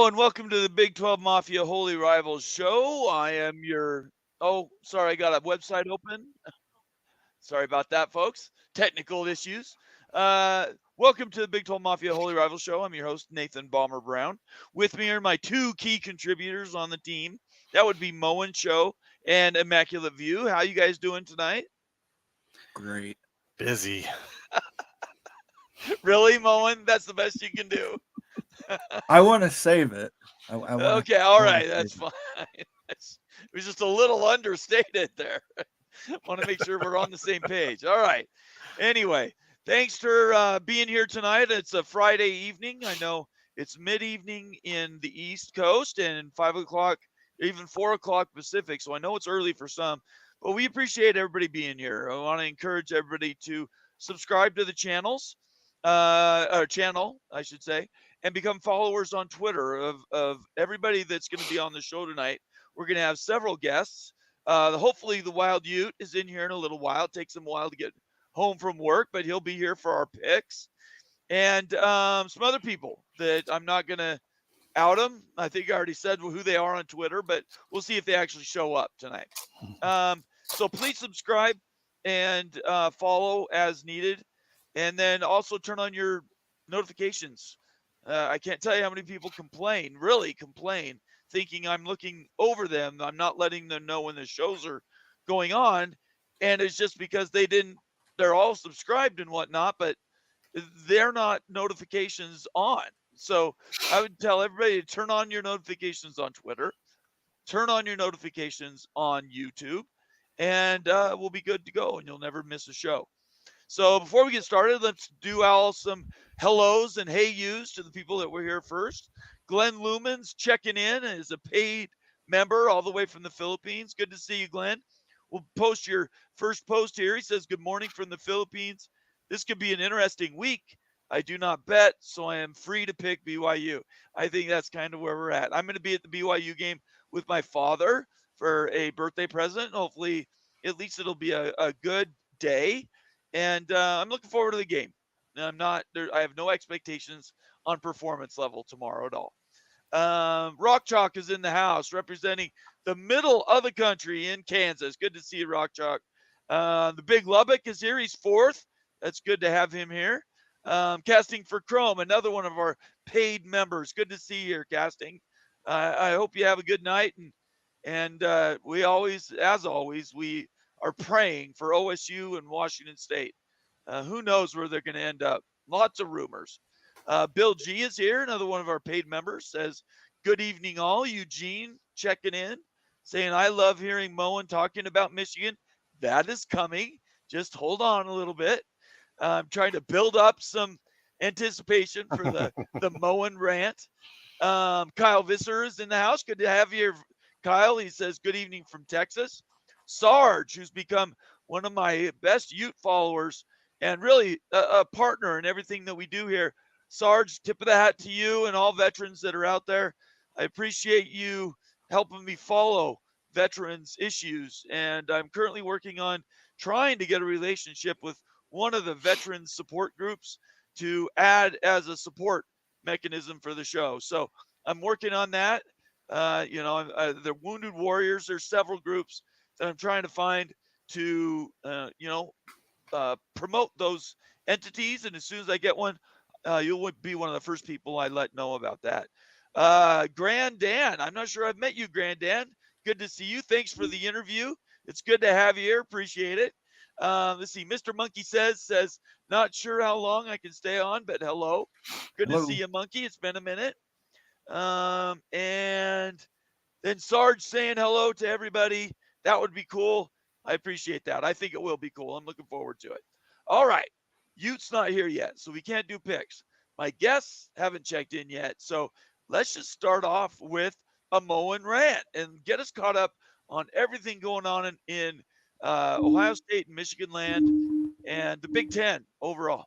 Hello and welcome to the Big 12 Mafia Holy Rivals show. I am your, sorry, I got a website open. Sorry about that, folks. Technical issues. Welcome to the Big 12 Mafia Holy Rivals show. I'm your host, Nathan Bomber Brown. With me are my two key contributors on the team. That would be Moen Show and Immaculate View. How you guys doing tonight? Great. Busy. Really, Moen? That's the best you can do? I want to save it. Okay, all right, that's fine. It was just a little understated there. Want to make sure we're on the same page. All right. Anyway, thanks for being here tonight. It's a Friday evening. I know it's mid-evening in the East Coast and 5 o'clock, even 4 o'clock Pacific. So I know it's early for some, but we appreciate everybody being here. I want to encourage everybody to subscribe to the channels, or channel, I should say, and become followers on Twitter of everybody that's going to be on the show tonight. We're going to have several guests. Hopefully the Wild Ute is in here in a little while. It takes him a while to get home from work, but he'll be here for our picks. And some other people that I'm not going to out them. I think I already said who they are on Twitter, but we'll see if they actually show up tonight. So please subscribe and follow as needed. And then also turn on your notifications. I can't tell you how many people really complain, thinking I'm looking over them. I'm not letting them know when the shows are going on. And it's just because they're all subscribed and whatnot, but they're not notifications on. So I would tell everybody to turn on your notifications on Twitter, turn on your notifications on YouTube, and we'll be good to go and you'll never miss a show. So before we get started, let's do some hellos and hey yous to the people that were here first. Glenn Lumens checking in as a paid member all the way from the Philippines. Good to see you, Glenn. We'll post your first post here. He says, good morning from the Philippines. This could be an interesting week. I do not bet, so I am free to pick BYU. I think that's kind of where we're at. I'm going to be at the BYU game with my father for a birthday present. Hopefully, at least it'll be a good day. And I'm looking forward to the game. I have no expectations on performance level tomorrow at all. Rock Chalk is in the house representing the middle of the country in Kansas. Good to see you, Rock Chalk. The Big Lubbock is here. He's fourth. That's good to have him here. Casting for Chrome, another one of our paid members. Good to see you here, Casting. I hope you have a good night. And we always, as always, we are praying for OSU and Washington State. Who knows where they're going to end up? Lots of rumors. Bill G is here, another one of our paid members, says, good evening all. Eugene checking in, saying, I love hearing Moen talking about Michigan. That is coming. Just hold on a little bit. I'm trying to build up some anticipation for the Moen rant. Kyle Visser is in the house. Good to have you here, Kyle. He says, good evening from Texas. Sarge, who's become one of my best Ute followers and really a partner in everything that we do here. Sarge, tip of the hat to you and all veterans that are out there. I appreciate you helping me follow veterans issues. And I'm currently working on trying to get a relationship with one of the veterans support groups to add as a support mechanism for the show. So I'm working on that. The Wounded Warriors, there's several groups that I'm trying to find to, promote those entities. And as soon as I get one, you'll be one of the first people I let know about that. Grand Dan, I'm not sure I've met you, Grand Dan. Good to see you. Thanks for the interview. It's good to have you here. Appreciate it. Let's see. Mr. Monkey says, not sure how long I can stay on, but hello. Good to see you, Monkey. It's been a minute. And then Sarge saying hello to everybody. That would be cool. I appreciate that. I think it will be cool. I'm looking forward to it. All right. Ute's not here yet, so we can't do picks. My guests haven't checked in yet. So let's just start off with a Moen rant and get us caught up on everything going on in Ohio State and Michigan land and the Big Ten overall.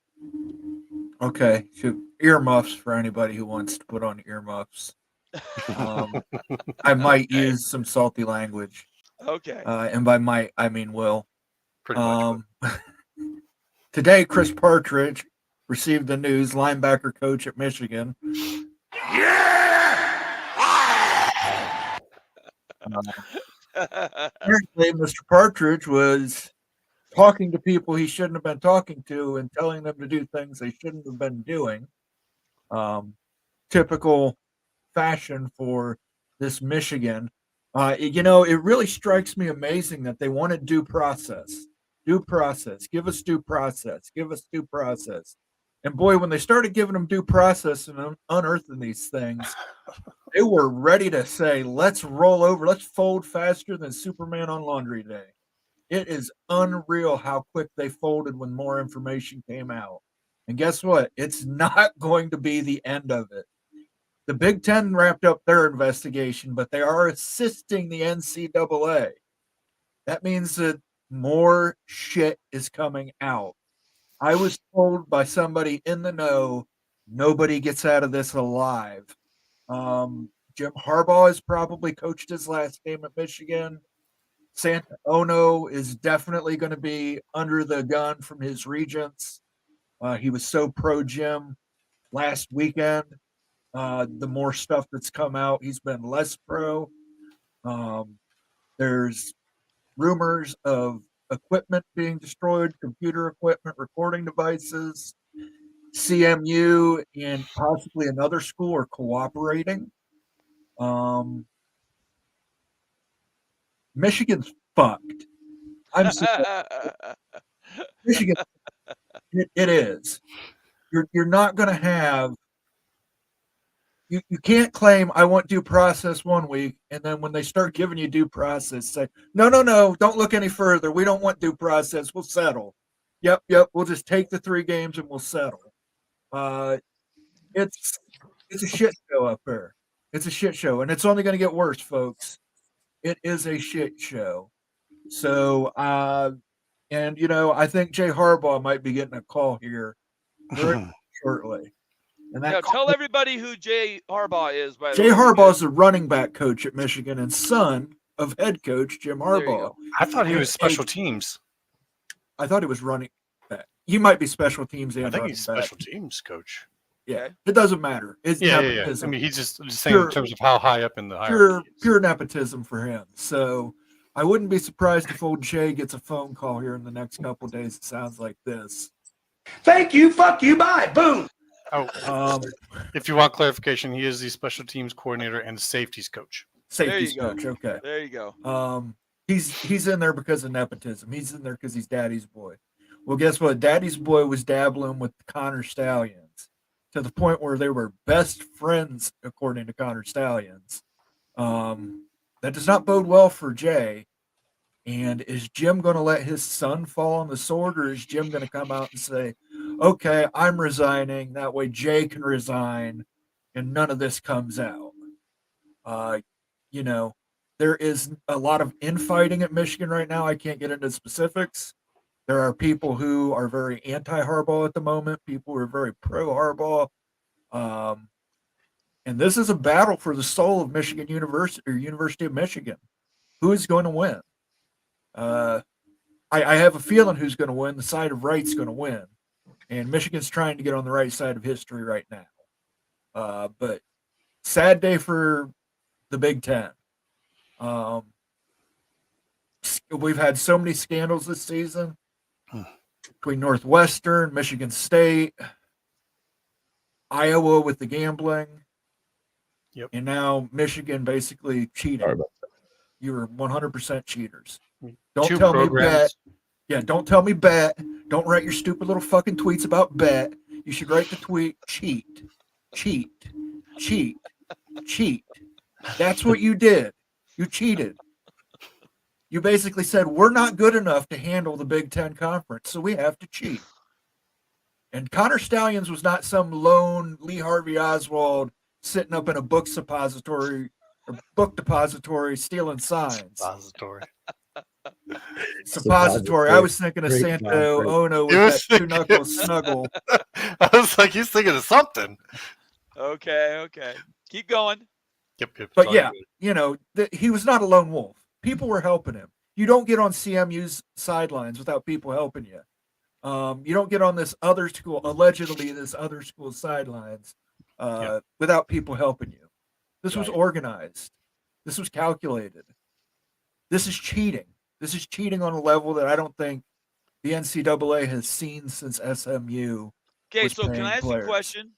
Okay. So earmuffs for anybody who wants to put on earmuffs. I might use some salty language. Okay. And by might, I mean will. Pretty much. Today, Chris Partridge received the news, linebacker coach at Michigan, Apparently, Mr. Partridge was talking to people he shouldn't have been talking to and telling them to do things they shouldn't have been doing. Typical fashion for this Michigan. It really strikes me amazing that they wanted due process. Due process. Give us due process. Give us due process. And boy, when they started giving them due process and unearthing these things, they were ready to say, let's roll over. Let's fold faster than Superman on Laundry Day. It is unreal how quick they folded when more information came out. And guess what? It's not going to be the end of it. The Big Ten wrapped up their investigation, but they are assisting the NCAA. That means that more shit is coming out. I was told by somebody in the know, nobody gets out of this alive. Jim Harbaugh has probably coached his last game at Michigan. Santa Ono is definitely going to be under the gun from his regents. He was so pro Jim last weekend. The more stuff that's come out, he's been less pro. There's rumors of equipment being destroyed, computer equipment, recording devices. CMU and possibly another school are cooperating. Michigan's fucked. I'm sorry. Michigan, it is. You're not going to have. You can't claim I want due process 1 week, and then when they start giving you due process, say no, don't look any further. We don't want due process. We'll settle. Yep. We'll just take the 3 games and we'll settle. It's a shit show up there. It's a shit show, and it's only going to get worse, folks. It is a shit show. So, I think Jay Harbaugh might be getting a call here very shortly. And tell everybody who Jay Harbaugh is. By Jay Harbaugh is the running back coach at Michigan and son of head coach Jim Harbaugh. I thought he was special teams. I thought he was running back. He might be special teams and I think running he's back. special teams coach. Yeah, it doesn't matter. It's nepotism. I mean, he's just saying in terms of how high up in the hierarchy. Pure nepotism for him. So I wouldn't be surprised if old Jay gets a phone call here in the next couple of days. It sounds like this. Thank you. Fuck you. Bye. Boom. Oh, if you want clarification, he is the special teams coordinator and safeties coach. Safeties coach. Okay. There you go. He's in there because of nepotism. He's in there because he's daddy's boy. Well, guess what? Daddy's boy was dabbling with Connor Stalions to the point where they were best friends, according to Connor Stalions. That does not bode well for Jay. And is Jim going to let his son fall on the sword, or is Jim going to come out and say, okay, I'm resigning. That way Jay can resign and none of this comes out. There is a lot of infighting at Michigan right now. I can't get into specifics. There are people who are very anti-Harbaugh at the moment, people who are very pro-Harbaugh. And this is a battle for the soul of Michigan University or University of Michigan. Who is going to win? I have a feeling who's going to win. The side of right's going to win. And Michigan's trying to get on the right side of history right now. But sad day for the Big Ten. We've had so many scandals this season between Northwestern, Michigan State, Iowa with the gambling, and now Michigan basically cheating. You were 100% cheaters. Don't tell me bet. Yeah, don't tell me bet. Don't write your stupid little fucking tweets about bet. You should write the tweet cheat. That's what you did. You cheated. You basically said, we're not good enough to handle the Big Ten Conference, so we have to cheat. And Connor Stalions was not some lone Lee Harvey Oswald sitting up in a book depository stealing signs. Suppository. I was thinking of Santa Ono with that 2-knuckle snuggle. I was like, he's thinking of something. Okay. Keep going. Yep. But yeah, he was not a lone wolf. People were helping him. You don't get on CMU's sidelines without people helping you. You don't get on allegedly this other school sidelines without people helping you. This was organized. This was calculated. This is cheating. This is cheating on a level that I don't think the NCAA has seen since SMU. Okay, was so can I paying ask you a players. question?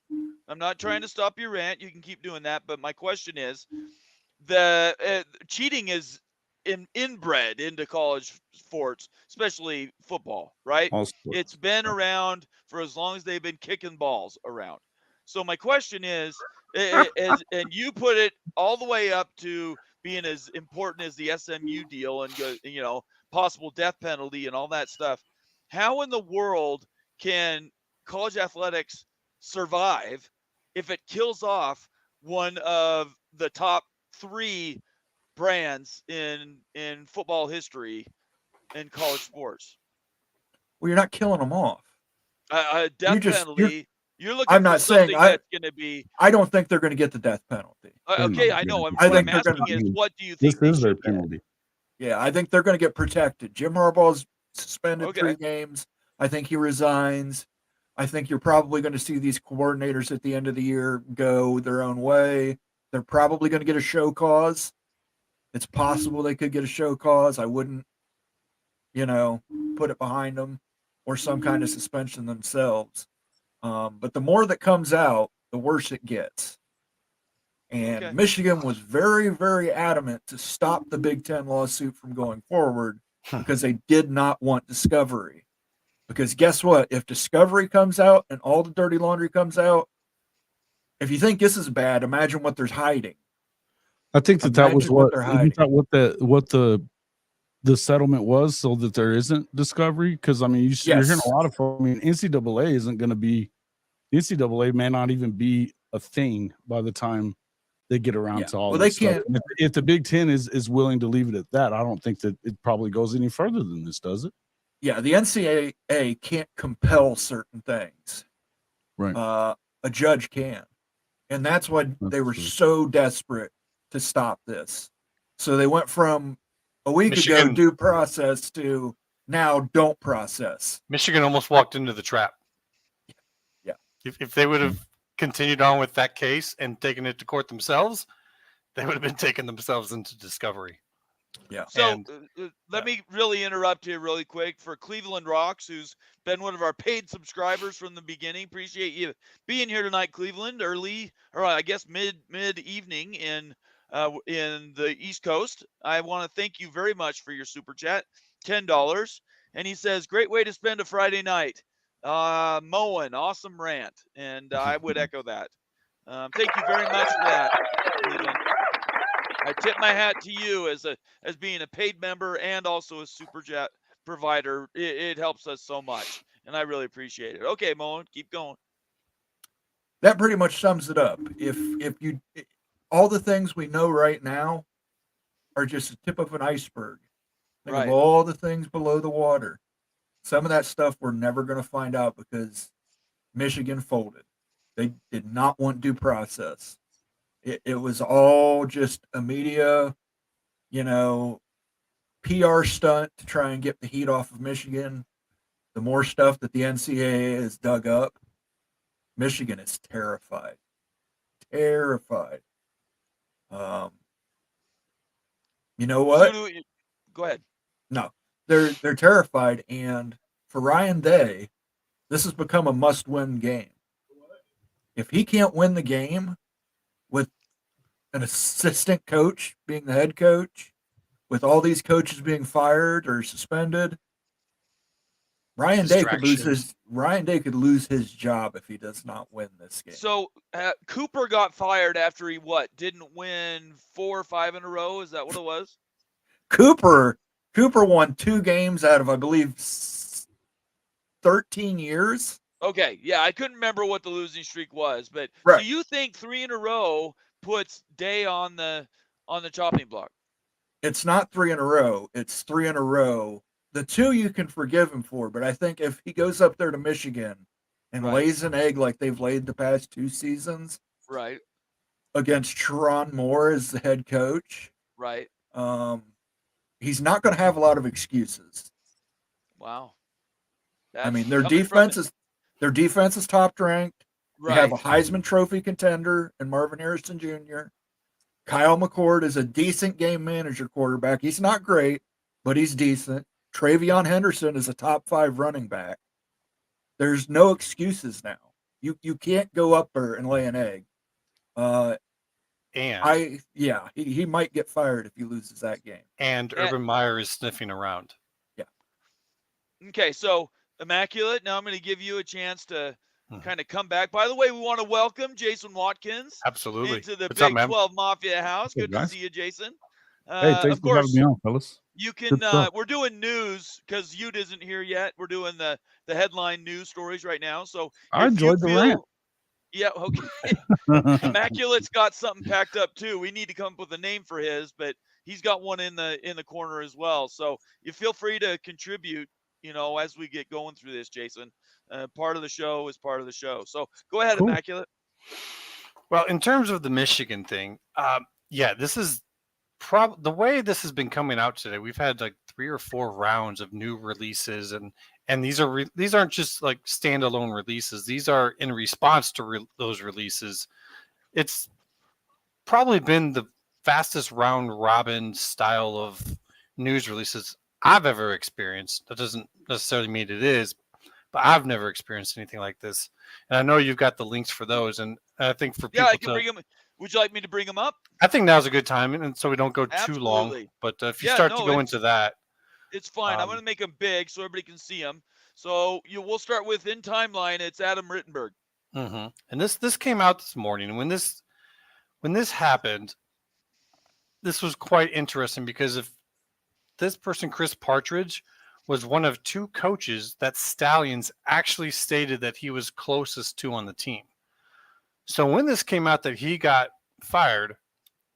I'm not trying to stop your rant. You can keep doing that, but my question is, the cheating is inbred into college sports, especially football, right? All sports. It's been around for as long as they've been kicking balls around. So my question is, and you put it all the way up to being as important as the SMU deal and possible death penalty and all that stuff. How in the world can college athletics survive if it kills off one of the top 3 brands in football history in college sports? Well, you're not killing them off. Death you're- penalty. You're looking I'm for not saying something I- that's going to be. I don't think they're going to get the death penalty. They're Okay, not I know. gonna What get I'm they're asking gonna- is, what do you This think they is their should get? penalty. Yeah, I think they're going to get protected. Jim Harbaugh's suspended Okay. 3 games. I think he resigns. I think you're probably going to see these coordinators at the end of the year go their own way. They're probably going to get a show cause. It's possible they could get a show cause. I wouldn't, put it behind them or some kind of suspension themselves. But the more that comes out, the worse it gets. And Okay. Michigan was very, very adamant to stop the Big Ten lawsuit from going forward because they did not want discovery. Because guess what? If discovery comes out and all the dirty laundry comes out, if you think this is bad, imagine what they're hiding. I think that was Imagine what what they're isn't hiding. that what the settlement was, so that there isn't discovery. Because I mean, you're hearing Yes. a lot of. I mean, NCAA isn't going to be. The NCAA may not even be a thing by the time they get around Yeah. to all Well, this they stuff. can't- And if the Big Ten is willing to leave it at that, I don't think that it probably goes any further than this, does it? Yeah, the NCAA can't compel certain things. Right. A judge can. And that's why they were true. so desperate to stop this. So they went from a week ago Michigan- due process to now don't process. Michigan almost walked into the trap. Yeah. If they would have continued on with that case and taken it to court themselves, they would have been taking themselves into discovery. Yeah. So And- let me really interrupt here really quick for Cleveland Rocks, who's been one of our paid subscribers from the beginning. Appreciate you being here tonight, Cleveland, early, or I guess mid evening in the East Coast. I want to thank you very much for your super chat, $10. And he says, great way to spend a Friday night. Mowing, awesome rant. And I would echo that. Thank you very much for that, Cleveland. I tip my hat to you as being a paid member and also a super chat provider. It helps us so much, and I really appreciate it. Okay, Moen, keep going. That pretty much sums it up. If all the things we know right now are just the tip of an iceberg. Think Right. of all the things below the water. Some of that stuff we're never going to find out because Michigan folded. They did not want due process. It was all just a media, PR stunt to try and get the heat off of Michigan. The more stuff that the NCAA has dug up, Michigan is terrified. Terrified. You know what? Go ahead. No, they're terrified, and for Ryan Day, this has become a must-win game. If he can't win the game with an assistant coach being the head coach, with all these coaches being fired or suspended, Ryan Day could lose his job if he does not win this game. So Cooper got fired after he didn't win 4 or 5 in a row. Is that what it was? Cooper won 2 games out of, I believe, 13 years. Okay, yeah, I couldn't remember what the losing streak was, but Right. So you think 3 in a row puts Day on the chopping block? It's not 3 in a row. It's 3 in a row. The 2 you can forgive him for, but I think if he goes up there to Michigan and Right. lays an egg like they've laid the past 2 seasons Right, against Sharon Moore as the head coach, right. he's not going to have a lot of excuses. Wow. I mean, That's coming from their defense is top ranked. They right. have a Heisman Trophy contender in Marvin Harrison Jr. Kyle McCord is a decent game manager quarterback. He's not great, but he's decent. Travion Henderson is a top 5 running back. There's no excuses now. You can't go up there and lay an egg. And He might get fired if he loses that game. and Urban Meyer is sniffing around. Yeah. Okay, so Immaculate, now I'm going to give you a chance to kind of come back. By the way, we want to welcome Jason Watkins Absolutely. into the What's up, Big man? 12 Mafia house. Hey, Good to guys. see you, Jason. Hey, thanks of for having course, me on, fellas. you can. Good stuff. We're doing news because Ute isn't here yet. We're doing the headline news stories right now. So I if enjoyed you the feel, rant. yeah, okay. Immaculate's got something packed up too. We need to come up with a name for his, but he's got one in the corner as well. So you feel free to contribute, as we get going through this, Jason. Part of the show is part of the show. So go ahead, Cool. Immaculate. Well, in terms of the Michigan thing, this is the way this has been coming out today. We've had like 3 or 4 rounds of new releases, and these aren't just like standalone releases. These are in response to those releases. It's probably been the fastest round robin style of news releases I've ever experienced. That doesn't necessarily mean it is, but I've never experienced anything like this. And I know you've got the links for those, and I think for people Yeah, I can bring them. Would you like me to bring them up? I think now's a good time, and so we don't go too long. Absolutely. But if you start to go it's into that, It's fine. I'm going to make them big so everybody can see them. So we'll start with in timeline. It's Adam Rittenberg. and this came out this morning. And when this happened, this was quite interesting because if this person, Chris Partridge, was one of 2 coaches that Stalions actually stated that he was closest to on the team. So when this came out that he got fired,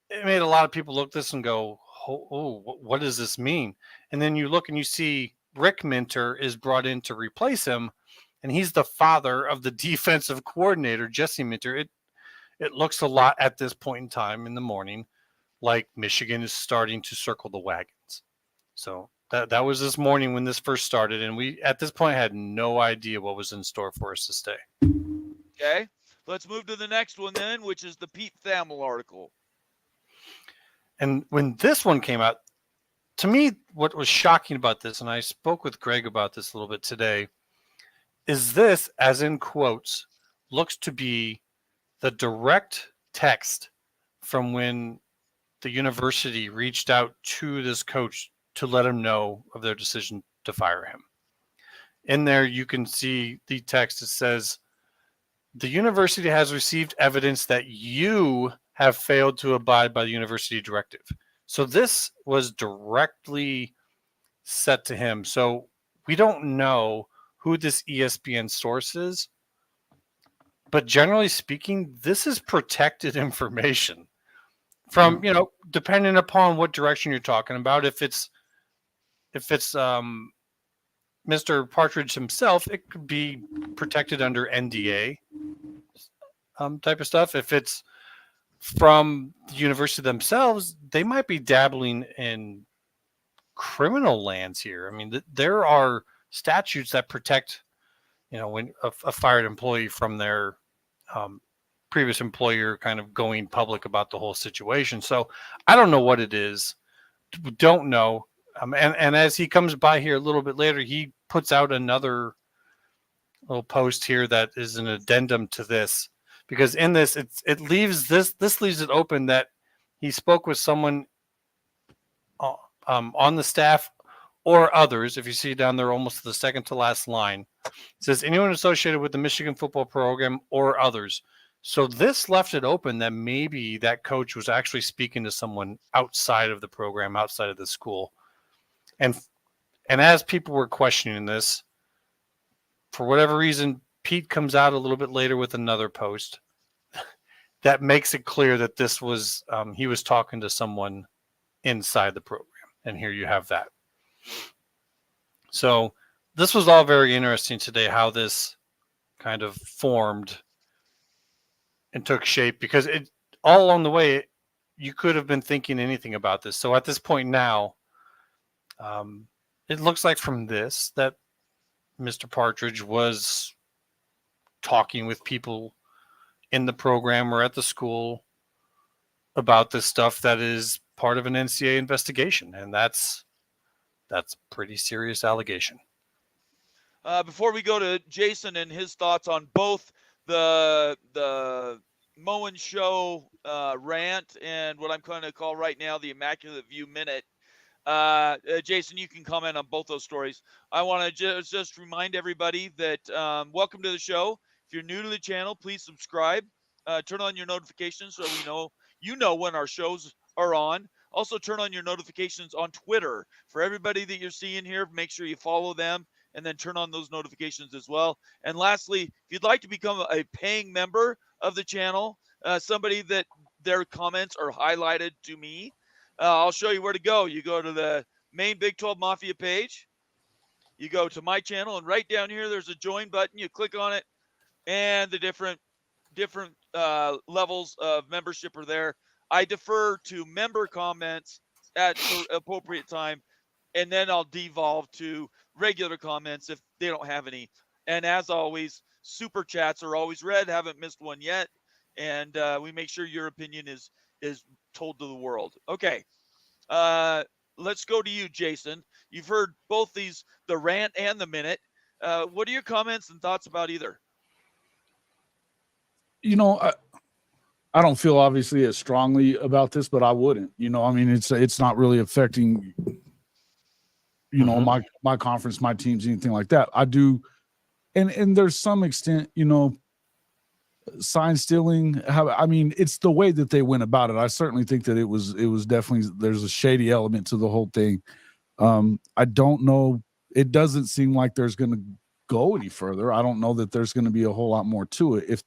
it made a lot of people look at this and go, oh, what does this mean? And then you look and you see Rick Minter is brought in to replace him, and he's the father of the defensive coordinator, Jesse Minter. It looks a lot at this point in time in the morning like Michigan is starting to circle the wagons. So that was this morning when this first started, and we at this point had no idea what was in store for us to stay. Okay, let's move to the next one then, which is the Pete Thamel article. And when this one came out, to me, what was shocking about this, and I spoke with Greg about this a little bit today, is this, as in quotes, looks to be the direct text from when the university reached out to this coach to let him know of their decision to fire him. In there, you can see the text. It says, the university has received evidence that you have failed to abide by the university directive. So this was directly set to him. So we don't know who this ESPN source is, but generally speaking, this is protected information from, depending upon what direction you're talking about. If it's Mr. Partridge himself, it could be protected under NDA type of stuff. If it's from the university themselves, they might be dabbling in criminal lands here. I mean, there are statutes that protect, when a fired employee from their previous employer kind of going public about the whole situation. So I don't know what it is. Don't know. And as he comes by here a little bit later, he puts out another little post here that is an addendum to this, because in this, it leaves it open that he spoke with someone on the staff or others. If you see down there, almost the second to last line, it says anyone associated with the Michigan football program or others. So this left it open that maybe that coach was actually speaking to someone outside of the program, outside of the school. And as people were questioning this, for whatever reason, Pete comes out a little bit later with another post that makes it clear that this was he was talking to someone inside the program. And here you have that. So this was all very interesting today, how this kind of formed and took shape, because it all along the way, you could have been thinking anything about this. So at this point now, it looks like from this that Mr. Partridge was talking with people in the program or at the school about this stuff that is part of an NCAA investigation, and that's a pretty serious allegation. Before we go to Jason and his thoughts on both the Moen Show rant and what I'm going to call right now the Immaculate View Minute, Jason, you can comment on both those stories. I want to just remind everybody that welcome to the show. If you're new to the channel, please subscribe. Turn on your notifications so you know when our shows are on. Also, turn on your notifications on Twitter. For everybody that you're seeing here, make sure you follow them and then turn on those notifications as well. And lastly, if you'd like to become a paying member of the channel, somebody that their comments are highlighted to me, I'll show you where to go. You go to the main Big 12 Mafia page. You go to my channel, and right down here, there's a join button. You click on it, and the different levels of membership are there. I defer to member comments at the appropriate time, and then I'll devolve to regular comments if they don't have any. And as always, super chats are always read. Haven't missed one yet, and we make sure your opinion is told to the world. Okay, let's go to you, Jason. You've heard both these, the rant and the minute. What are your comments and thoughts about either? I don't feel obviously as strongly about this, but I wouldn't. I mean, it's not really affecting, my conference, my teams, anything like that. I do, and there's some extent, sign stealing. I mean, it's the way that they went about it. I certainly think that it was definitely, there's a shady element to the whole thing. I don't know. It doesn't seem like there's going to go any further. I don't know that there's going to be a whole lot more to it.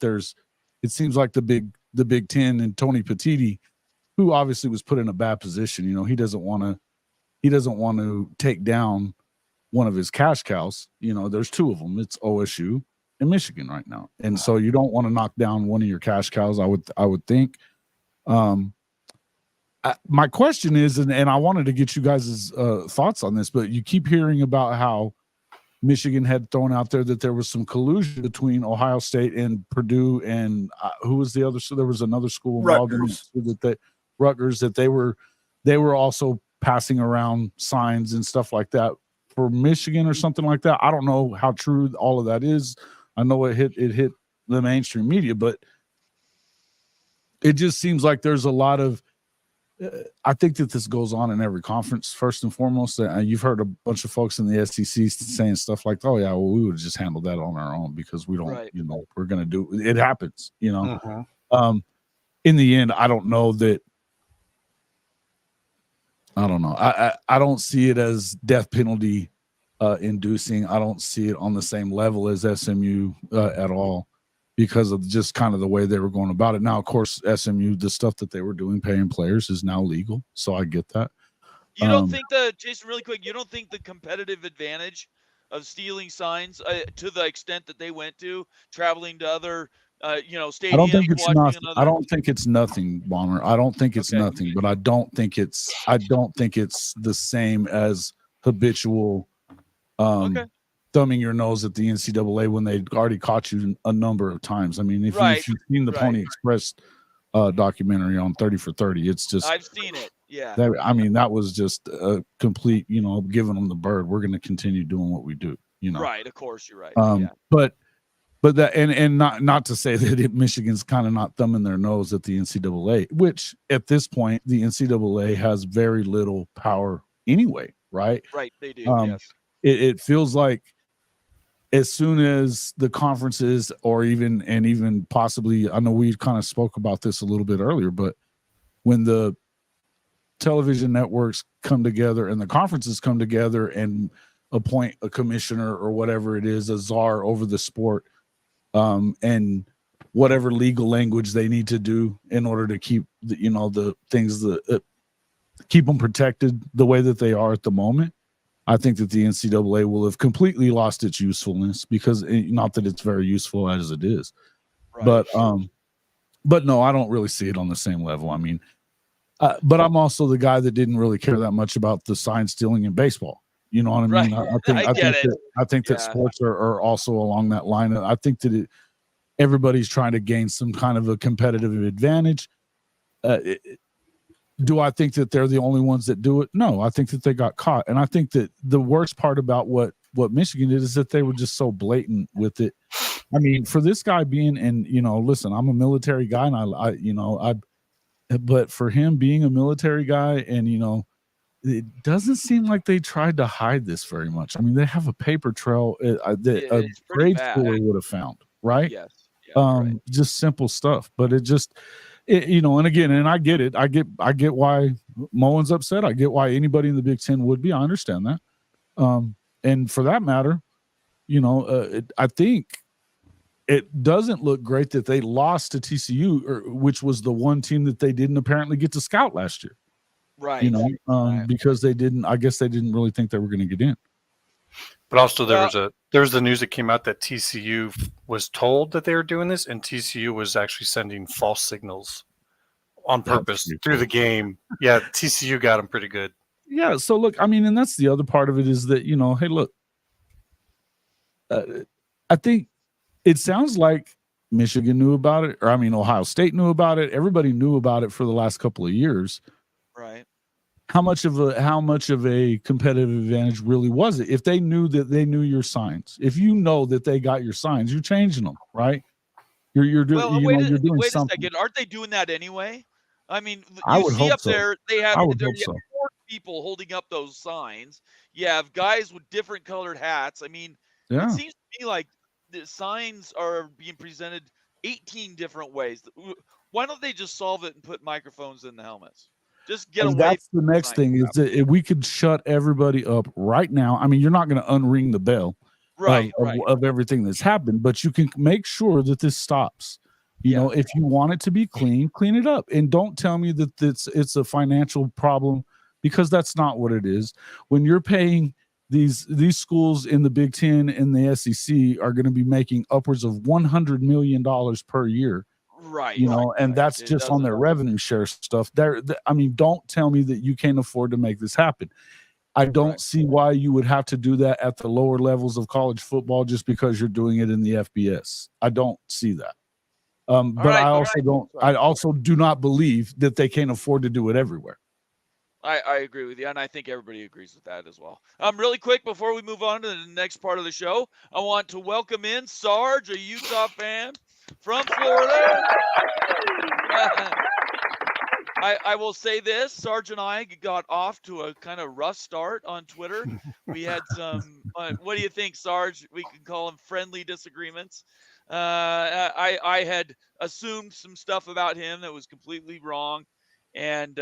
It seems like the Big Ten and Tony Petitti, who obviously was put in a bad position. He doesn't want to take down one of his cash cows. There's two of them. It's OSU and Michigan right now, and so you don't want to knock down one of your cash cows. I would think. My question is, and I wanted to get you guys' thoughts on this, but you keep hearing about how Michigan had thrown out there that there was some collusion between Ohio State and Purdue, and who was the other? So there was another school involved Rutgers, that they were also passing around signs and stuff like that for Michigan or something like that. I don't know how true all of that is. I know it hit the mainstream media, but it just seems like there's a lot of. I think that this goes on in every conference, first and foremost. You've heard a bunch of folks in the SEC saying stuff like, oh, yeah, well, we would just handle that on our own because we don't, we're going to do it. It happens, In the end, I don't know that. I don't know. I don't see it as death penalty inducing. I don't see it on the same level as SMU at all, because of just kind of the way they were going about it. Now, of course, SMU, the stuff that they were doing, paying players, is now legal. So I get that. You don't think Jason, really quick, you don't think the competitive advantage of stealing signs to the extent that they went to, traveling to other, stadiums? I don't think it's nothing. I don't think it's nothing, Bomber. I don't think it's nothing, but I don't think it's the same as habitual thumbing your nose at the NCAA when they already caught you a number of times. I mean, if you've seen the Pony Express documentary on 30 for 30, it's just, I've seen it. Yeah. That was just a complete, giving them the bird. We're going to continue doing what we do, Right. Of course, you're right. But that, and not to say that Michigan's kind of not thumbing their nose at the NCAA, which at this point, the NCAA has very little power anyway. Right. Right. They do. Yes. It feels like, as soon as the conferences or even possibly, I know we kind of spoke about this a little bit earlier, but when the television networks come together and the conferences come together and appoint a commissioner or whatever it is, a czar over the sport, and whatever legal language they need to do in order to keep the things that keep them protected the way that they are at the moment, I think that the NCAA will have completely lost its usefulness, because not that it's very useful as it is, but no, I don't really see it on the same level. I mean, but I'm also the guy that didn't really care that much about the sign stealing in baseball. You know what I mean? I think that sports are also along that line. I think that everybody's trying to gain some kind of a competitive advantage. Do I think that they're the only ones that do it? No, I think that they got caught. And I think that the worst part about what Michigan did is that they were just so blatant with it. I mean, for this guy being, and listen, I'm a military guy, and but for him being a military guy, and it doesn't seem like they tried to hide this very much. I mean, they have a paper trail that a It's pretty grade bad. schooler would have found, right? Yes. Yeah, right. Just simple stuff, but and again, and I get it. I get why Mullen's upset. I get why anybody in the Big Ten would be. I understand that. And for that matter, I think it doesn't look great that they lost to TCU, which was the one team that they didn't apparently get to scout last year. Right. Right. Because I guess they didn't really think they were going to get in. But also there was the news that came out that TCU was told that they were doing this, and TCU was actually sending false signals on purpose through the game. Yeah, TCU got them pretty good. Yeah, so look, I mean, and that's the other part of it is that, hey, look, I think it sounds like Michigan knew about it, or Ohio State knew about it. Everybody knew about it for the last couple of years. Right. How much of a competitive advantage really was it? If they knew that they knew your signs, if you know that they got your signs, you're changing them, right? You're doing wait something. a second. Aren't they doing that anyway? I mean, I you would see hope up so. there, they have I would there hope you so. have 4 people holding up those signs. You have guys with different colored hats. I mean, Yeah. it seems to me like the signs are being presented 18 different ways. Why don't they just solve it and put microphones in the helmets? Just get away. That's the next thing is that if we could shut everybody up right now. I mean, you're not going to unring the bell of everything that's happened, but you can make sure that this stops. If you want it to be clean it up, and don't tell me that it's a financial problem, because that's not what it is. When you're paying these schools in the Big Ten and the SEC are going to be making upwards of $100 million per year. Right. And that's just on their revenue share stuff. Don't tell me that you can't afford to make this happen. I don't see why you would have to do that at the lower levels of college football just because you're doing it in the FBS. I don't see that. But I also do not believe that they can't afford to do it everywhere. I agree with you, and I think everybody agrees with that as well. Really quick, before we move on to the next part of the show, I want to welcome in Sarge, a Utah fan from Florida. I will say this, Sarge and I got off to a kind of rough start on Twitter. We had some, what do you think, Sarge? We can call them friendly disagreements. I had assumed some stuff about him that was completely wrong, and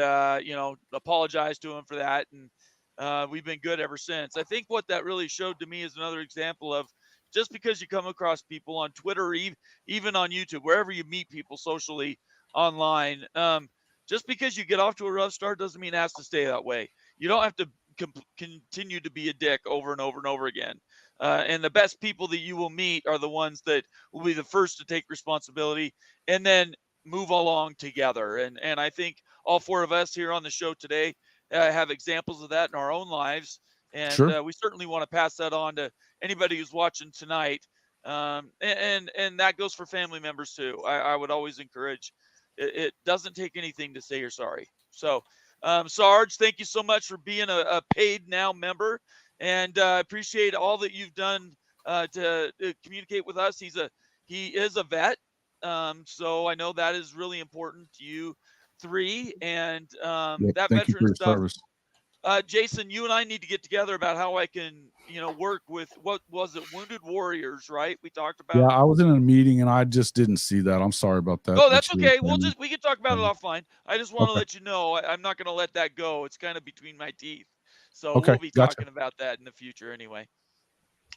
apologized to him for that, and we've been good ever since. I think what that really showed to me is another example of just because you come across people on Twitter, or even on YouTube, wherever you meet people socially online, just because you get off to a rough start doesn't mean it has to stay that way. You don't have to continue to be a dick over and over and over again. And the best people that you will meet are the ones that will be the first to take responsibility and then move along together. And I think all 4 of us here on the show today have examples of that in our own lives. And Sure. We certainly want to pass that on to anybody who's watching tonight. And that goes for family members too. I would always encourage, it doesn't take anything to say you're sorry. So, Sarge, thank you so much for being a paid now member, and appreciate all that you've done to communicate with us. He is a vet, so I know that is really important to you 3, and that veteran stuff. Service. Jason, you and I need to get together about how I can, work with, what was it, Wounded Warriors, right? We talked about. Yeah, I was in a meeting and I just didn't see that. I'm sorry about that. Oh, that's okay. We can talk about it offline. I just want to Okay. let you know I'm not going to let that go. It's kind of between my teeth. So Okay, we'll be talking about that in the future anyway.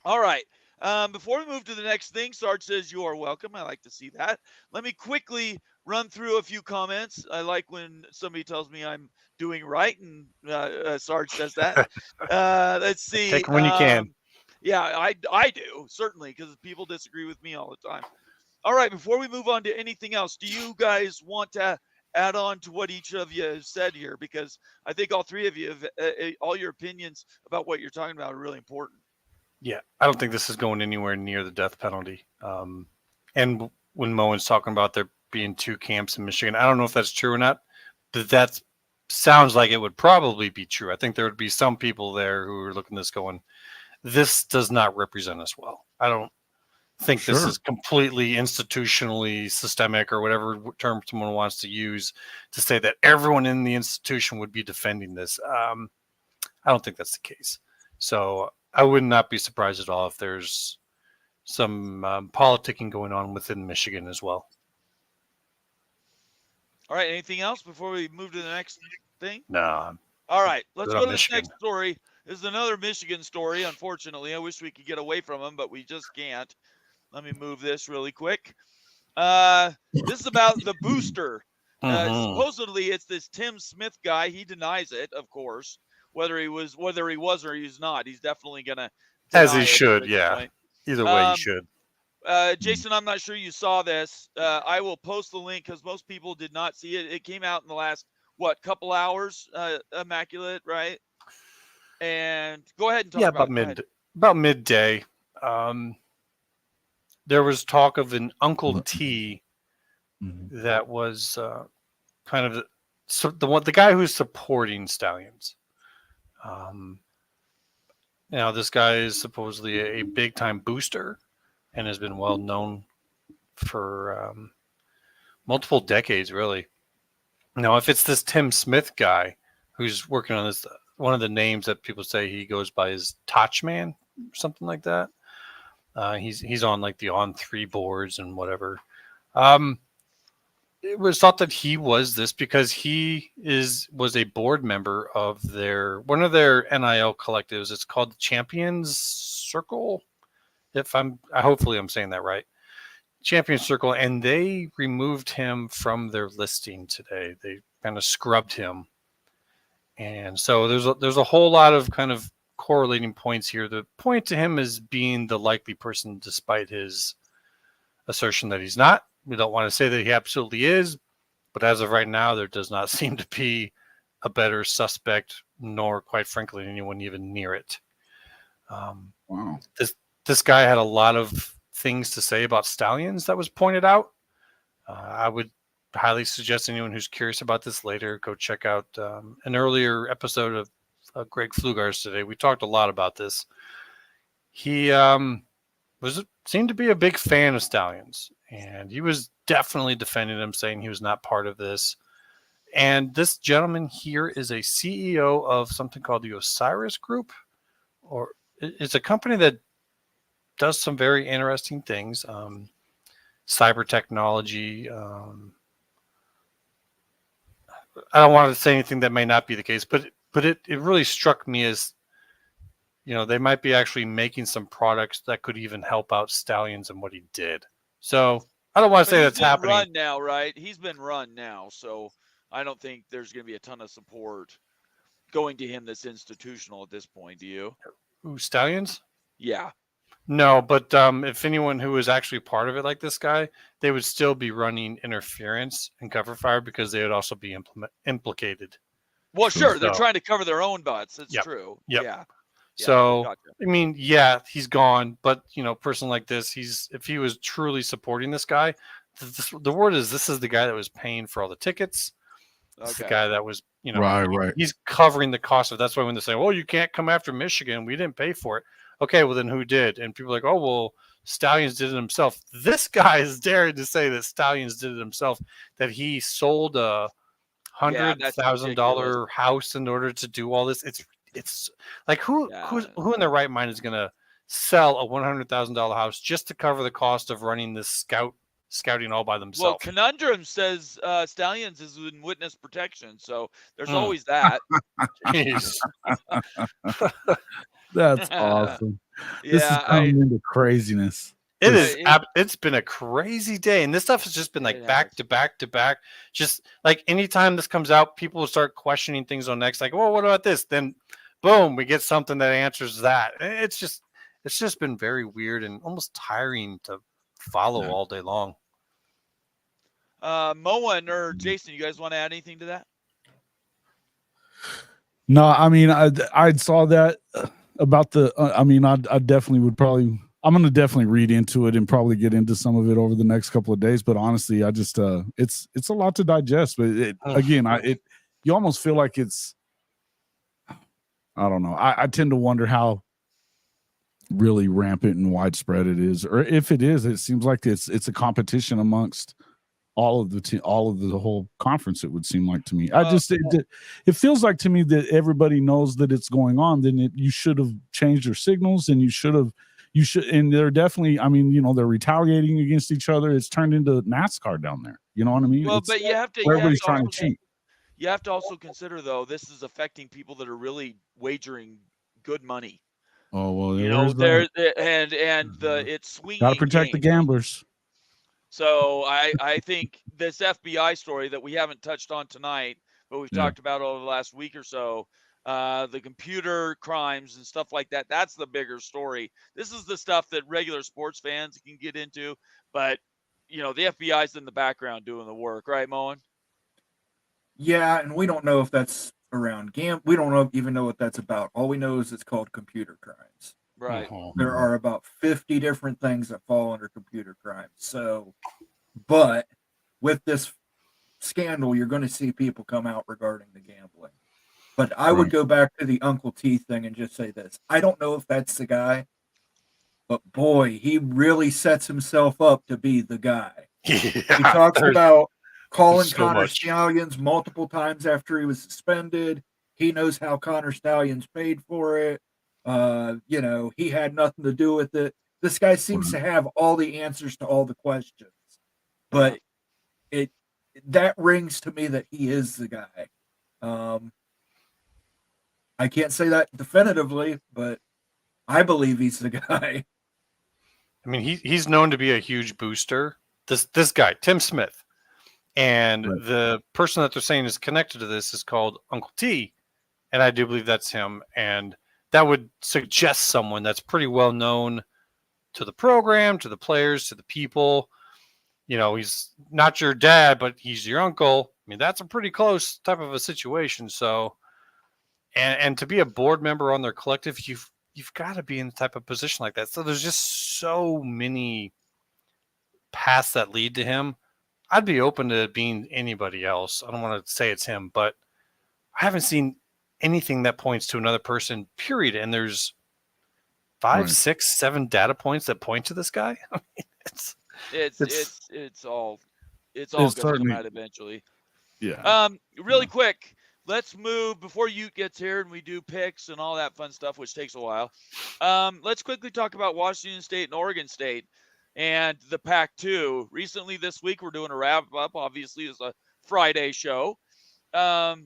All right. Before we move to the next thing, Sarge says you are welcome. I like to see that. Let me quickly run through a few comments. I like when somebody tells me I'm doing right, and Sarge says that. Let's see. Take them when you can. Yeah, I do, certainly, because people disagree with me all the time. All right, before we move on to anything else, do you guys want to add on to what each of you have said here? Because I think all 3 of you have all your opinions about what you're talking about are really important. Yeah, I don't think this is going anywhere near the death penalty. And when Moen's talking about there being 2 camps in Michigan, I don't know if that's true or not. that sounds like it would probably be true. I think there would be some people there who are looking at this going, this does not represent us well. I don't think this is completely institutionally systemic or whatever term someone wants to use to say that everyone in the institution would be defending this. I don't think that's the case. So I would not be surprised at all if there's some politicking going on within Michigan as well. All right. Anything else before we move to the next thing? No. All right. Let's Good go on to this Michigan. next story. This is another Michigan story. Unfortunately, I wish we could get away from them, but we just can't. Let me move this really quick. This is about the booster. Supposedly, it's this Tim Smith guy. He denies it, of course. Whether he was or he's not, he's definitely gonna. As he should, yeah. Either way, he should. Jason, I'm not sure you saw this. I will post the link because most people did not see it. It came out in the last couple hours. Immaculate, right? And go ahead and talk about it. About midday. There was talk of an Uncle T that was kind of the guy who's supporting Stalions. Now, this guy is supposedly a big time booster and has been well known for multiple decades, really. Now, if it's this Tim Smith guy who's working on this, one of the names that people say he goes by is Touchman, something like that. He's on like the On3 boards and whatever. It was thought that he was this because he was a board member of one of their NIL collectives. It's called the Champions Circle. Hopefully I'm saying that right. Champions Circle, and they removed him from their listing today. They kind of scrubbed him, and so there's a whole lot of kind of correlating points here. The point to him as being the likely person, despite his assertion that he's not. We don't want to say that he absolutely is, but as of right now, there does not seem to be a better suspect, nor, quite frankly, anyone even near it. Wow. This guy had a lot of things to say about Stalions that was pointed out. I would highly suggest anyone who's curious about this later, go check out an earlier episode of Greg Flugars today. We talked a lot about this. He seemed to be a big fan of Stalions, and he was definitely defending him, saying he was not part of this. And this gentleman here is a CEO of something called the Osiris Group, or it's a company that does some very interesting things. Cyber technology. I don't want to say anything that may not be the case, but it really struck me as, they might be actually making some products that could even help out Stalions and what he did. So I don't want to say that's happening. He's been run now, right? He's been run now, so I don't think there's going to be a ton of support going to him that's institutional at this point. Do you? Who, Stalions? Yeah. No, but if anyone who was actually part of it, like this guy, they would still be running interference and cover fire because they would also be implicated. Well, sure, they're trying to cover their own butts. That's true. Yep. Yeah. So, gotcha. I mean, yeah, he's gone, but a person like this, if he was truly supporting this guy, the word is this is the guy that was paying for all the tickets. This is the guy that was, right. He's covering the cost of. That's why when they say, "Well, you can't come after Michigan, we didn't pay for it." Okay, well then who did? And people are like, "Oh, well, Stalions did it himself." This guy is daring to say that Stalions did it himself. That he sold a $100,000 house in order to do all this. It's like who in their right mind is going to sell a $100,000 house just to cover the cost of running this scouting all by themselves? Well, Conundrum says Stalions is in witness protection, so there's always that. That's awesome. This is coming into craziness. It is. It's been a crazy day, and this stuff has just been like back to back to back. Just like anytime this comes out, people will start questioning things on next. Like, well, what about this? Then, boom, we get something that answers that. It's just been very weird and almost tiring to follow all day long. Moen or Jason, you guys want to add anything to that? No, I mean, I saw that about the. I mean, I definitely would probably. I'm going to definitely read into it and probably get into some of it over the next couple of days. But honestly, I just it's a lot to digest. But you almost feel like it's, I don't know. I tend to wonder how really rampant and widespread it is, or if it is, it seems like it's a competition amongst all of the whole conference. It would seem like to me. It feels like to me that everybody knows that it's going on. Then you should have changed your signals, and you should, and they're definitely, I mean, they're retaliating against each other. It's turned into NASCAR down there. You know what I mean? Well, but everybody's trying to cheat. You have to also consider, though, this is affecting people that are really wagering good money. Oh well, it's swinging. Got to protect the gamblers. So I think this FBI story that we haven't touched on tonight, but we've talked about over the last week or so, the computer crimes and stuff like that. That's the bigger story. This is the stuff that regular sports fans can get into, but the FBI's in the background doing the work, right, Moen? Yeah, and we don't know if that's around we don't even know what that's about. All we know is it's called computer crimes. Right. There are about 50 different things that fall under computer crimes. So, but with this scandal, you're going to see people come out regarding the gambling. But I would go back to the Uncle T thing and just say this. I don't know if that's the guy, but boy, he really sets himself up to be the guy. Yeah, he talks about calling Connor much. Stalions multiple times after he was suspended. He knows how Connor Stalions paid for it. He had nothing to do with it. This guy seems to have all the answers to all the questions, but that rings to me that he is the guy. I can't say that definitively, but I believe he's the guy. I mean, he's known to be a huge booster. This guy, Tim Smith, and the person that they're saying is connected to this is called Uncle T, and I do believe that's him. And that would suggest someone that's pretty well known to the program, to the players, to the people. He's not your dad, but he's your uncle. I mean, that's a pretty close type of a situation. So, and to be a board member on their collective, you've got to be in the type of position like that. So there's just so many paths that lead to him. I'd be open to being anybody else. I don't want to say it's him, but I haven't seen anything that points to another person, period. And there's 5, 6, 7 data points that point to this guy. I mean, it's all going to come out eventually. Yeah. Really quick, let's move before Ute gets here and we do picks and all that fun stuff, which takes a while. Let's quickly talk about Washington State and Oregon State and the Pac-2. Recently this week, we're doing a wrap-up. Obviously, it's a Friday show. All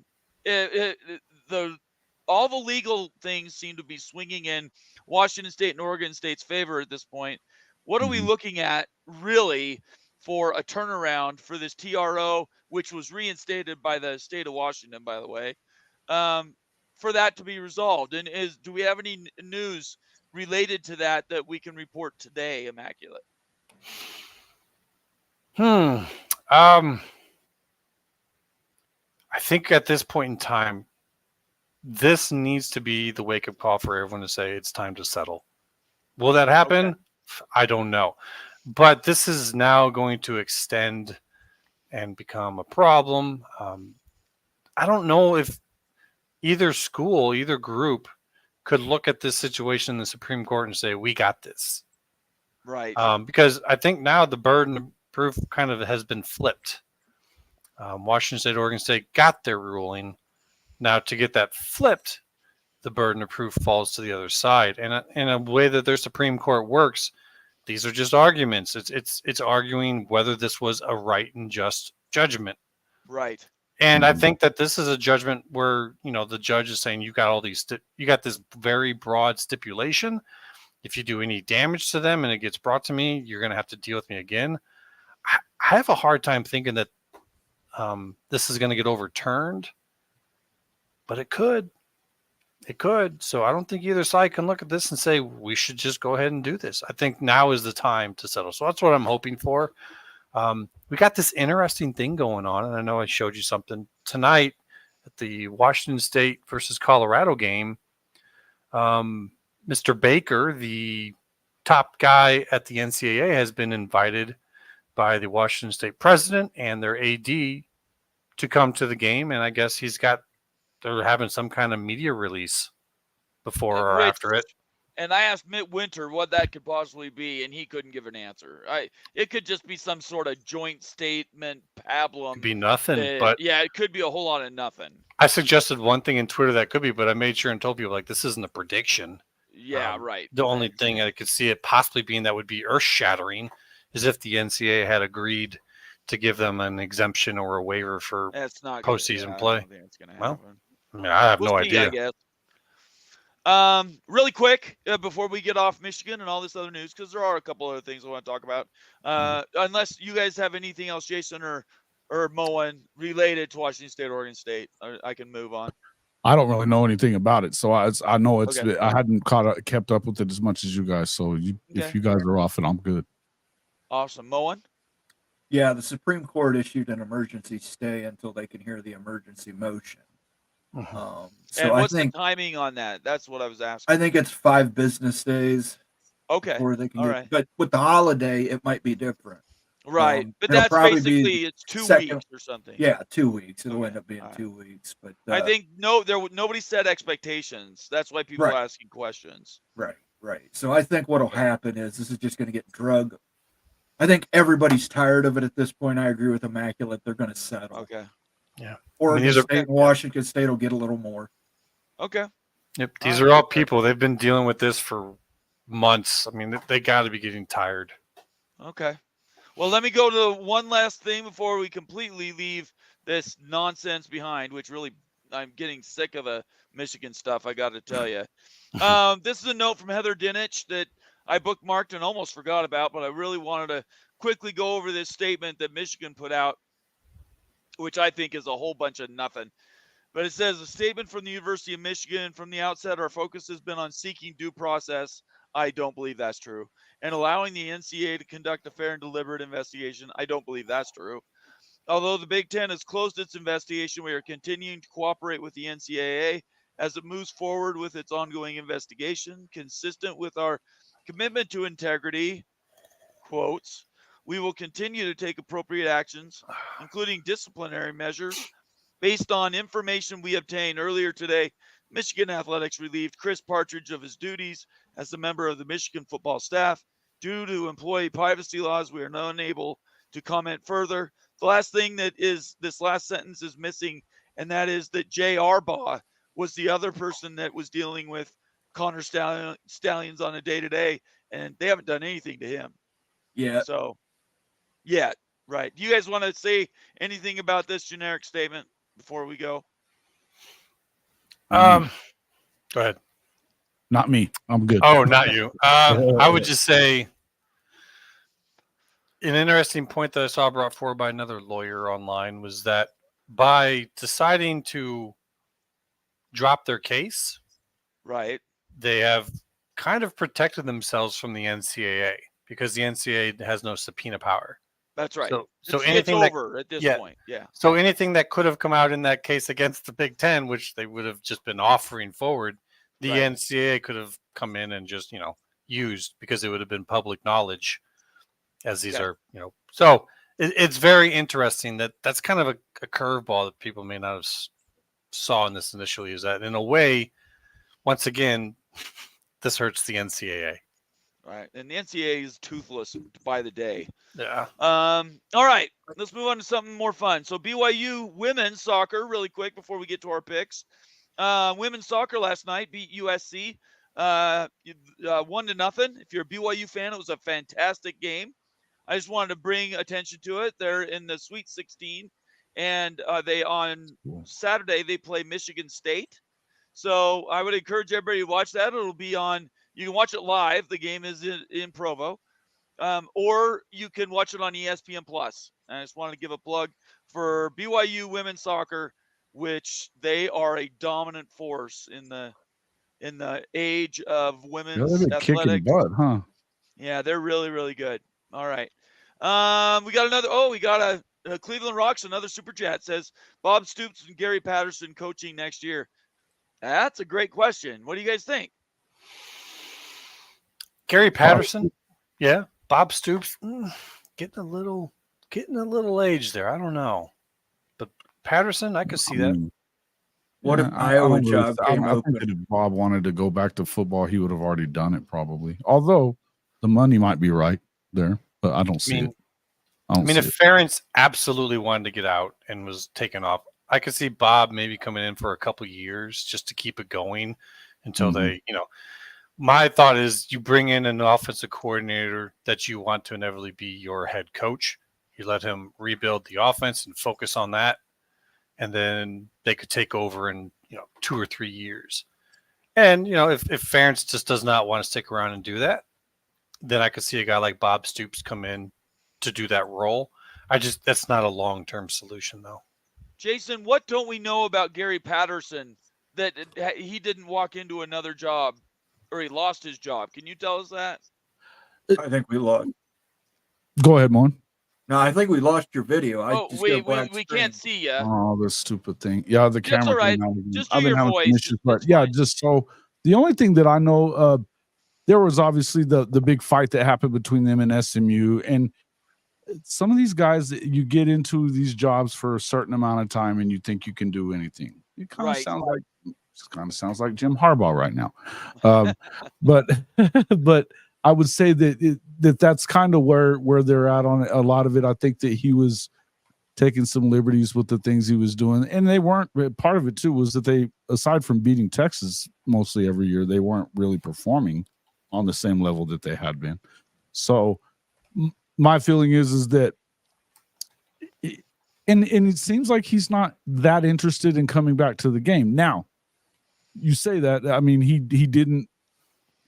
the legal things seem to be swinging in Washington State and Oregon State's favor at this point. What are we looking at really for a turnaround for this TRO, which was reinstated by the state of Washington, by the way, for that to be resolved? And do we have any news related to that we can report today, Immaculate? I think at this point in time, this needs to be the wake-up call for everyone to say it's time to settle. Will that happen? Okay. I don't know. But this is now going to extend and become a problem. I don't know if either school, either group could look at this situation in the Supreme Court and say, we got this. Right. Because I think now the burden of proof kind of has been flipped. Washington State, Oregon State got their ruling. Now to get that flipped, the burden of proof falls to the other side. And in a way that their Supreme Court works, these are just arguments. It's arguing whether this was a right and just judgment. Right. And I think that this is a judgment where, the judge is saying you got this very broad stipulation. If you do any damage to them and it gets brought to me, you're going to have to deal with me again. I have a hard time thinking that this is going to get overturned, but it could. It could. So I don't think either side can look at this and say, we should just go ahead and do this. I think now is the time to settle. So that's what I'm hoping for. We got this interesting thing going on, and I know I showed you something tonight at the Washington State versus Colorado game. Mr. Baker, the top guy at the NCAA has been invited by the Washington State president and their AD to come to the game, and I guess they're having some kind of media release before or after it. And I asked Mitt Winter what that could possibly be, and he couldn't give an answer. It could just be some sort of joint statement pablum. Could be nothing, but yeah, it could be a whole lot of nothing. I suggested one thing in Twitter that could be, but I made sure and told people like this isn't a prediction. Yeah, right. The only thing I could see it possibly being that would be earth-shattering is if the NCAA had agreed to give them an exemption or a waiver for postseason play. I don't think it's gonna happen. I mean, I have no idea. I guess. Really quick before we get off Michigan and all this other news, because there are a couple other things I want to talk about. Unless you guys have anything else, Jason or Moen, related to Washington State, Oregon State, I can move on. I don't really know anything about it, so I know it's. Okay. I hadn't kept up with it as much as you guys. So if you guys are off it, I'm good. Awesome, Moen. Yeah, the Supreme Court issued an emergency stay until they can hear the emergency motion. So and what's the timing on that? That's what I was asking. I think it's 5 business days. Okay. Before they can All get, right. But with the holiday, it might be different. Right. But it'll that's probably basically be it's 2 second- weeks or something. Yeah, 2 weeks. It'll Okay. end up being All right. 2 weeks. But I think nobody set expectations. That's why people are asking questions. Right. So I think what'll happen is this is just going to get drug. I think everybody's tired of it at this point. I agree with Immaculate. They're going to settle. Okay. Yeah. Oregon State and Washington State will get a little more. Okay. Yep. These are all people. They've been dealing with this for months. I mean, they got to be getting tired. Okay. Well, let me go to one last thing before we completely leave this nonsense behind, which really I'm getting sick of the Michigan stuff, I got to tell you. This is a note from Heather Dinich that I bookmarked and almost forgot about, but I really wanted to quickly go over this statement that Michigan put out, which I think is a whole bunch of nothing. But it says, a statement from the University of Michigan, from the outset, our focus has been on seeking due process. I don't believe that's true. And allowing the NCAA to conduct a fair and deliberate investigation. I don't believe that's true. Although the Big Ten has closed its investigation, we are continuing to cooperate with the NCAA as it moves forward with its ongoing investigation, consistent with our commitment to integrity, quotes, we will continue to take appropriate actions, including disciplinary measures. Based on information we obtained earlier today, Michigan Athletics relieved Chris Partridge of his duties as a member of the Michigan football staff. Due to employee privacy laws, we are not unable to comment further. The last thing that is this last sentence is missing, and that is that Jay Arbaugh was the other person that was dealing with Connor Stalions on a day-to-day, and they haven't done anything to him. Yeah. So, yeah, right. Do you guys want to say anything about this generic statement before we go? Go ahead. Not me. I'm good. Oh, not you. I would just say an interesting point that I saw brought forward by another lawyer online was that by deciding to drop their case, right, they have kind of protected themselves from the NCAA because the NCAA has no subpoena power. That's right. So anything it's over at this point. Yeah. So anything that could have come out in that case against the Big Ten, which they would have just been offering forward, the NCAA could have come in and just, used because it would have been public knowledge as these are, so it's very interesting that's kind of a curveball that people may not have saw in this initially, is that in a way, once again, this hurts the NCAA. Right. And the NCAA is toothless by the day. Yeah. All right. Let's move on to something more fun. So BYU women's soccer, really quick before we get to our picks. Women's soccer last night beat USC 1-0. If you're a BYU fan, it was a fantastic game. I just wanted to bring attention to it. They're in the Sweet 16, and they on Saturday they play Michigan State. So I would encourage everybody to watch that. It'll be on. You can watch it live. The game is in Provo, or you can watch it on ESPN Plus. I just wanted to give a plug for BYU women's soccer, which they are a dominant force in the age of women's athletics. Kicking butt, huh? Yeah, they're really, really good. All right. We got another. Oh, we got a Cleveland Rocks. Another super chat says Bob Stoops and Gary Patterson coaching next year. That's a great question. What do you guys think? Gary Patterson, yeah. Bob Stoops, getting a little age there. I don't know, but Patterson, I could see that. What if I Iowa don't really, job I came think open? that if Bob wanted to go back to football, he would have already done it probably. Although the money might be right there, but I don't see it. I mean, if Ferentz absolutely wanted to get out and was taken off, I could see Bob maybe coming in for a couple years just to keep it going until they, my thought is you bring in an offensive coordinator that you want to inevitably be your head coach. You let him rebuild the offense and focus on that. And then they could take over in, 2 or 3 years. And, if Ferentz just does not want to stick around and do that, then I could see a guy like Bob Stoops come in to do that role. That's not a long-term solution though. Jason, what don't we know about Gary Patterson that he didn't walk into another job or he lost his job? Can you tell us that? I think we lost. Go ahead, Mon. No, I think we lost your video. We can't see you. Oh, this stupid thing. Yeah, the camera. All right. Just do your voice. But yeah, just so the only thing that I know, there was obviously the big fight that happened between them and SMU, and some of these guys, you get into these jobs for a certain amount of time and you think you can do anything. It kind of sounds like Jim Harbaugh right now. But I would say that that's kind of where they're at on a lot of it. I think that he was taking some liberties with the things he was doing, and they weren't. Part of it too was that they, aside from beating Texas mostly every year, they weren't really performing on the same level that they had been. So my feeling is that, and it seems like he's not that interested in coming back to the game. Now, you say that, I mean, he didn't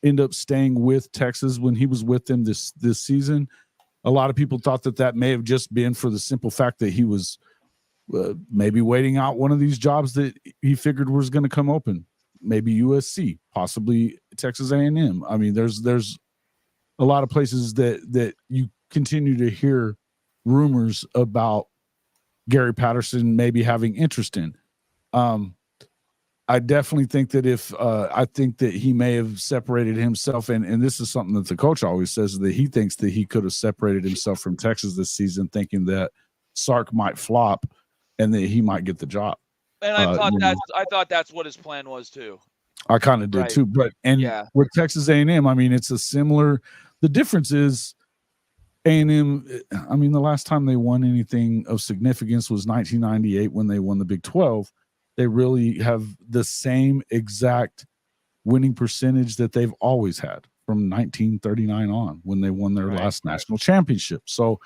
end up staying with Texas when he was with them this season. A lot of people thought that may have just been for the simple fact that he was maybe waiting out one of these jobs that he figured was going to come open. Maybe USC, possibly Texas A&M. I mean, there's a lot of places that you continue to hear rumors about Gary Patterson maybe having interest in. I definitely think that I think that he may have separated himself, and this is something that the coach always says, that he thinks that he could have separated himself from Texas this season, thinking that Sark might flop and that he might get the job. And I thought that's what his plan was too. I kind of did too, but with Texas A&M, I mean, it's a similar. The difference is A&M. I mean, the last time they won anything of significance was 1998 when they won the Big 12. They really have the same exact winning percentage that they've always had from 1939 on when they won their last national championship. So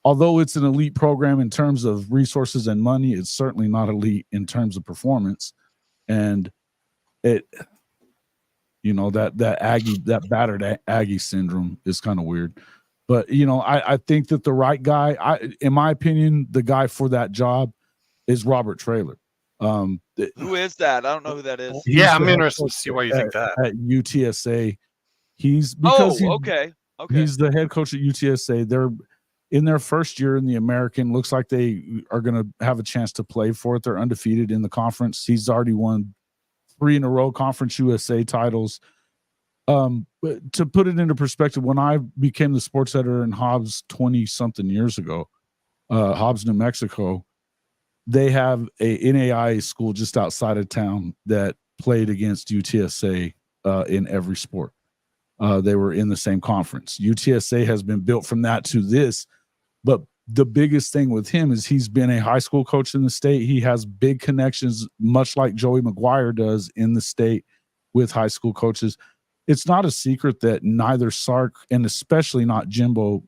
although it's an elite program in terms of resources and money, it's certainly not elite in terms of performance. And that battered Aggie syndrome is kind of weird. But, I think that the right guy, in my opinion, the guy for that job is Robert Traylor. Who is that? I don't know who that is. Yeah, I'm interested to see why you think that. At UTSA, he's the head coach at UTSA. They're in their first year in the American. Looks like they are going to have a chance to play for it. They're undefeated in the conference. He's already won 3 in a row Conference USA titles. But to put it into perspective, when I became the sports editor in Hobbs 20-something years ago, Hobbs, New Mexico, they have a NAIA school just outside of town that played against UTSA in every sport. They were in the same conference. UTSA has been built from that to this, but the biggest thing with him is he's been a high school coach in the state. He has big connections, much like Joey McGuire does in the state with high school coaches. It's not a secret that neither Sark and especially not Jimbo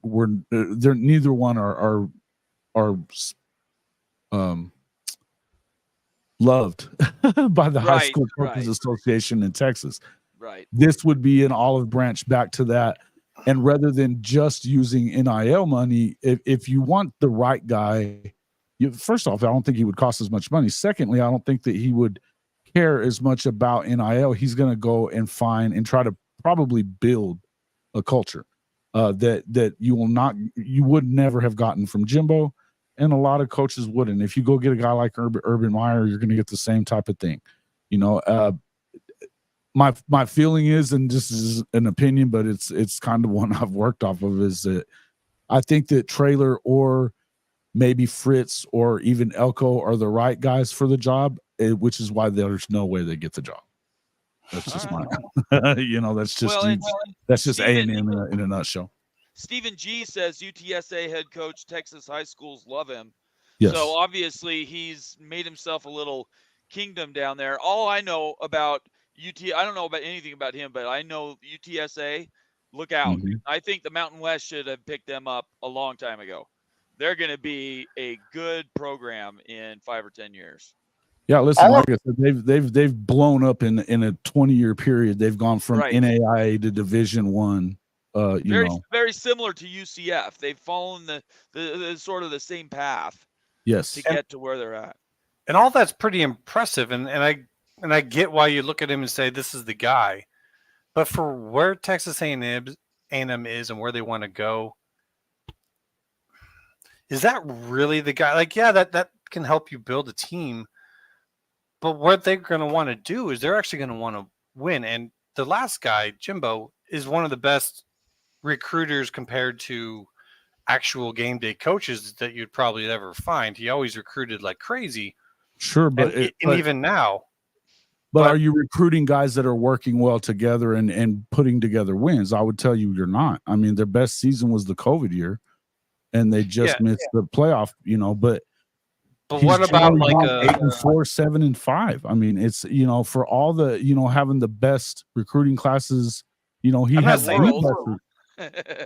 neither one are loved by the High School Coaches Association in Texas. Right. This would be an olive branch back to that. And rather than just using NIL money, if you want the right guy, first off, I don't think he would cost as much money. Secondly, I don't think that he would care as much about NIL. He's going to go and find and try to probably build a culture that you would never have gotten from Jimbo. And a lot of coaches wouldn't. If you go get a guy like Urban Meyer, you're going to get the same type of thing. my feeling is, and this is an opinion, but it's kind of one I've worked off of, is that I think that Traylor or maybe Fritz or even Elko are the right guys for the job, which is why there's no way they get the job. That's just my, that's just A&M in a nutshell. Stephen G says UTSA head coach, Texas high schools love him. Yes. So obviously he's made himself a little kingdom down there. All I know about I don't know about anything about him, but I know UTSA, look out. Mm-hmm. I think the Mountain West should have picked them up a long time ago. They're going to be a good program in 5 or 10 years. Yeah, listen, like I said, they've blown up in a 20-year period. They've gone from NAIA to Division I. Very similar to UCF. They've followed the sort of the same path. Yes. To get to where they're at. And all that's pretty impressive. And I get why you look at him and say this is the guy. But for where Texas A&M is and where they want to go, is that really the guy? Like, yeah, that can help you build a team. But what they're going to want to do is they're actually going to want to win. And the last guy, Jimbo, is one of the best recruiters compared to actual game day coaches that you'd probably ever find. He always recruited like crazy. Sure, but even now. But are you recruiting guys that are working well together and putting together wins? I would tell you you're not. I mean, their best season was the COVID year, and they just missed the playoff. But what about like 8-4, 7-5? I mean, it's for all the having the best recruiting classes. He has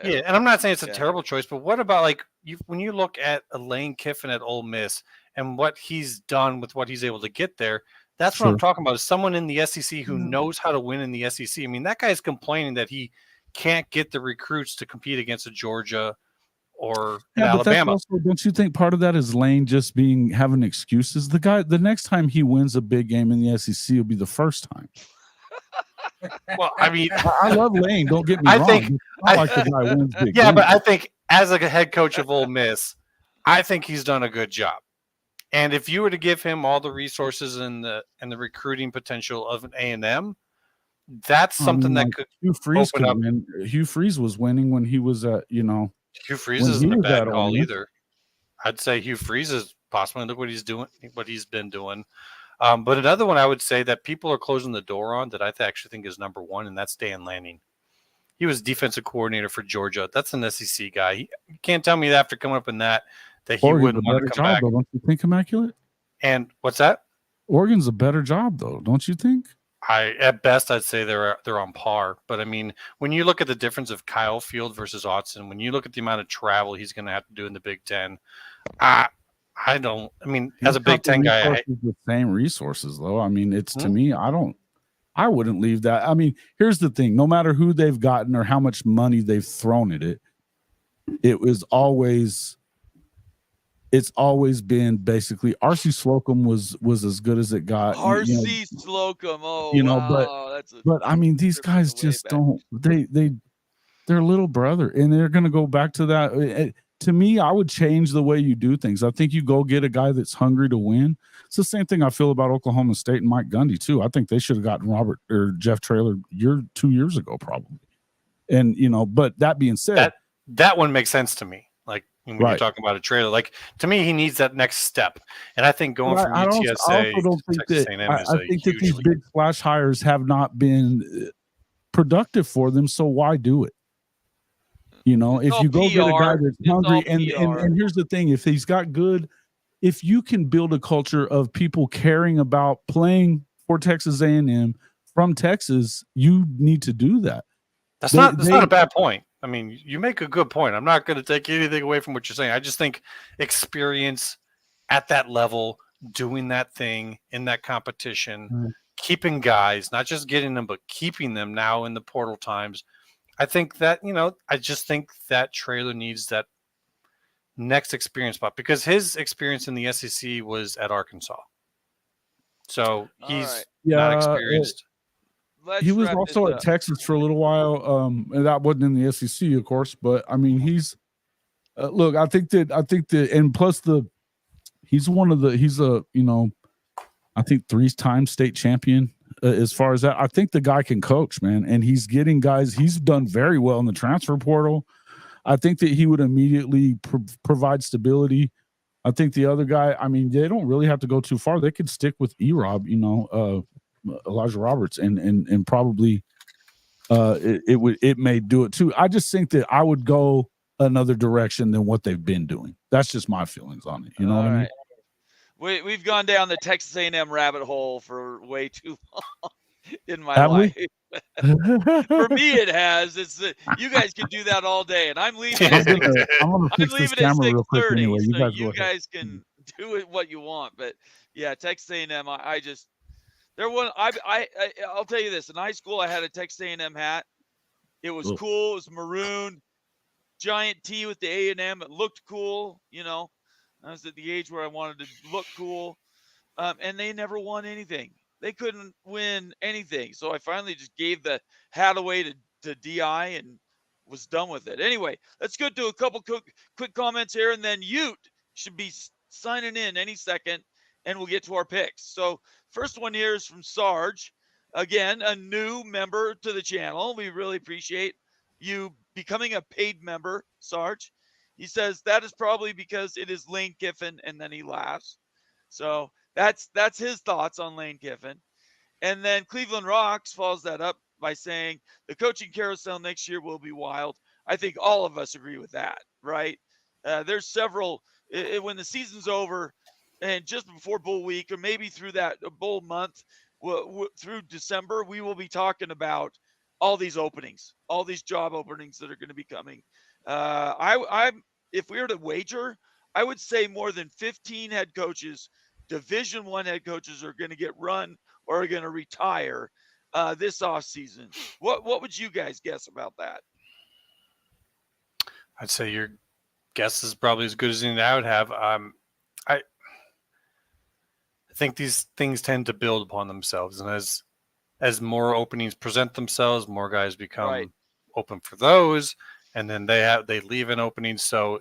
yeah, and I'm not saying it's a terrible choice, but what about like when you look at Lane Kiffin at Ole Miss and what he's done with what he's able to get there? That's what I'm talking about. Is someone in the SEC who knows how to win in the SEC. I mean, that guy's complaining that he can't get the recruits to compete against a Georgia or Alabama. Also, don't you think part of that is Lane just having excuses? The next time he wins a big game in the SEC will be the first time. Well, I mean, I love Lane. Don't get me wrong. I like the guy wins big games. But I think as a head coach of Ole Miss, I think he's done a good job. And if you were to give him all the resources and the recruiting potential of an A&M, that's something that could Hugh Freeze could win. Hugh Freeze was winning when he was at Hugh Freeze isn't a bad call either. I'd say Hugh Freeze is possibly. Look what he's doing, what he's been doing. But another one I would say that people are closing the door on that I actually think is number one, and that's Dan Lanning. He was defensive coordinator for Georgia. That's an SEC guy. You can't tell me that after coming up in that he wouldn't want to come back. Though, don't you think, Immaculate? And what's that? Oregon's a better job, though, don't you think? At best, I'd say they're on par. But I mean, when you look at the difference of Kyle Field versus Autzen, when you look at the amount of travel he's going to have to do in the Big Ten, as a Big Ten guy, the same resources, though. I mean, it's to me, I wouldn't leave that. I mean, here's the thing: no matter who they've gotten or how much money they've thrown at it, it's always been basically RC Slocum was as good as it got. RC Slocum, but I mean, these guys just don't. They're little brother, and they're going to go back to that. To me, I would change the way you do things. I think you go get a guy that's hungry to win. It's the same thing I feel about Oklahoma State and Mike Gundy too. I think they should have gotten Robert or Jeff Traylor 2 years ago, probably. And but that being said, that one makes sense to me. Like when you're talking about a Traylor, like to me, he needs that next step. And I think going from UTSA to Texas A&M is I think that these big splash hires have not been productive for them. So why do it? If you go get a guy that's hungry, and here's the thing: if he's got good, if you can build a culture of people caring about playing for Texas A&M from Texas, you need to do that. That's not a bad point. I mean, you make a good point. I'm not going to take anything away from what you're saying. I just think experience at that level, doing that thing in that competition, keeping guys, not just getting them, but keeping them now in the portal times. I think that, I just think that Traylor needs that next experience spot because his experience in the SEC was at Arkansas. So he's not experienced. He was also at Texas for a little while. And that wasn't in the SEC, of course, but I mean, he's look, I think that, and plus he's a, I think 3-time state champion as far as that. I think the guy can coach, man, and he's getting guys. He's done very well in the transfer portal. I think that he would immediately provide stability. I think the other guy, I mean, they don't really have to go too far. They could stick with E-Rob, Elijah Roberts, and probably it may do it too. I just think that I would go another direction than what they've been doing. That's just my feelings on it. You know what I mean? We've gone down the Texas A&M rabbit hole for way too long in my life. For me, it has. You guys can do that all day, and I'm leaving. I'm gonna fix this camera real quick anyway. You guys can do it what you want. But yeah, Texas A&M. I'll tell you this. In high school, I had a Texas A&M hat. It was cool. It was maroon, giant T with the A&M. It looked cool. I was at the age where I wanted to look cool, and they never won anything. They couldn't win anything. So I finally just gave the hat away to DI and was done with it. Anyway, let's go to a couple quick comments here, and then Ute should be signing in any second, and we'll get to our picks. So first one here is from Sarge. Again, a new member to the channel. We really appreciate you becoming a paid member, Sarge. He says that is probably because it is Lane Kiffin, and then he laughs. So that's his thoughts on Lane Kiffin. And then Cleveland Rocks follows that up by saying the coaching carousel next year will be wild. I think all of us agree with that, right? There's several when the season's over and just before Bull Week, or maybe through that Bull month, through December, we will be talking about all these openings, all these job openings that are going to be coming. If we were to wager, I would say more than 15 head coaches, Division I head coaches, are going to get run or are going to retire this offseason. What would you guys guess about that? I'd say your guess is probably as good as anything I would have. I think these things tend to build upon themselves, and as more openings present themselves, more guys become open for those, and then they leave an opening. So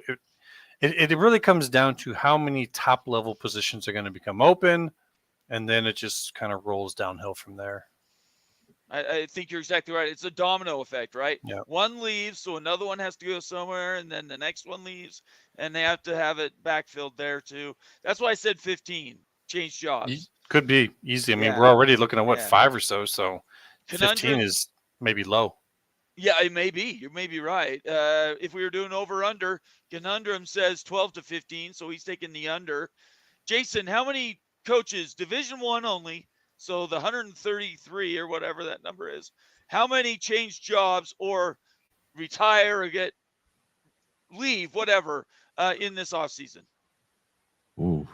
it really comes down to how many top level positions are going to become open, and then it just kind of rolls downhill from there. I think you're exactly right. It's a domino effect, right? Yeah. One leaves, so another one has to go somewhere, and then the next one leaves, and they have to have it backfilled there too. That's why I said 15 change jobs. Could be easy. I mean, we're already looking at 5 or so. So Conundrum, 15 is maybe low. Yeah, it may be. You may be right. If we were doing over under, Conundrum says 12 to 15, so he's taking the under. Jason, how many coaches, Division I only, so the 133 or whatever that number is, how many change jobs or retire or leave, whatever, in this offseason? Ooh,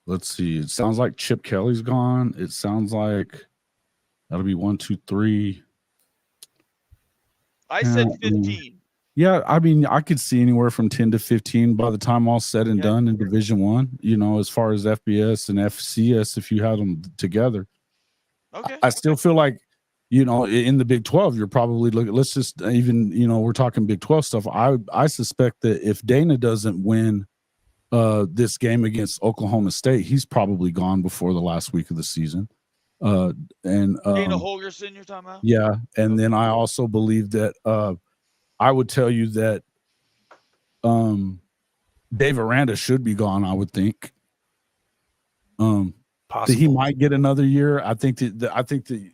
let's see. It sounds like Chip Kelly's gone. It sounds like that'll be 1, 2, 3. I said 15. Yeah, I mean, I could see anywhere from 10 to 15 by the time all said and done in Division I, as far as FBS and FCS, if you had them together. Okay. I still feel like, in the Big 12, you're probably looking, let's just even, we're talking Big 12 stuff. I suspect that if Dana doesn't win this game against Oklahoma State, he's probably gone before the last week of the season. And Dana Holgerson, you're talking about? Yeah. And then I also believe that I would tell you that Dave Aranda should be gone, I would think. That he might get another year. I think that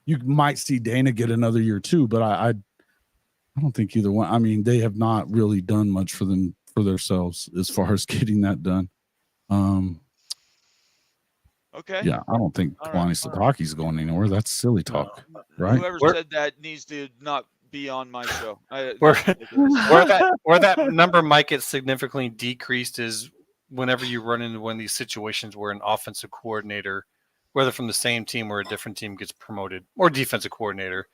you might see Dana get another year too, but I don't think either one. I mean, they have not really done much for themselves as far as getting that done. Okay. Yeah, I don't think Kalani Sitake's going anywhere. That's silly talk, right? Whoever said that needs to not be on my show. Where that number might get significantly decreased is whenever you run into one of these situations where an offensive coordinator, whether from the same team or a different team, gets promoted, or defensive coordinator.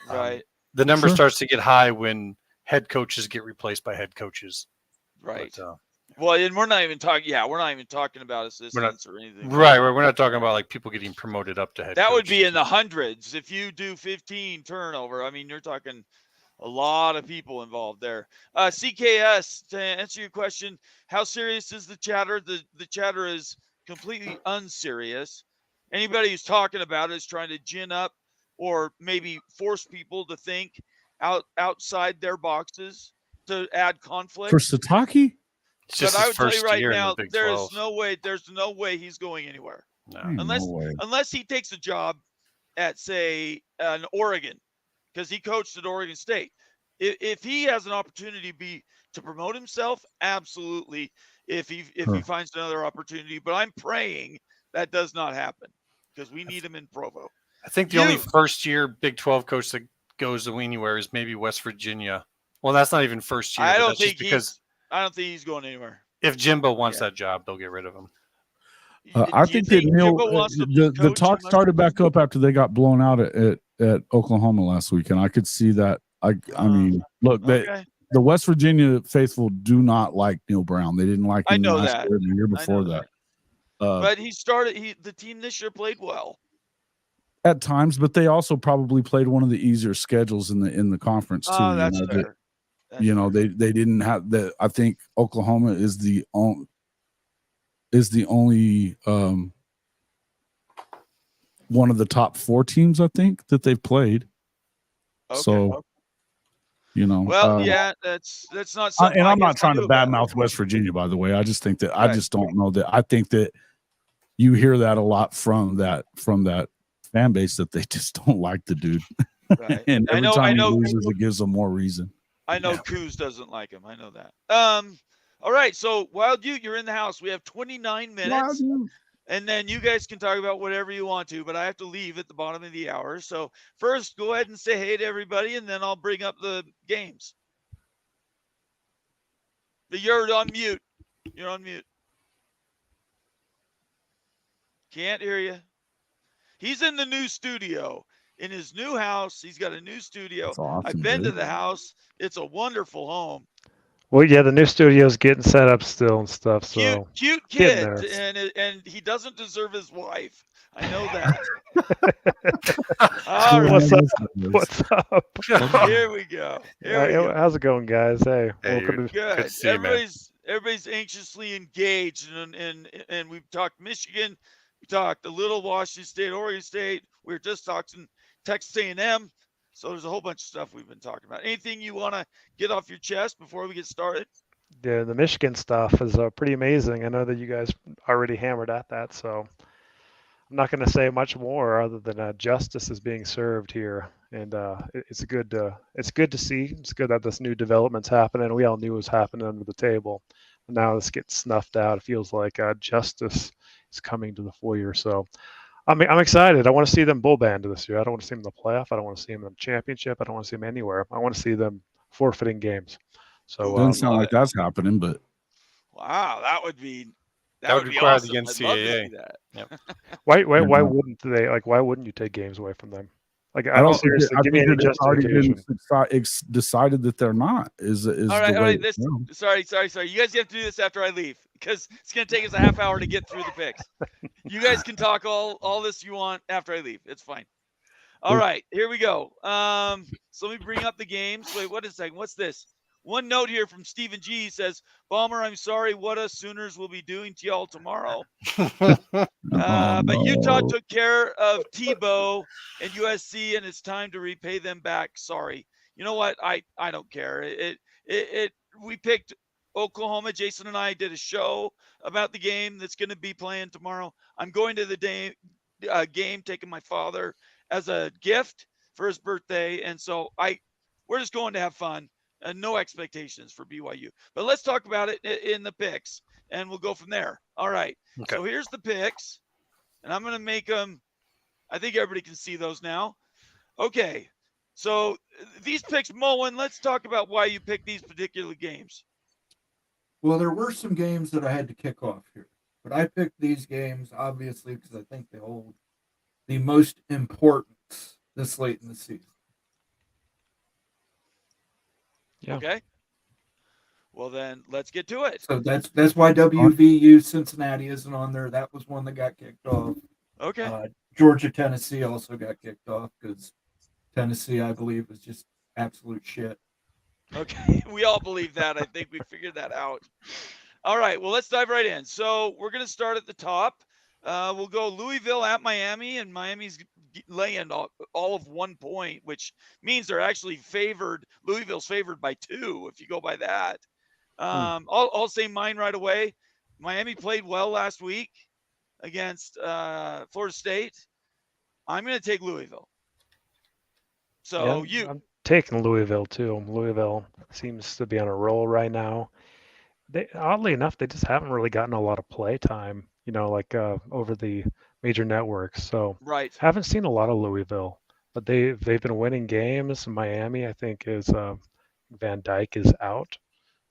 Right. The number starts to get high when head coaches get replaced by head coaches. Right. But, well, and we're not even talking about assistants or anything. Right. We're not talking about like people getting promoted up to head That coach. would be in the hundreds. If you do 15 turnover, I mean, you're talking a lot of people involved there. CKS, to answer your question, how serious is the chatter? The chatter is completely unserious. Anybody who's talking about it is trying to gin up or maybe force people to think outside their boxes to add conflict. For Sataki? It's just but I his would tell you first right year in now, the Big there's 12. no way he's going anywhere. No. Unless No way. unless he takes a job at, say, an Oregon, because he coached at Oregon State. If he has an opportunity to promote himself, absolutely. If he finds another opportunity, but I'm praying that does not happen because we need him in Provo. I think the only first year Big 12 coach that goes to anywhere is maybe West Virginia. Well, that's not even first year. I but don't that's think just because I don't think he's going anywhere. if Jimbo wants that job, they'll get rid of him. I think that Neil, the talk started back up after they got blown out at Oklahoma last week, and I could see that. I mean, look, the West Virginia faithful do not like Neil Brown. They didn't like him last year and the year before that. But the team this year played well at times, but they also probably played one of the easier schedules in the conference too. Oh, that's fair. They didn't have that. I think Oklahoma is the only one of the top 4 teams I think that they've played. Okay. So, well, that's not something. And I'm not trying to badmouth West Virginia, by the way. I just think that I just don't know that. I think that you hear that a lot from that fan base that they just don't like the dude. Right. And every time he loses, it gives them more reason. I know Coos doesn't like him. I know that. All right. So Wild Ute, you're in the house. We have 29 minutes. And then you guys can talk about whatever you want to, but I have to leave at the bottom of the hour. So first, go ahead and say hey to everybody, and then I'll bring up the games. You're on mute. You're on mute. Can't hear you. He's in the new studio. In his new house, he's got a new studio. Awesome, I've been to the house. It's a wonderful home. Well, yeah, the new studio's getting set up still and stuff. So cute kid, and he doesn't deserve his wife. I know that. All right. What's up? Here we go. Here we go. How's it going, guys? Hey, welcome good. To see you, man. Everybody's anxiously engaged, and we've talked Michigan, we talked a little Washington State, Oregon State. We were just talking Texas A&M. So there's a whole bunch of stuff we've been talking about. Anything you want to get off your chest before we get started? Yeah, the Michigan stuff is pretty amazing. I know that you guys already hammered at that, so I'm not going to say much more other than justice is being served here, and it's good to see. It's good that this new development's happening. We all knew it was happening under the table, but now this gets snuffed out. It feels like justice is coming to the foyer. So I'm excited. I want to see them bull band this year. I don't want to see them in the playoff. I don't want to see them in the championship. I don't want to see them anywhere. I want to see them forfeiting games. So it doesn't sound like that's happening, but wow, that would be require awesome. the NCAA. Yep. Why wouldn't they? Like, why wouldn't you take games away from them? Like, I don't seriously give me any justification. Decided that they're not. Is all right. Sorry. You guys have to do this after I leave because it's going to take us a half hour to get through the picks. You guys can talk all this you want after I leave. It's fine. All right, here we go. So let me bring up the games. Wait, what a second. What's this? One note here from Stephen G says, Bomber, I'm sorry what us Sooners will be doing to y'all tomorrow. But Utah took care of Tebow and USC, and it's time to repay them back. Sorry. You know what? I don't care. We picked Oklahoma. Jason and I did a show about the game that's going to be playing tomorrow. I'm going to the game, taking my father as a gift for his birthday. And so we're just going to have fun. No expectations for BYU. But let's talk about it in the picks, and we'll go from there. All right. Okay. So here's the picks, and I'm going to make them. I think everybody can see those now. Okay. So these picks, Mullen, let's talk about why you picked these particular games. Well, there were some games that I had to kick off here, but I picked these games, obviously, because I think they hold the most importance this late in the season. Yeah. Okay. Well, then let's get to it. So that's why WVU Cincinnati isn't on there. That was one that got kicked off. Okay. Georgia Tennessee also got kicked off because Tennessee, I believe, was just absolute shit. Okay. We all believe that. I think we figured that out. All right. Well, let's dive right in. So we're going to start at the top. We'll go Louisville at Miami, and Miami's laying all of 1 point, which means they're actually favored. Louisville's favored by 2 if you go by that. I'll say mine right away. Miami played well last week against Florida State. I'm going to take Louisville. So I'm taking Louisville too. Louisville seems to be on a roll right now. Oddly enough, they just haven't really gotten a lot of play time, like over the major networks. So right. haven't seen a lot of Louisville, but they've been winning games. Miami, I think, is Van Dyke is out,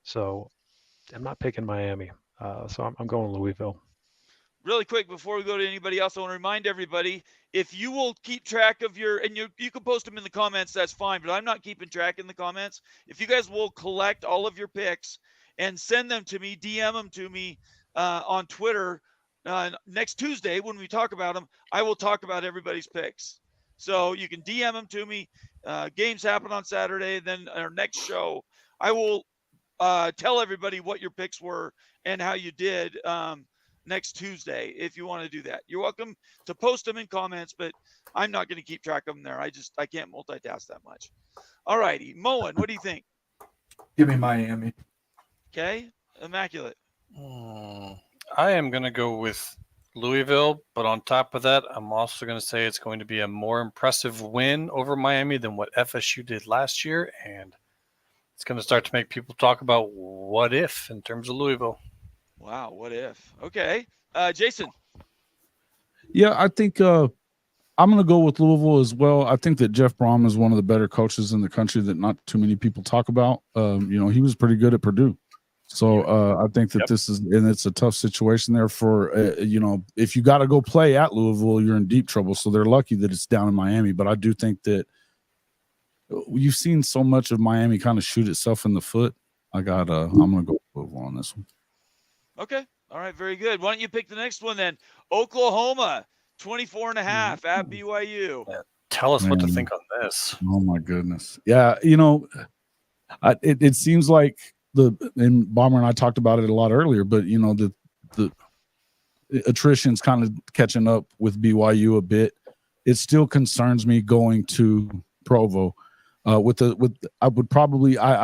so I'm not picking Miami. So I'm going Louisville. Really quick before we go to anybody else, I want to remind everybody, if you will keep track of and you can post them in the comments, that's fine, but I'm not keeping track in the comments. If you guys will collect all of your picks and send them to me, DM them to me on Twitter next Tuesday when we talk about them, I will talk about everybody's picks. So you can DM them to me. Games happen on Saturday. Then our next show, I will tell everybody what your picks were and how you did next Tuesday, if you want to do that. You're welcome to post them in comments, but I'm not going to keep track of them there. I can't multitask that much. All righty. Moen, what do you think? Give me Miami. Okay. Immaculate. I am going to go with Louisville, but on top of that, I'm also going to say it's going to be a more impressive win over Miami than what FSU did last year, and it's going to start to make people talk about what if in terms of Louisville. Wow, what if? Okay. Jason. Yeah, I think I'm going to go with Louisville as well. I think that Jeff Brom is one of the better coaches in the country that not too many people talk about. He was pretty good at Purdue. So I think that this is, and it's a tough situation there for, if you got to go play at Louisville, you're in deep trouble. So they're lucky that it's down in Miami. But I do think that you've seen so much of Miami kind of shoot itself in the foot. I'm going to go with Louisville on this one. Okay. All right. Very good. Why don't you pick the next one then? Oklahoma, 24.5 at BYU. Yeah. Tell us what to think on this. Oh my goodness. Yeah. It seems like and Bomber and I talked about it a lot earlier, but the attrition's kind of catching up with BYU a bit. It still concerns me going to Provo. I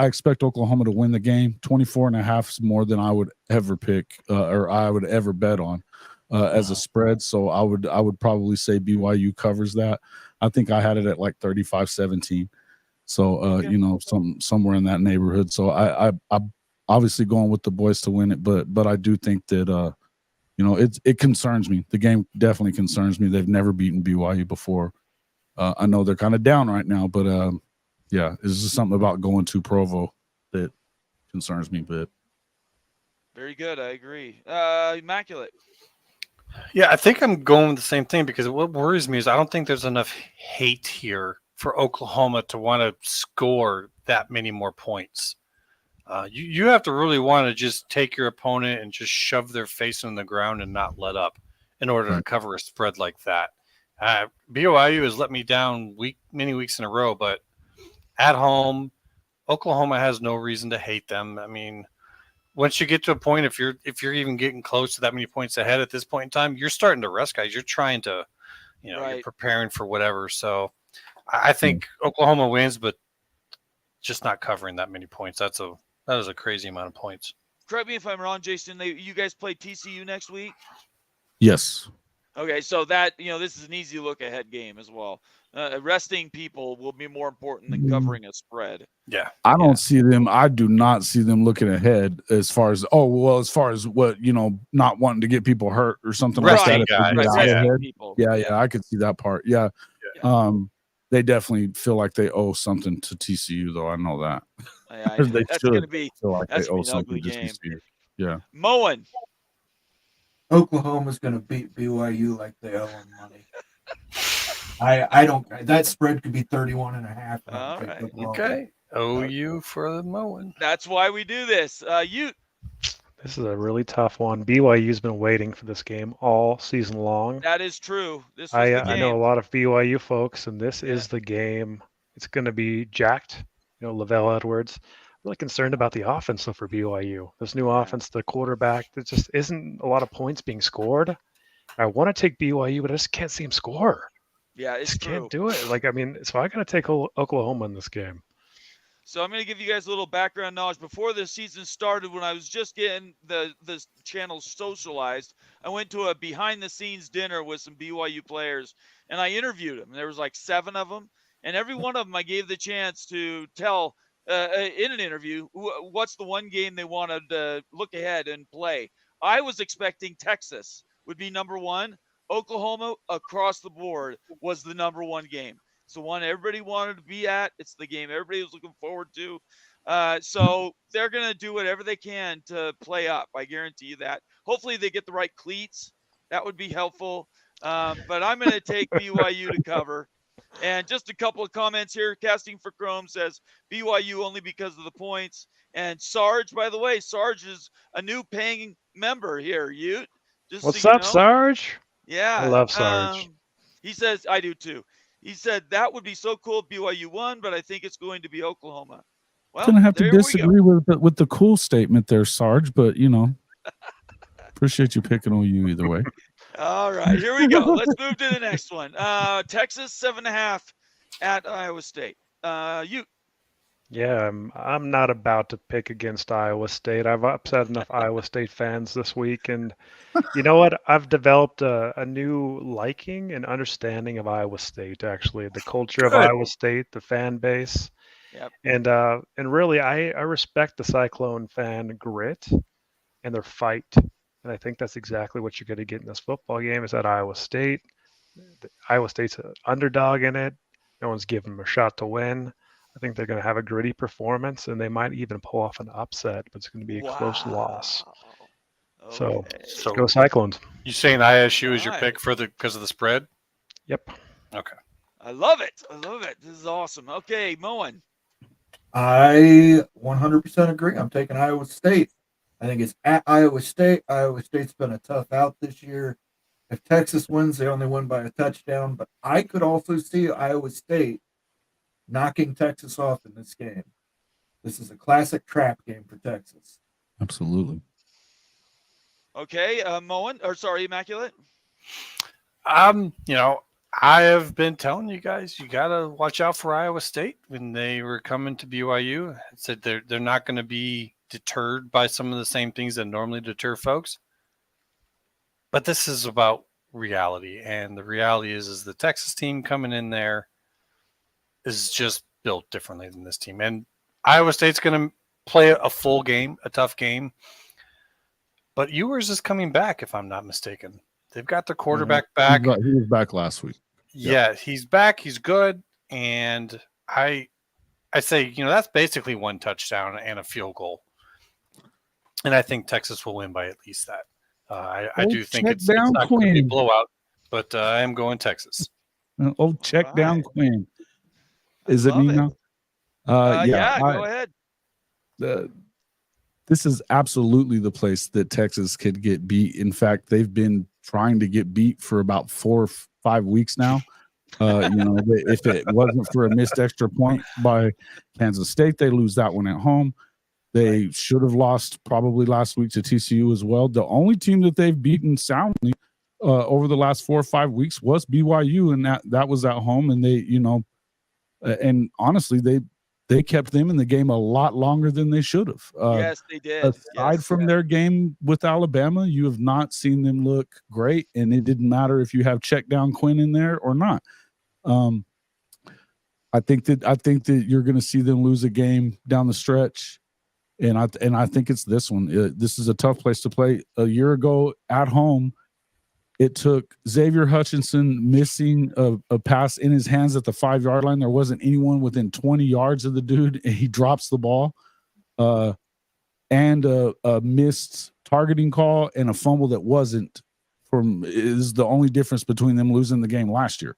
expect Oklahoma to win the game. 24.5 is more than I would ever pick or I would ever bet on as a spread. So I would probably say BYU covers that. I think I had it at like 35-17. So somewhere in that neighborhood. So I'm obviously going with the boys to win it, but I do think that it concerns me. The game definitely concerns me. They've never beaten BYU before. I know they're kind of down right now, but yeah, it's just something about going to Provo that concerns me a bit. Very good. I agree. Immaculate. Yeah, I think I'm going with the same thing because what worries me is I don't think there's enough hate here for Oklahoma to want to score that many more points. You have to really want to just take your opponent and just shove their face in the ground and not let up in order to cover a spread like that. BYU has let me down many weeks in a row, but at home, Oklahoma has no reason to hate them. I mean, once you get to a point, if you're even getting close to that many points ahead at this point in time, you're starting to rest guys. You're trying to, you're preparing for whatever. So I think Oklahoma wins, but just not covering that many points. That is a crazy amount of points. Correct me if I'm wrong, Jason. You guys play TCU next week? Yes. Okay, so that this is an easy look ahead game as well. Resting people will be more important than covering a spread. Yeah, I do not see them looking ahead as far as what not wanting to get people hurt or something like that. People. Yeah, I could see that part. Yeah. They definitely feel like they owe something to TCU, though. I know that. That's going to be an ugly game. TCU. Yeah. Moen. Oklahoma's going to beat BYU like they owe them money. I don't. That spread could be 31.5. All right. Okay. OU for the Moen. That's why we do this. This is a really tough one. BYU's been waiting for this game all season long. That is true. This was the game. I know a lot of BYU folks, and this is the game. It's going to be jacked. Lavelle Edwards. Really concerned about the offense for BYU. This new offense, the quarterback, there just isn't a lot of points being scored. I want to take BYU, but I just can't see him score. Yeah, it's Just true. can't do it. Like, I mean, so I got to take Oklahoma in this game. So I'm going to give you guys a little background knowledge. Before the season started, when I was just getting the channel socialized, I went to a behind-the-scenes dinner with some BYU players, and I interviewed them. There was like 7 of them, and every one of them I gave the chance to tell in an interview what's the one game they wanted to look ahead and play. I was expecting Texas would be number 1. Oklahoma across the board was the number 1 game. It's the one everybody wanted to be at. It's the game everybody was looking forward to. So they're going to do whatever they can to play up. I guarantee you that. Hopefully they get the right cleats. That would be helpful. But I'm going to take BYU to cover. And just a couple of comments here. Casting for Chrome says BYU only because of the points. And Sarge, by the way, Sarge is a new paying member here. What's so you up, know. Sarge? Yeah. I love Sarge. He says, I do too. He said that would be so cool if BYU won, but I think it's going to be Oklahoma. Well, Gonna have to there we go. disagree with the cool statement there, Sarge. But appreciate you picking on you either way. All right, here we go. Let's move to the next one. Texas 7.5 at Iowa State. Yeah, I'm not about to pick against Iowa State. I've upset enough Iowa State fans this week, and you know what? I've developed a new liking and understanding of Iowa State. Actually, the culture of Iowa State, the fan base, and really, I respect the Cyclone fan grit and their fight, and I think that's exactly what you're going to get in this football game. Is at Iowa State. Iowa State's an underdog in it. No one's giving them a shot to win. I think they're going to have a gritty performance, and they might even pull off an upset, but it's going to be a close loss. Okay. So go Cyclones. You saying ISU is your pick because of the spread? Yep. Okay. I love it. This is awesome. Okay, Moen. I 100% agree. I'm taking Iowa State. I think it's at Iowa State. Iowa State's been a tough out this year. If Texas wins, they only win by a touchdown. But I could also see Iowa State knocking Texas off in this game. This is a classic trap game for Texas. Absolutely. Okay, Immaculate. I have been telling you guys, you got to watch out for Iowa State when they were coming to BYU. I said they're not going to be deterred by some of the same things that normally deter folks. But this is about reality, and the reality is the Texas team coming in there is just built differently than this team. And Iowa State's going to play a full game, a tough game. But Ewers is coming back, if I'm not mistaken. They've got the quarterback back. He was back last week. Yeah, he's back. He's good. And I say, that's basically 1 touchdown and a field goal. And I think Texas will win by at least that. I do think it's not going to be a blowout, but I am going Texas. Check down Quinn. Is it me now? Go ahead. This is absolutely the place that Texas could get beat. In fact, they've been trying to get beat for about 4 or 5 weeks now. If it wasn't for a missed extra point by Kansas State, they lose that one at home. They should have lost probably last week to TCU as well. The only team that they've beaten soundly over the last 4 or 5 weeks was BYU, and that was at home. And they, and honestly, they kept them in the game a lot longer than they should have. Yes, they did. Aside from their game with Alabama, you have not seen them look great, and it didn't matter if you have check down Quinn in there or not. I think that you're going to see them lose a game down the stretch. And I think it's this one. This is a tough place to play. A year ago at home, it took Xavier Hutchinson missing a pass in his hands at the 5-yard line. There wasn't anyone within 20 yards of the dude, and he drops the ball. And a missed targeting call and a fumble that wasn't is the only difference between them losing the game last year.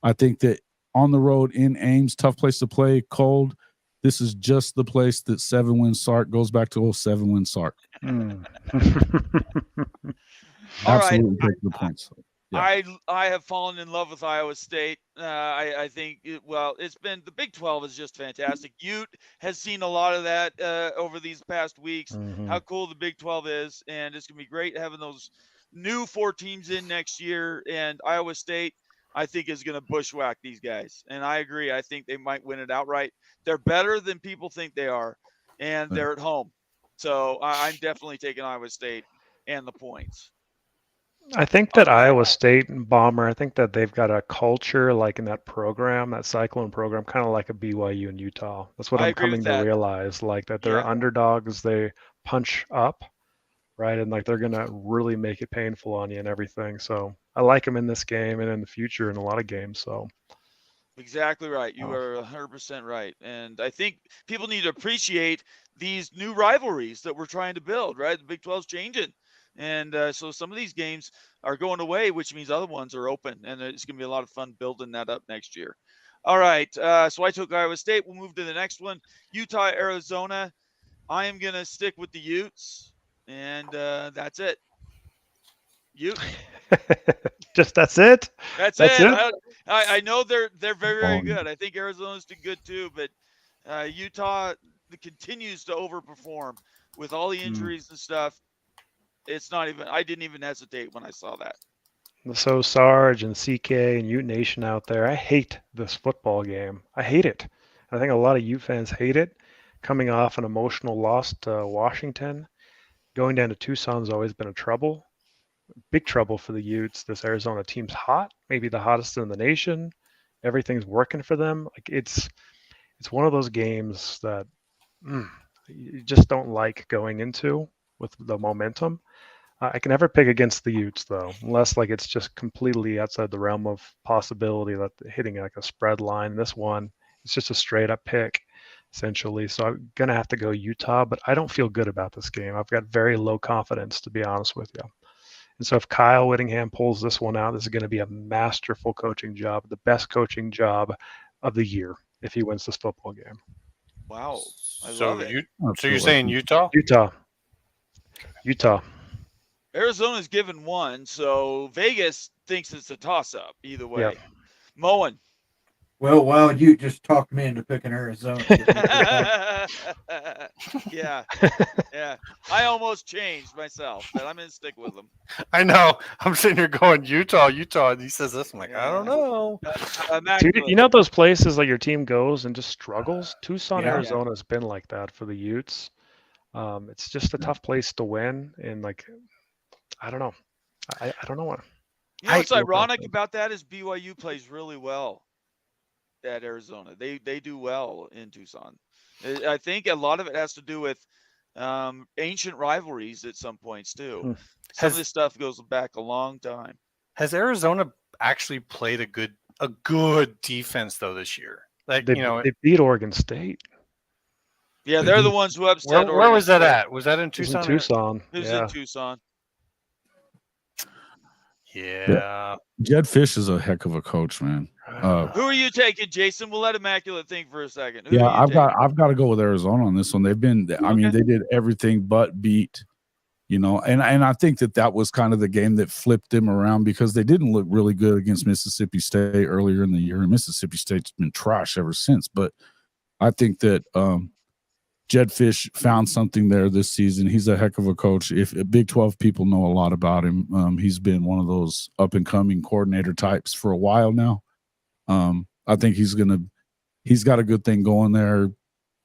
I think that on the road in Ames, tough place to play, cold. This is just the place that 7-win Sark goes back to 7-win Sark. All Absolutely right. take the points. I have fallen in love with Iowa State. I think it's been the Big 12 is just fantastic. Ute has seen a lot of that over these past weeks. Mhm. How cool the Big 12 is, and it's gonna be great having those new 4 teams in next year. And Iowa State, I think, is gonna bushwhack these guys. And I agree. I think they might win it outright. They're better than people think they are, and they're at home. So I'm definitely taking Iowa State and the points. I think that Iowa State and Bomber, I think that they've got a culture like in that program, that Cyclone program, kind of like a BYU and Utah. That's what I I'm agree with coming to that. realize, like that they're Yeah. underdogs, they punch up, right? And like they're going to really make it painful on you and everything. So I like them in this game and in the future in a lot of games. So Exactly right. You are 100% right. And I think people need to appreciate these new rivalries that we're trying to build, right? The Big 12's changing. And so some of these games are going away, which means other ones are open. And it's going to be a lot of fun building that up next year. All right. So I took Iowa State. We'll move to the next one. Utah, Arizona. I am going to stick with the Utes. And that's it. Ute. just that's it. That's That's it. it? I know they're very, very Volume. good. I think Arizona's too good too, but Utah continues to overperform with all the injuries and stuff. It's not even. I didn't even hesitate when I saw that. So Sarge and CK and Ute Nation out there, I hate this football game. I hate it. I think a lot of Ute fans hate it. Coming off an emotional loss to Washington, going down to Tucson's always been a trouble. Big trouble for the Utes. This Arizona team's hot, maybe the hottest in the nation. Everything's working for them. Like it's one of those games that you just don't like going into with the momentum. I can never pick against the Utes though, unless like it's just completely outside the realm of possibility that hitting like a spread line. This one, it's just a straight up pick, essentially. So I'm gonna have to go Utah, but I don't feel good about this game. I've got very low confidence, to be honest with you. And so if Kyle Whittingham pulls this one out, this is going to be a masterful coaching job, the best coaching job of the year if he wins this football game. Wow, I So love it. so you're saying Utah? Utah. Arizona's given one, so Vegas thinks it's a toss-up either way. Yep. Moen. Well, you just talked me into picking Arizona. Yeah. I almost changed myself, but I'm gonna stick with them. I know. I'm sitting here going Utah, and he says this. I'm like, I don't know. Dude, you know those places like your team goes and just struggles? Tucson, Yeah. Arizona has been like that for the Utes. It's just a tough place to win, and like, I don't know. I don't know what. You know what's ironic about that is BYU plays really well at Arizona. They do well in Tucson. I think a lot of it has to do with ancient rivalries at some points too. Some of this stuff goes back a long time. Has Arizona actually played a good defense though this year? Like they beat Oregon State. Yeah, they're the ones who upset. Where was that at? Was that in Tucson? Tucson. It was in Tucson. Yeah. Jed Fish is a heck of a coach, man. Who are you taking, Jason? We'll let Immaculate think for a second. Yeah, I've got to go with Arizona on this one. They've been, I mean, they did everything but beat, and I think that was kind of the game that flipped them around because they didn't look really good against Mississippi State earlier in the year, and Mississippi State's been trash ever since. But I think that Jed Fish found something there this season. He's a heck of a coach. If Big 12 people know a lot about him, he's been one of those up and coming coordinator types for a while now. I think he's got a good thing going there.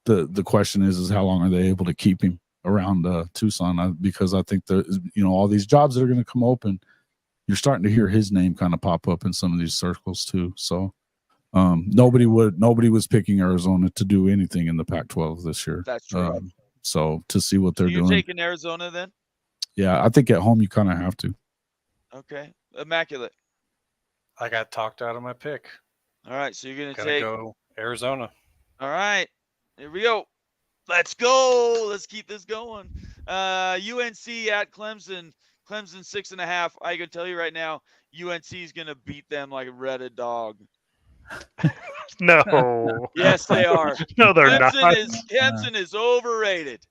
The question is how long are they able to keep him around Tucson? Because I think all these jobs that are going to come open, you're starting to hear his name kind of pop up in some of these circles too. So nobody was picking Arizona to do anything in the Pac-12 this year. That's true. So to see what they're doing. You're taking Arizona then? Yeah, I think at home you kind of have to. Okay. Immaculate. I got talked out of my pick. All right, so you're going to go Arizona. All right, here we go. Let's go. Let's keep this going. UNC at Clemson. Clemson 6.5. I can tell you right now, UNC is going to beat them like a Reddit dog. No. Yes, they are. No, they're not. Clemson is overrated.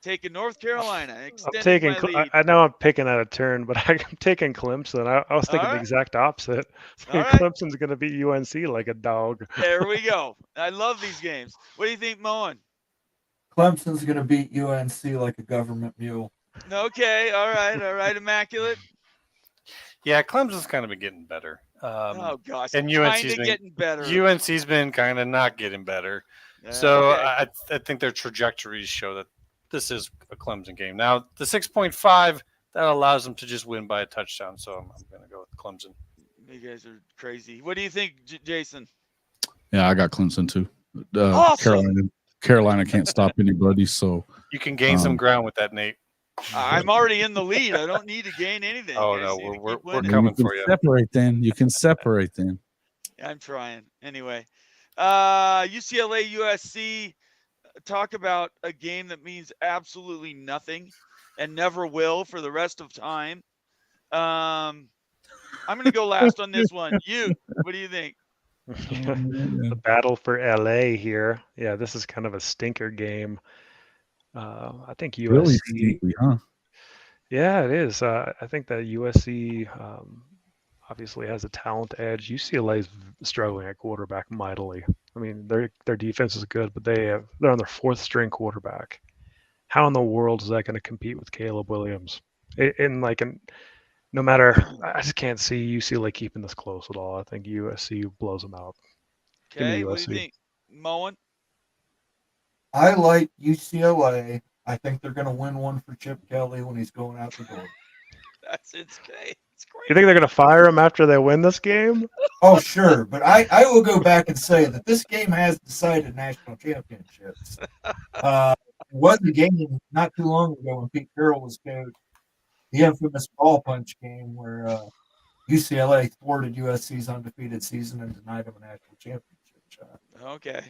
taking North Carolina, I'm extending taking. my lead. I know I'm picking out a turn, but I'm taking Clemson. I was thinking All the right. exact opposite. All right. Clemson's going to beat UNC like a dog. There we go. I love these games. What do you think, Moen? Clemson's going to beat UNC like a government mule. Okay. All right. Immaculate. Yeah, Clemson's kind of been getting better. Oh gosh, and kind UNC's of been getting better. UNC's been kind of not getting better. Yeah, So okay. I think their trajectories show that this is a Clemson game. Now the 6.5 that allows them to just win by a touchdown. So I'm going to go with Clemson. You guys are crazy. What do you think, Jason? Yeah, I got Clemson too. Awesome. Carolina can't stop anybody. So You can gain some ground with that, Nate. I'm already in the lead. I don't need to gain anything. Oh I no, just need to we're keep winning. coming you can for you. separate then. You can separate then. I'm trying. Anyway, UCLA USC. Talk about a game that means absolutely nothing and never will for the rest of time. I'm going to go last on this one. What do you think? The battle for LA here. Yeah, this is kind of a stinker game. I think USC. Really sneaky, huh? Yeah, it is. I think that USC obviously has a talent edge. UCLA is struggling at quarterback mightily. I mean, their defense is good, but they're on their fourth string quarterback. How in the world is that going to compete with Caleb Williams? No matter, I just can't see UCLA keeping this close at all. I think USC blows them out. Okay, what do you think, Moen? I like UCLA. I think they're going to win one for Chip Kelly when he's going out the door. It's great. You think they're going to fire him after they win this game? Oh, sure. But I will go back and say that this game has decided national championships. Was a game not too long ago when Pete Carroll was coach, the infamous ball punch game where UCLA thwarted USC's undefeated season and denied them a national championship shot. Okay.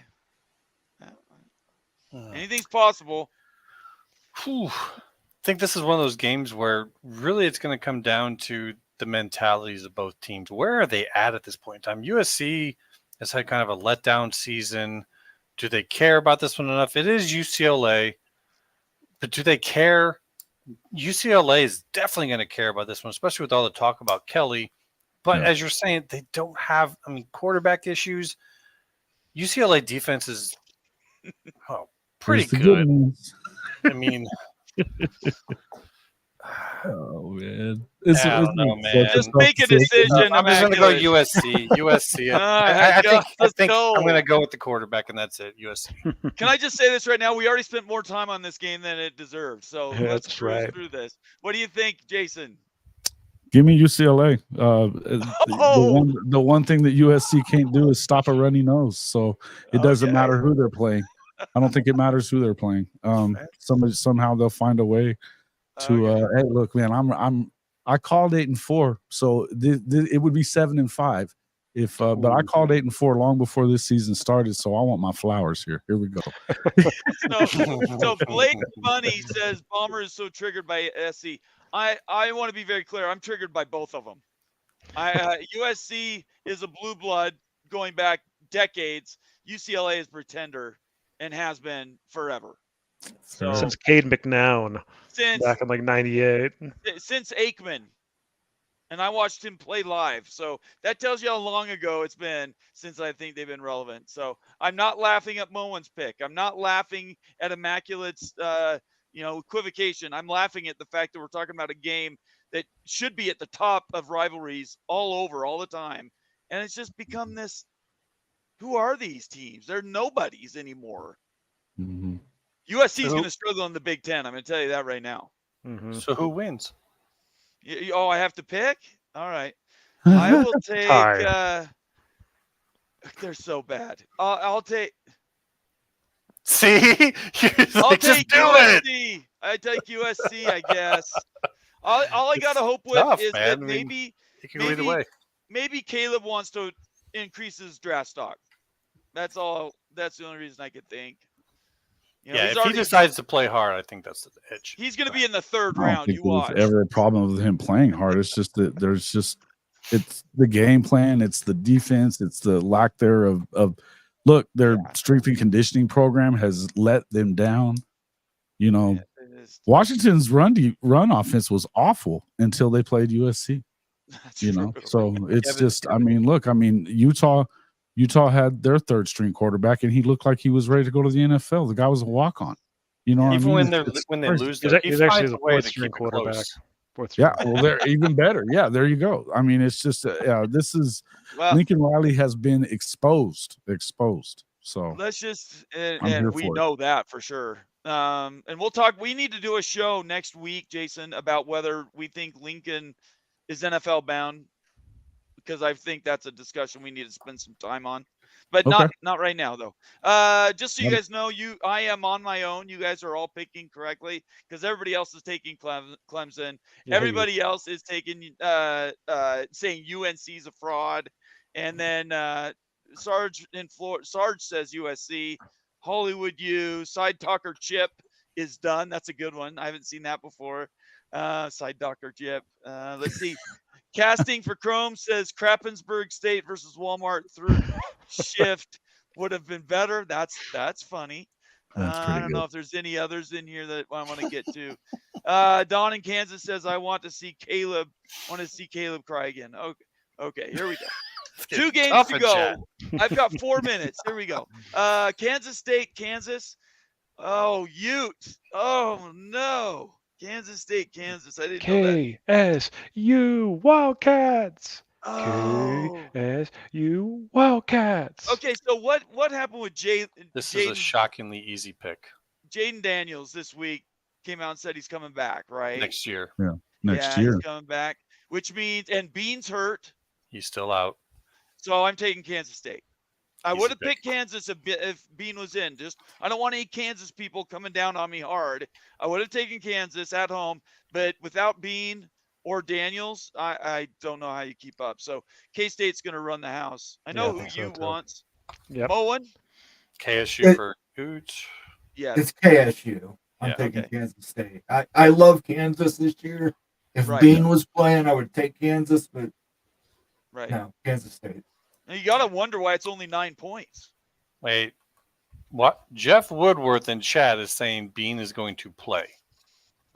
Anything's possible. Whew. I think this is one of those games where really it's going to come down to the mentalities of both teams. Where are they at this point in time? USC has had kind of a letdown season. Do they care about this one enough? It is UCLA, but do they care? UCLA is definitely going to care about this one, especially with all the talk about Kelly. But as you're saying, they don't have, quarterback issues. UCLA defense is pretty good. I mean, oh man, I don't know, man. Just make a decision. I'm just going to go USC. USC. I think I'm going to go with the quarterback, and that's it. USC. Can I just say this right now? We already spent more time on this game than it deserved. So let's cruise through this. What do you think, Jason? Give me UCLA. The one thing that USC can't do is stop a runny nose. So it doesn't matter who they're playing. I don't think it matters who they're playing. Somehow they'll find a way to. Hey, look, man, I called 8-4, so it would be 7-5 if. But I called 8-4 long before this season started, so I want my flowers here. Here we go. So Blake Bunny says Bomber is so triggered by SC. I want to be very clear. I'm triggered by both of them. USC is a blue blood going back decades. UCLA is pretender and has been forever. So, since Cade McNown, back in like '98. Since Aikman. And I watched him play live. So that tells you how long ago it's been since I think they've been relevant. So I'm not laughing at Moen's pick. I'm not laughing at Immaculate's equivocation. I'm laughing at the fact that we're talking about a game that should be at the top of rivalries all over all the time. And it's just become this, who are these teams? They're nobodies anymore. Mm-hmm. USC is going to struggle in the Big Ten. I'm going to tell you that right now. Mm-hmm. So who wins? I have to pick? All right. I will take they're so bad. I'll take See? I'll take USC. I take USC, I guess. All I got to hope with tough, is man. that maybe it can go either way. Maybe Caleb wants to increase his draft stock. That's all. That's the only reason I could think. If he decides to play hard, I think that's the edge. He's going to be in the third I don't round. think You watch. there's ever a problem with him playing hard. It's just that it's the game plan, it's the defense, it's the lack there of look, their strength and conditioning program has let them down. Washington's run offense was awful until they played USC. That's You know, true. so it's just. I mean, look. I mean, Utah had their third string quarterback, and he looked like he was ready to go to the NFL. The guy was a walk on. You know, what I Even mean? when they crazy. lose, He's, though, he's he actually finds the a way fourth to string keep it quarterback. close. Yeah, well, they're even better. Yeah, there you go. I mean, it's just this is Well, Lincoln Riley has been exposed. So let's just I'm and here we for it. know that for sure. And we'll talk. We need to do a show next week, Jason, about whether we think Lincoln is NFL bound, because I think that's a discussion we need to spend some time on, but Okay. not right now though. Just so you Got it. guys know, I am on my own. You guys are all picking correctly because everybody else is taking Clemson. Yeah, Everybody else is taking saying UNC's a fraud, and then Sarge in Florida. Sarge says USC. Hollywood U. Side talker Chip is done. That's a good one. I haven't seen that before. Side talker Chip. Let's see. Casting for Chrome says Krappensburg State versus Walmart third shift would have been better. That's funny. That's I pretty don't good. know if there's any others in here that I want to get to. Don in Kansas says I want to see Caleb cry again. Okay, here we go. It's 2 getting games tough to in go. chat. I've got 4 minutes. Here we go. Kansas State, Kansas. Oh, Ute. Oh no. Kansas State, Kansas. I didn't know that. KSU Wildcats. Oh. KSU Wildcats. Okay, so what happened with This is a shockingly easy pick Jaden Daniels this week? Came out and said he's coming back, right? next year. Next yeah, year. he's coming back, which means and Bean's hurt, He's still out. so I'm taking Kansas State. I Easy would have pick. picked Kansas if Bean was in. Just I don't want any Kansas people coming down on me hard. I would have taken Kansas at home, but without Bean or Daniels, I don't know how you keep up. So K-State's going to run the house. I know I who think so, you too. wants. Yep. Moen? KSU for Ute. Yeah. It's KSU. I'm Yeah, taking okay. Kansas State. I love Kansas this year. If Right. Bean was playing, I would take Kansas, but Right. no, Kansas State. And you got to wonder why it's only 9 points. Wait, what? Jeff Woodworth in chat is saying Bean is going to play.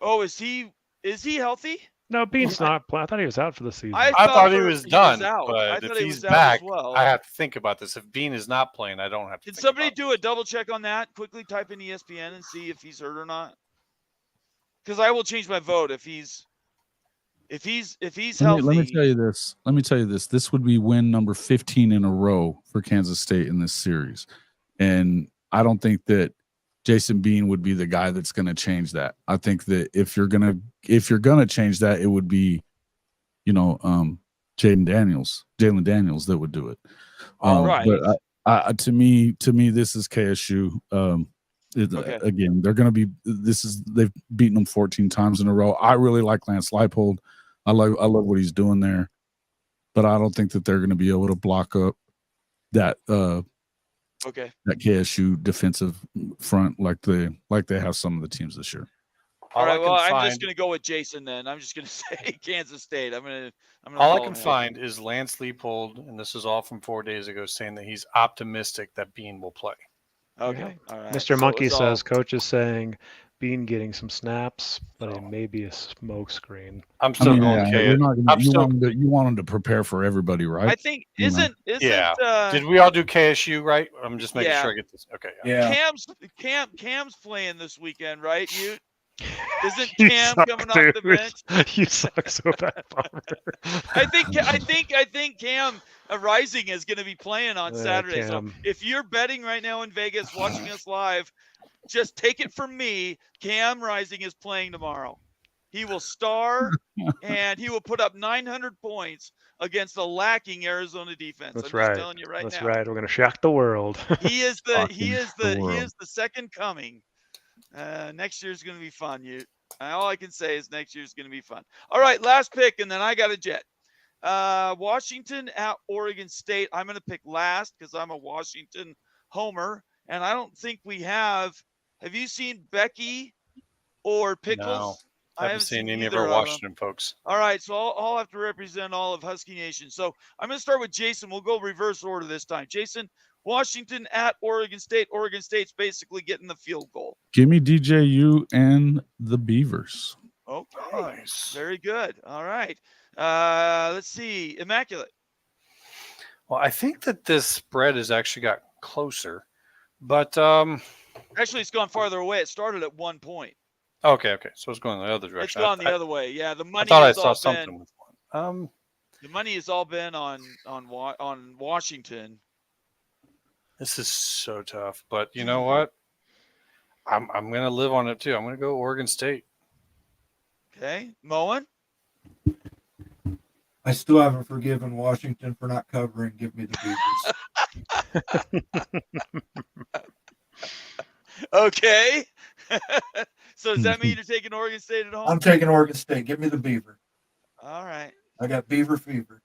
Oh, is he healthy? No, Bean's not playing. I thought he was out for the season. I I thought he for- was done, out. I but thought if he he's was out back, as well. I have to think about this. If Bean is not playing, I don't have to. Can think somebody about do a double check on that? Quickly type in ESPN and see if he's hurt or not. Because I will change my vote if he's healthy. Let me tell you this. This would be win number 15 in a row for Kansas State in this series. And I don't think that Jason Bean would be the guy that's going to change that. I think that if you're going to change that, it would be, Jalen Daniels that would do it. Right. But to me, this is KSU. Okay. Again, they're going to be. They've beaten them 14 times in a row. I really like Lance Leipold. I love what he's doing there, but I don't think that they're going to be able to block up that Okay. that KSU defensive front like they have some of the teams this year. All right. Well, I'm find, just going to go with Jason then. I'm just going to say Kansas State. I'm going to. all I can find is Lance Leipold, and this is all from 4 days ago, saying that he's optimistic that Bean will play. Okay. All right. Mr. So Monkey it's says all- coach is saying Bean getting some snaps, but it may be a smoke screen. I'm I still mean, going you're not gonna, I'm you still- want them to prepare for everybody, right? I think You know. isn't. Yeah. Did we all do KSU right? I'm just making Yeah. sure I get this. Okay. Yeah. Cam's playing this weekend, right? Isn't You Cam suck, coming off the dude. bench? You suck so bad, Palmer. I think Cam Rising is going to be playing on Saturday. So Cam. if you're betting right now in Vegas, watching us live, just take it from me. Cam Rising is playing tomorrow. He will star and he will put up 900 points against a lacking Arizona defense. That's I'm right. just telling you right That's now. right. We're gonna shock the world. He is the world. second coming. Next year's going to be fun. All I can say is next year's going to be fun. All right, last pick, and then I got a jet. Washington at Oregon State. I'm going to pick last because I'm a Washington homer, and I don't think we have. Have you seen Becky or Pickles? No, I haven't seen any of either our them. Washington folks. All right, so I'll have to represent all of Husky Nation. So I'm going to start with Jason. We'll go reverse order this time. Jason, Washington at Oregon State. Oregon State's basically getting the field goal. Give me DJU and the Beavers. Okay. Nice. Very good. All right. Let's see. Immaculate. Well, I think that this spread has actually got closer, but Actually, it's gone farther away. It started at 1 point. okay, so it's going the other It's direction. gone the other way. Yeah, the I money thought I has saw all something been with one. the money has all been on Washington. This is so tough, but you know what? I'm gonna live on it too. I'm gonna go Oregon State. Okay, Moen. I still haven't forgiven Washington for not covering. Give me the Beavers. Okay. So does that mean you're taking Oregon State at home? I'm taking Oregon State. Give me the Beaver. All right. I got Beaver fever.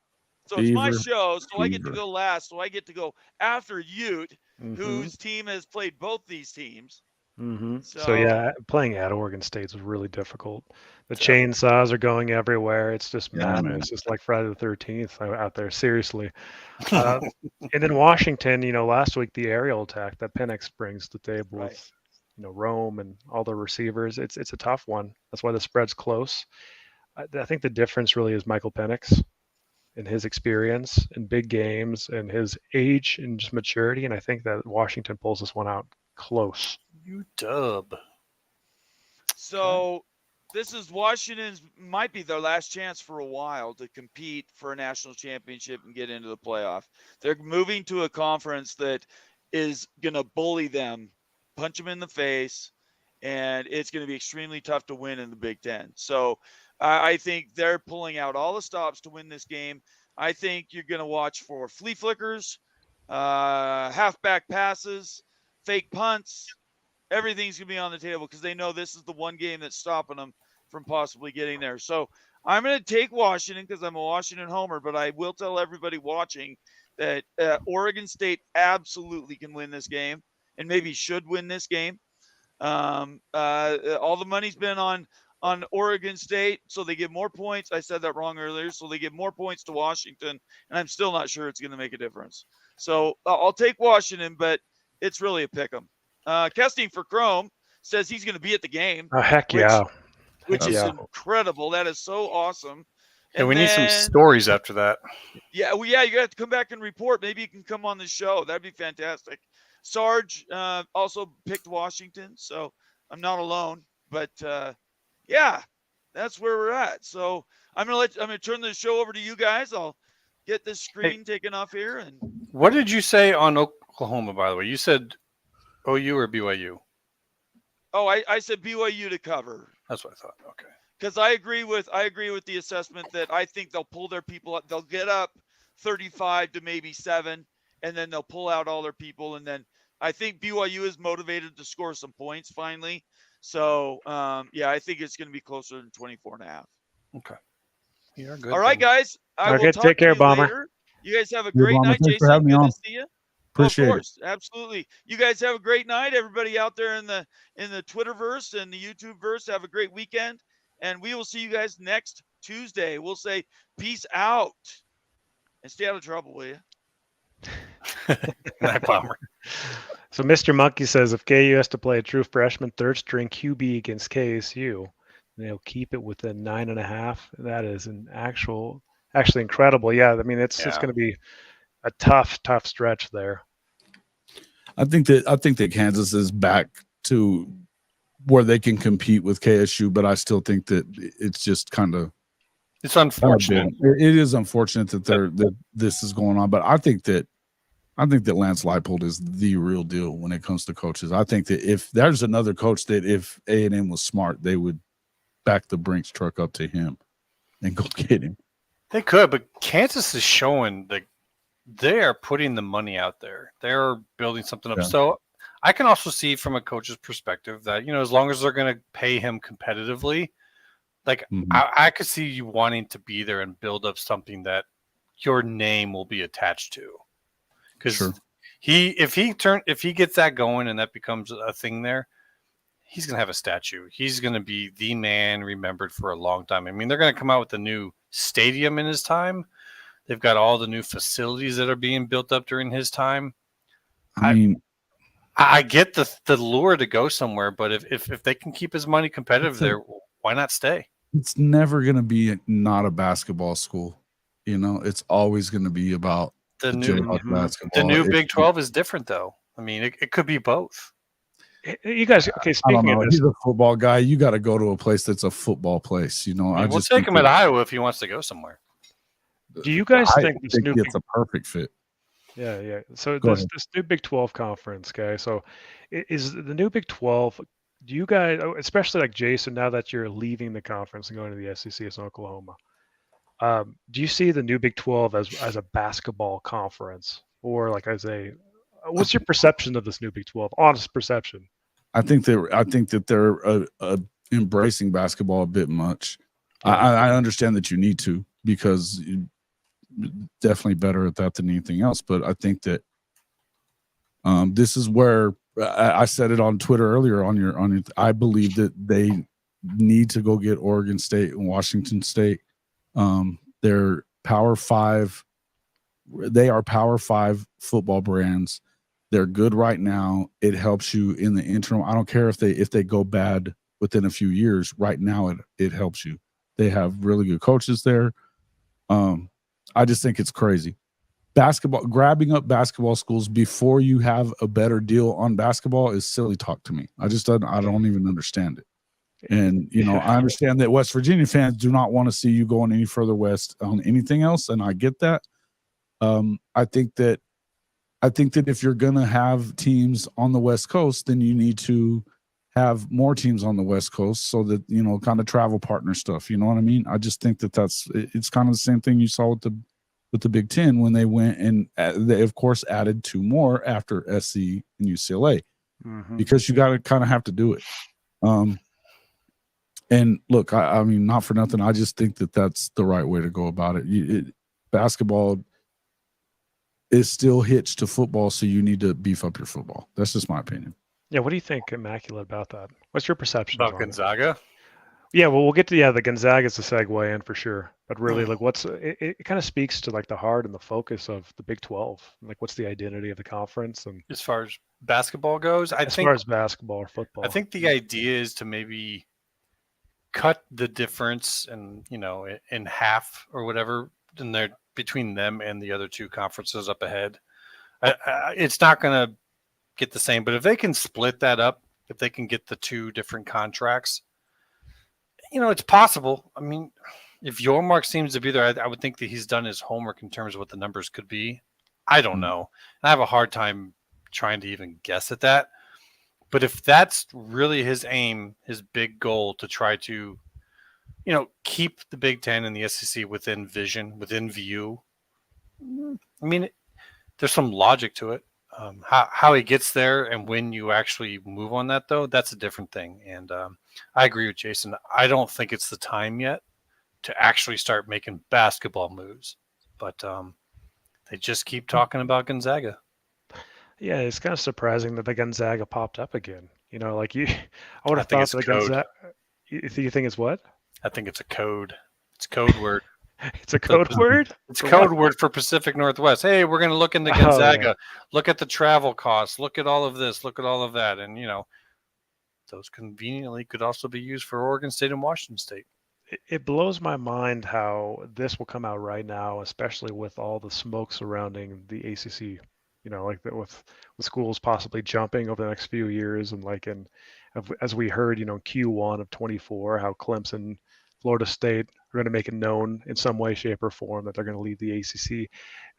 So it's my Beaver show, so I get to fever. go last. So I get to go after Ute, Mhm. whose team has played both these teams. So yeah, playing at Oregon State is really difficult. The chainsaws are going everywhere. It's just Yeah, madness. man. It's just like Friday the 13th out there. Seriously. And then Washington, last week the aerial attack that Penix brings to the table Right. with, Rome and all the receivers. It's a tough one. That's why the spread's close. I think the difference really is Michael Penix and his experience in big games and his age and just maturity. And I think that Washington pulls this one out close. You dub. So this is Washington's might be their last chance for a while to compete for a national championship and get into the playoff. They're moving to a conference that is going to bully them, punch them in the face, and it's going to be extremely tough to win in the Big Ten. So I think they're pulling out all the stops to win this game. I think you're going to watch for flea flickers, halfback passes, fake punts. Everything's going to be on the table because they know this is the one game that's stopping them from possibly getting there. So I'm going to take Washington because I'm a Washington homer, but I will tell everybody watching that Oregon State absolutely can win this game and maybe should win this game. All the money's been on Oregon State, so they give more points. I said that wrong earlier. So they give more points to Washington, and I'm still not sure it's going to make a difference. So I'll take Washington, but it's really a pick 'em. Kesting for Chrome says he's going to be at the game. Oh, heck yeah. Which is Yeah. incredible. That is so awesome. And we need some stories after that. Yeah, well, yeah, you have to come back and report. Maybe you can come on the show. That'd be fantastic. Sarge also picked Washington, so I'm not alone. But yeah, that's where we're at. So I'm gonna turn the show over to you guys. I'll get this screen taken off here. And What did you say on Oklahoma, by the way? You said OU or BYU? oh, I said BYU to cover. That's what I thought. Okay. Because I agree with the assessment that I think they'll pull their people up. They'll get up 35 to maybe 7, and then they'll pull out all their people. And then I think BYU is motivated to score some points finally. So, yeah, I think it's going to be closer than 24.5. Okay. You're good. All right, guys. I will Okay, talk take to care, you Bomber. later. You guys have a Yeah, great Bomber, night. thanks for Jason, having me good on. to see you. Appreciate of it. course, absolutely. You guys have a great night. Everybody out there in the Twitterverse and the YouTubeverse, have a great weekend. And we will see you guys next Tuesday. We'll say peace out and stay out of trouble, will you? Night Bomber. So Mr. Monkey says if KU has to play a true freshman third string QB against KSU, they'll keep it within 9.5. That is actually incredible. Yeah, I mean it's going to be a tough stretch there. I think that Kansas is back to where they can compete with KSU, but I still think that it's just kind of It's unfortunate. It is unfortunate that this is going on, but I think that Lance Leipold is the real deal when it comes to coaches. I think that if there's another coach that if A&M was smart, they would back the Brinks truck up to him and go get him. They could, but Kansas is showing that they are putting the money out there. They're building something up. Yeah. So I can also see from a coach's perspective that, as long as they're going to pay him competitively, like I could see you wanting to be there and build up something that your name will be attached to. Because if he gets that going and that becomes a thing there, he's going to have a statue. He's going to be the man remembered for a long time. I mean, they're going to come out with a new stadium in his time. They've got all the new facilities that are being built up during his time. I mean, I get the lure to go somewhere, but if they can keep his money competitive there, why not stay? it's never going to be not a basketball school. You know, it's always going to be about The basketball. new Big 12 is different, though. I mean, it could be both. You guys, okay, I don't speaking know. of this, He's a football guy. You got to go to a place that's a football place. You know, I mean, we'll just take think him at that- Iowa if he wants to go somewhere. do you guys I think this think new it's a perfect fit. Yeah. So Go this ahead. this new Big 12 conference, okay. So is the new Big 12? Do you guys, especially like Jason, now that you're leaving the conference and going to the SEC as Oklahoma, do you see the new Big 12 as a basketball conference, or like as a? What's your perception of this new Big 12? Honest perception. I think that they're embracing basketball a bit much. Yeah. I understand that you need to, because you're definitely better at that than anything else. But I think that this is where I said it on Twitter earlier on your. I believe that they need to go get Oregon State and Washington State. They're Power 5. They are Power 5 football brands. They're good right now. It helps you in the interim. I don't care if they go bad within a few years. Right now, it helps you. They have really good coaches there. I just think it's crazy. Grabbing up basketball schools before you have a better deal on basketball is silly talk to me. I don't even understand it. And, you know, I understand that West Virginia fans do not want to see you going any further west on anything else, and I get that. I think that if you're going to have teams on the West Coast, then you need to have more teams on the West Coast, so that, you know, kind of travel partner stuff. You know what I mean? I just think that it's kind of the same thing you saw with the Big Ten when they went and they, of course, added 2 more after SC and UCLA, because you got to kind of have to do it. And look, I mean, not for nothing, I just think that that's the right way to go about it. Basketball is still hitched to football, so you need to beef up your football. That's just my opinion. Yeah. What do you think, Immaculate, about that? What's your perception About Gonzaga? Yeah, well, we'll get to the Gonzaga is the segue in for sure, but really, like, it kind of speaks to like the heart and the focus of the Big 12. Like, what's the identity of the conference, and As far as basketball goes, as far as basketball or football? I think the idea is to maybe cut the difference and, you know, in half or whatever in there between them and the other 2 conferences up ahead. It's not going to get the same, but if they can split that up, if they can get the 2 different contracts, you know, it's possible. I mean, if Yormark seems to be there, I would think that he's done his homework in terms of what the numbers could be. I don't know. And I have a hard time trying to even guess at that. But if that's really his aim, his big goal, to try to, you know, keep the Big Ten and the SEC within vision, within view, I mean, there's some logic to it. How he gets there and when you actually move on that, though, that's a different thing. And I agree with Jason. I don't think it's the time yet to actually start making basketball moves. But they just keep talking about Gonzaga. Yeah, it's kind of surprising that the Gonzaga popped up again. You know, like I would have think thought it's the code. Gonzaga. You think it's what? I think it's a code. It's a code word. It's a code word? It's a code word for Pacific Northwest. Hey, we're going to look into Oh, Gonzaga. yeah. Look at the travel costs. Look at all of this. Look at all of that. And, you know, those conveniently could also be used for Oregon State and Washington State. It blows my mind how this will come out right now, especially with all the smoke surrounding the ACC. You know, like with schools possibly jumping over the next few years, and like as we heard, you know, Q1 of 24, how Clemson, Florida State are going to make it known in some way, shape, or form that they're going to leave the ACC.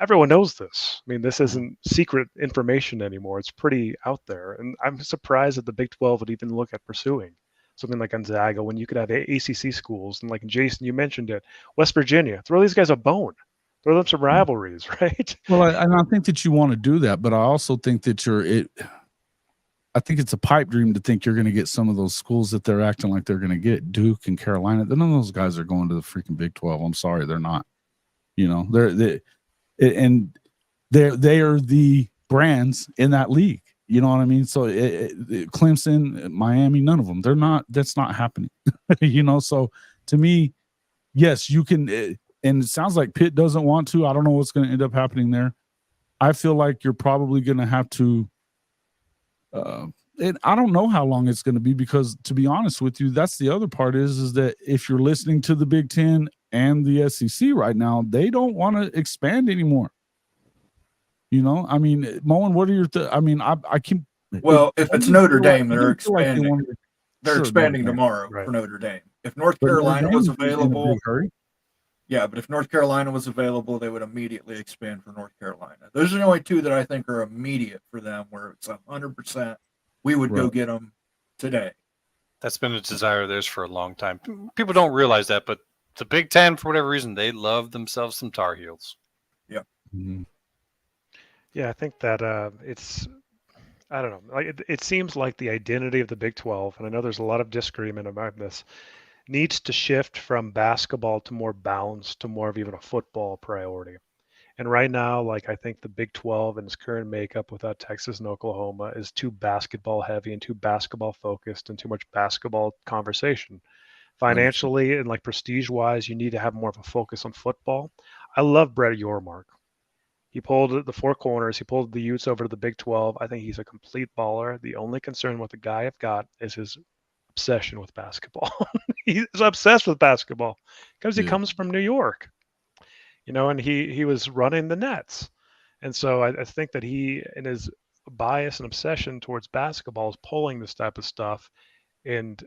Everyone knows this. I mean, this isn't secret information anymore. It's pretty out there, and I'm surprised that the Big 12 would even look at pursuing something like Gonzaga when you could have ACC schools. And like Jason, you mentioned it, West Virginia, throw these guys a bone. Throw them some rivalries, right? Well, and I think that you want to do that, but I also think that I think it's a pipe dream to think you're going to get some of those schools that they're acting like they're going to get, Duke and Carolina. None of those guys are going to the freaking Big 12. I'm sorry, they're not. You know, they are the brands in that league. You know what I mean? So Clemson, Miami, none of them. They're not. That's not happening. You know. So to me, yes, you can. And it sounds like Pitt doesn't want to. I don't know what's going to end up happening there. I feel like you're probably going to have to. And I don't know how long it's going to be, because to be honest with you, that's the other part is that if you're listening to the Big Ten and the SEC right now, they don't want to expand anymore. You know, I mean, Moen, what are your? I mean, I keep. Well, if it's Notre Dame, they're expanding. They're Sure, expanding Notre Dame. tomorrow Right. for Notre Dame. If North But Notre Carolina Dame was is in a available, big hurry. yeah, but if North Carolina was available, they would immediately expand for North Carolina. Those are the only two that I think are immediate for them, where it's 100%. We would go Right. get them today. That's been a desire of theirs for a long time. People don't realize that, but the Big Ten, for whatever reason, they love themselves some Tar Heels. Mhm. Yeah, I think that it's, I don't know, like it seems like the identity of the Big 12, and I know there's a lot of disagreement about this, needs to shift from basketball to more balance to more of even a football priority. And right now, like I think the Big 12 in its current makeup without Texas and Oklahoma is too basketball heavy and too basketball focused and too much basketball conversation. Financially and like prestige wise, you need to have more of a focus on football. I love Brett Yormark. He pulled the four corners. He pulled the Utes over to the Big 12. I think he's a complete baller. The only concern with the guy I've got is his obsession with basketball. He's obsessed with basketball because he Yeah. comes from New York, and he was running the Nets. And so I think that he, in his bias and obsession towards basketball, is pulling this type of stuff and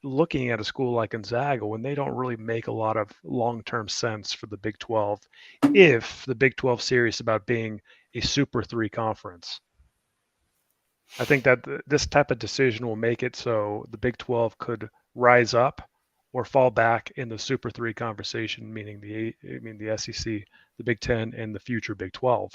looking at a school like Gonzaga when they don't really make a lot of long-term sense for the Big 12 if the Big 12 is serious about being a Super 3 conference. I think that this type of decision will make it so the Big 12 could rise up or fall back in the Super 3 conversation, meaning the SEC, the Big 10, and the future Big 12.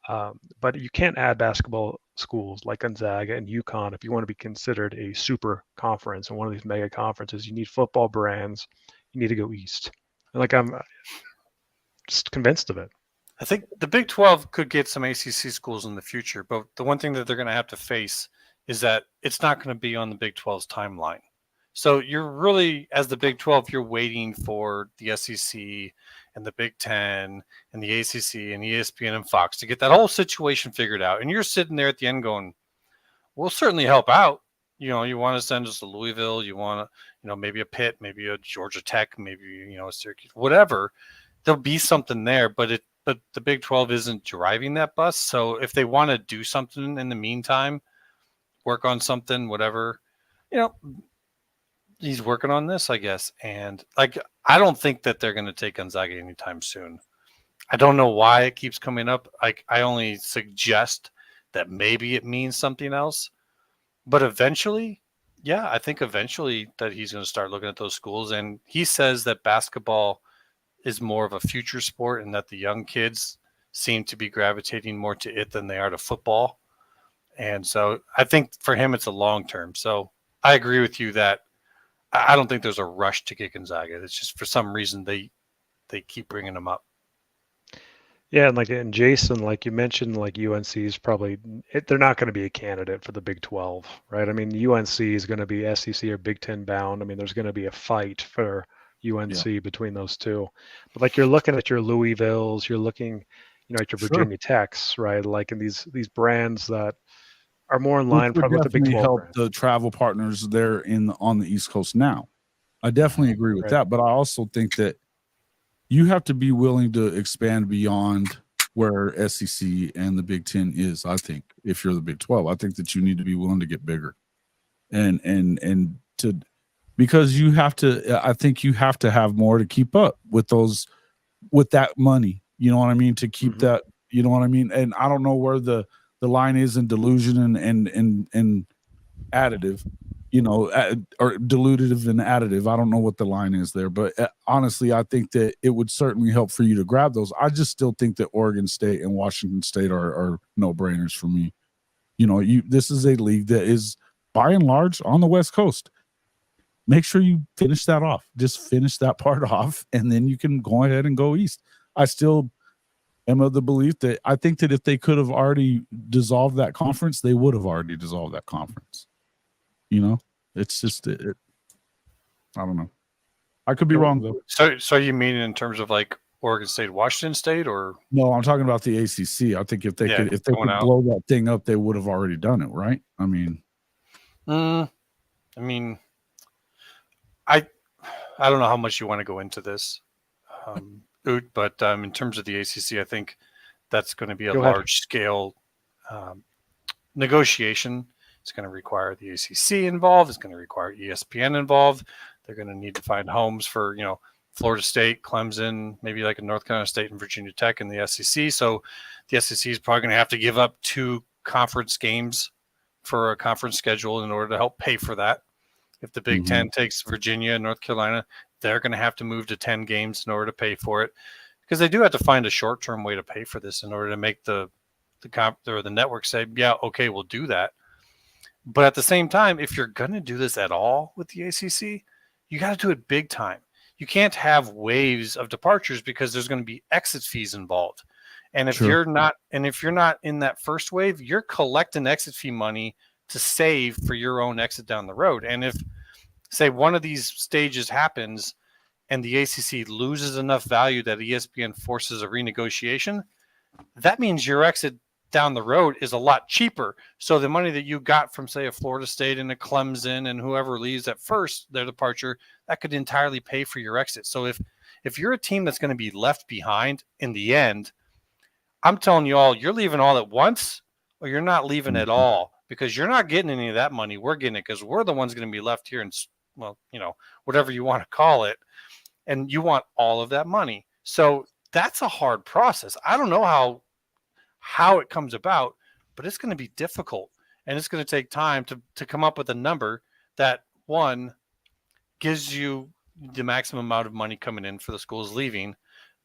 But you can't add basketball schools like Gonzaga and UConn if you want to be considered a super conference and one of these mega conferences. You need football brands. You need to go east. And like I'm just convinced of it. I think the Big 12 could get some ACC schools in the future, but the one thing that they're going to have to face is that it's not going to be on the Big 12's timeline. So you're really, as the Big 12, you're waiting for the SEC and the Big 10 and the ACC and ESPN and Fox to get that whole situation figured out. And you're sitting there at the end going, we'll certainly help out. You want to send us to Louisville. You want to, maybe a Pitt, maybe a Georgia Tech, maybe, a Syracuse, whatever. There'll be something there, but the Big 12 isn't driving that bus. So if they want to do something in the meantime, work on something, whatever, he's working on this, I guess. And I don't think that they're going to take Gonzaga anytime soon. I don't know why it keeps coming up. I only suggest that maybe it means something else. But eventually, I think eventually that he's going to start looking at those schools. And he says that basketball is more of a future sport and that the young kids seem to be gravitating more to it than they are to football. And so I think for him, it's a long term. So I agree with you that I don't think there's a rush to get Gonzaga. It's just for some reason they keep bringing them up. Yeah, and Jason, like you mentioned, like UNC is probably they're not going to be a candidate for the Big 12, right? I mean, UNC is going to be SEC or Big 10 bound. I mean, there's going to be a fight for UNC between those two. But like you're looking at your Louisvilles, you're looking, at your Virginia Techs, right? Like in these brands that are more in line probably with the Big 12 help brands. the travel partners there on the East Coast now. I definitely agree with that, but I also think that you have to be willing to expand beyond where SEC and the Big 10 is. I think if you're the Big 12, I think that you need to be willing to get bigger, and to because you have to. I think you have to have more to keep up with that money. You know what I mean? To keep that. You know what I mean? And I don't know where the line is in delusion and additive, or dilutive and additive. I don't know what the line is there, but honestly, I think that it would certainly help for you to grab those. I just still think that Oregon State and Washington State are no-brainers for me. This is a league that is by and large on the West Coast. Make sure you finish that off. Just finish that part off, and then you can go ahead and go east. I still am of the belief that I think that if they could have already dissolved that conference, they would have already dissolved that conference. It's just I don't know. I could be wrong though. So you mean in terms of like Oregon State, Washington State, or No, I'm talking about the ACC. I think if they could going out. blow that thing up, they would have already done it, right? I mean, I don't know how much you want to go into this, Oot, but in terms of the ACC, I think that's going to be a large scale negotiation. It's going to require the ACC involved. It's going to require ESPN involved. They're going to need to find homes for, Florida State, Clemson, maybe like a North Carolina State and Virginia Tech in the SEC. So the SEC is probably going to have to give up 2 conference games for a conference schedule in order to help pay for that. If the Big Ten takes Virginia and North Carolina, they're going to have to move to 10 games in order to pay for it, because they do have to find a short-term way to pay for this in order to make the network say, yeah, okay, we'll do that. But at the same time, if you're going to do this at all with the ACC, you got to do it big time. You can't have waves of departures because there's going to be exit fees involved. And if you're not in that first wave, you're collecting exit fee money to save for your own exit down the road. And if, say, one of these stages happens and the ACC loses enough value that ESPN forces a renegotiation, that means your exit down the road is a lot cheaper. So the money that you got from, say, a Florida State and a Clemson and whoever leaves at first, their departure, that could entirely pay for your exit. So if you're a team that's going to be left behind in the end, I'm telling you all, you're leaving all at once or you're not leaving at all, because you're not getting any of that money. We're getting it because we're the ones going to be left here and, whatever you want to call it. And you want all of that money. So that's a hard process. I don't know how it comes about, but it's going to be difficult, and it's going to take time to come up with a number that, one, gives you the maximum amount of money coming in for the schools leaving,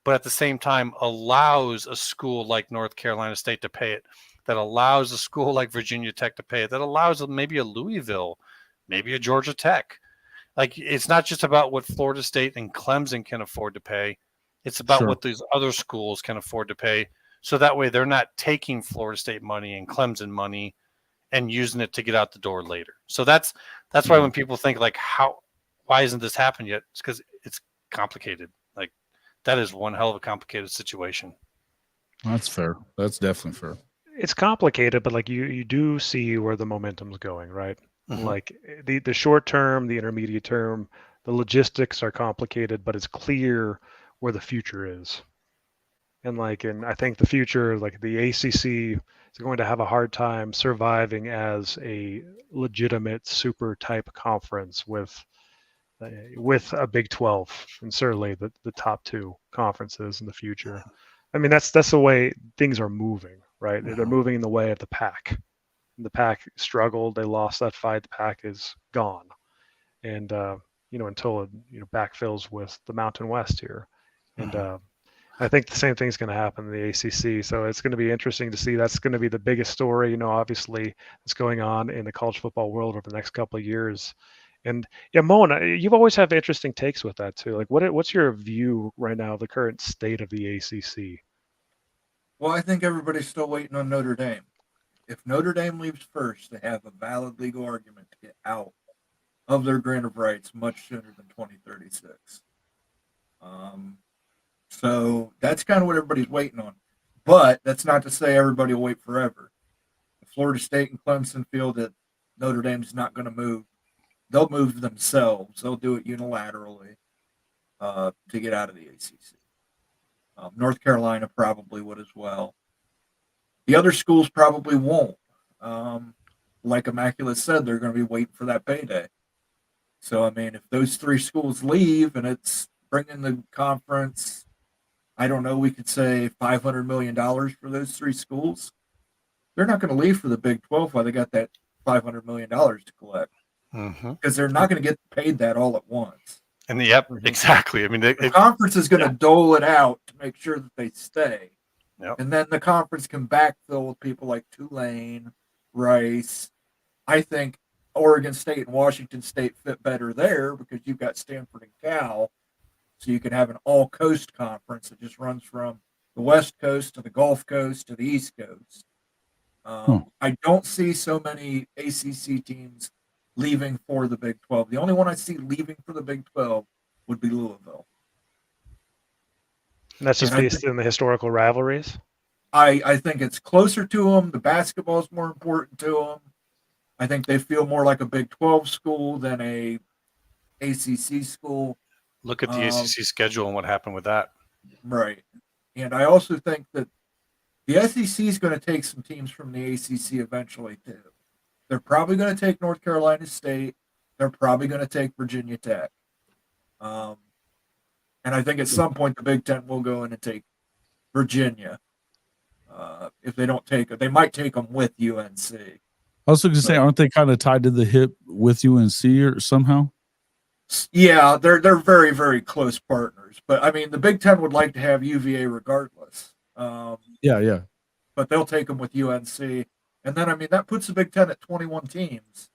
but at the same time allows a school like North Carolina State to pay it, that allows a school like Virginia Tech to pay it, that allows maybe a Louisville, maybe a Georgia Tech. Like, it's not just about what Florida State and Clemson can afford to pay. It's about what these other schools can afford to pay. So that way they're not taking Florida State money and Clemson money and using it to get out the door later. So that's why when people think like, why isn't this happened yet? It's because it's complicated. Like, that is one hell of a complicated situation. That's fair. That's definitely fair. It's complicated, but like you do see where the momentum's going, right? Like the short term, the intermediate term, the logistics are complicated, but it's clear where the future is. And I think the future, like the ACC, is going to have a hard time surviving as a legitimate super type conference with a Big 12 and certainly the top 2 conferences in the future. I mean, that's the way things are moving, right? They're moving in the way of the Pac. The Pac struggled. They lost that fight. The Pac is gone. And, until it, backfills with the Mountain West here. And I think the same thing's going to happen in the ACC. So it's going to be interesting to see. That's going to be the biggest story, obviously, that's going on in the college football world over the next couple of years. And yeah, Moen, you've always had interesting takes with that too. Like, what's your view right now of the current state of the ACC? Well, I think everybody's still waiting on Notre Dame. If Notre Dame leaves first, they have a valid legal argument to get out of their grant of rights much sooner than 2036. So that's kind of what everybody's waiting on. But that's not to say everybody will wait forever. If Florida State and Clemson feel that Notre Dame's not going to move, they'll move themselves. They'll do it unilaterally to get out of the ACC. North Carolina probably would as well. The other schools probably won't. Like Immaculate said, they're going to be waiting for that payday. So, I mean, if those 3 schools leave and it's bringing the conference, I don't know, we could say $500 million for those 3 schools. They're not going to leave for the Big 12 while they got that $500 million to collect. Because they're not going to get paid that all at once. And exactly. I mean, the conference is going to dole it out to make sure that they stay. Yep. And then the conference can backfill with people like Tulane, Rice. I think Oregon State and Washington State fit better there because you've got Stanford and Cal. So you can have an all-coast conference that just runs from the West Coast to the Gulf Coast to the East Coast. I don't see so many ACC teams leaving for the Big 12. The only one I see leaving for the Big 12 would be Louisville. And that's just And I based in the historical rivalries. I think it's closer to them. The basketball is more important to them. I think they feel more like a Big 12 school than a ACC school. Look at the ACC schedule and what happened with that. Right. And I also think that the SEC is going to take some teams from the ACC eventually, too. They're probably going to take North Carolina State. They're probably going to take Virginia Tech. And I think at some point the Big Ten will go in and take Virginia. If they don't take it, they might take them with UNC. I was going to say, aren't they kind of tied to the hip with UNC or somehow? Yeah, they're very, very close partners. But I mean, the Big Ten would like to have UVA regardless. Yeah. But they'll take them with UNC. And then, I mean, that puts the Big Ten at 21 teams.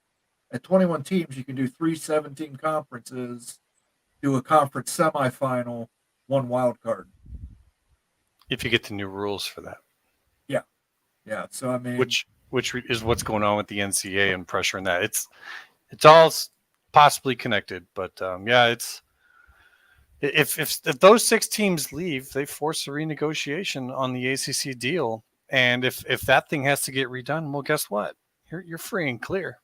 At 21 teams, you can do 3 17 conferences, do a conference semifinal, 1 wild card. If you get the new rules for that. Yeah. So, I mean, which is what's going on with the NCAA and pressure in that. It's all possibly connected, but it's if those 6 teams leave, they force a renegotiation on the ACC deal, and if that thing has to get redone, well, guess what? You're free and clear.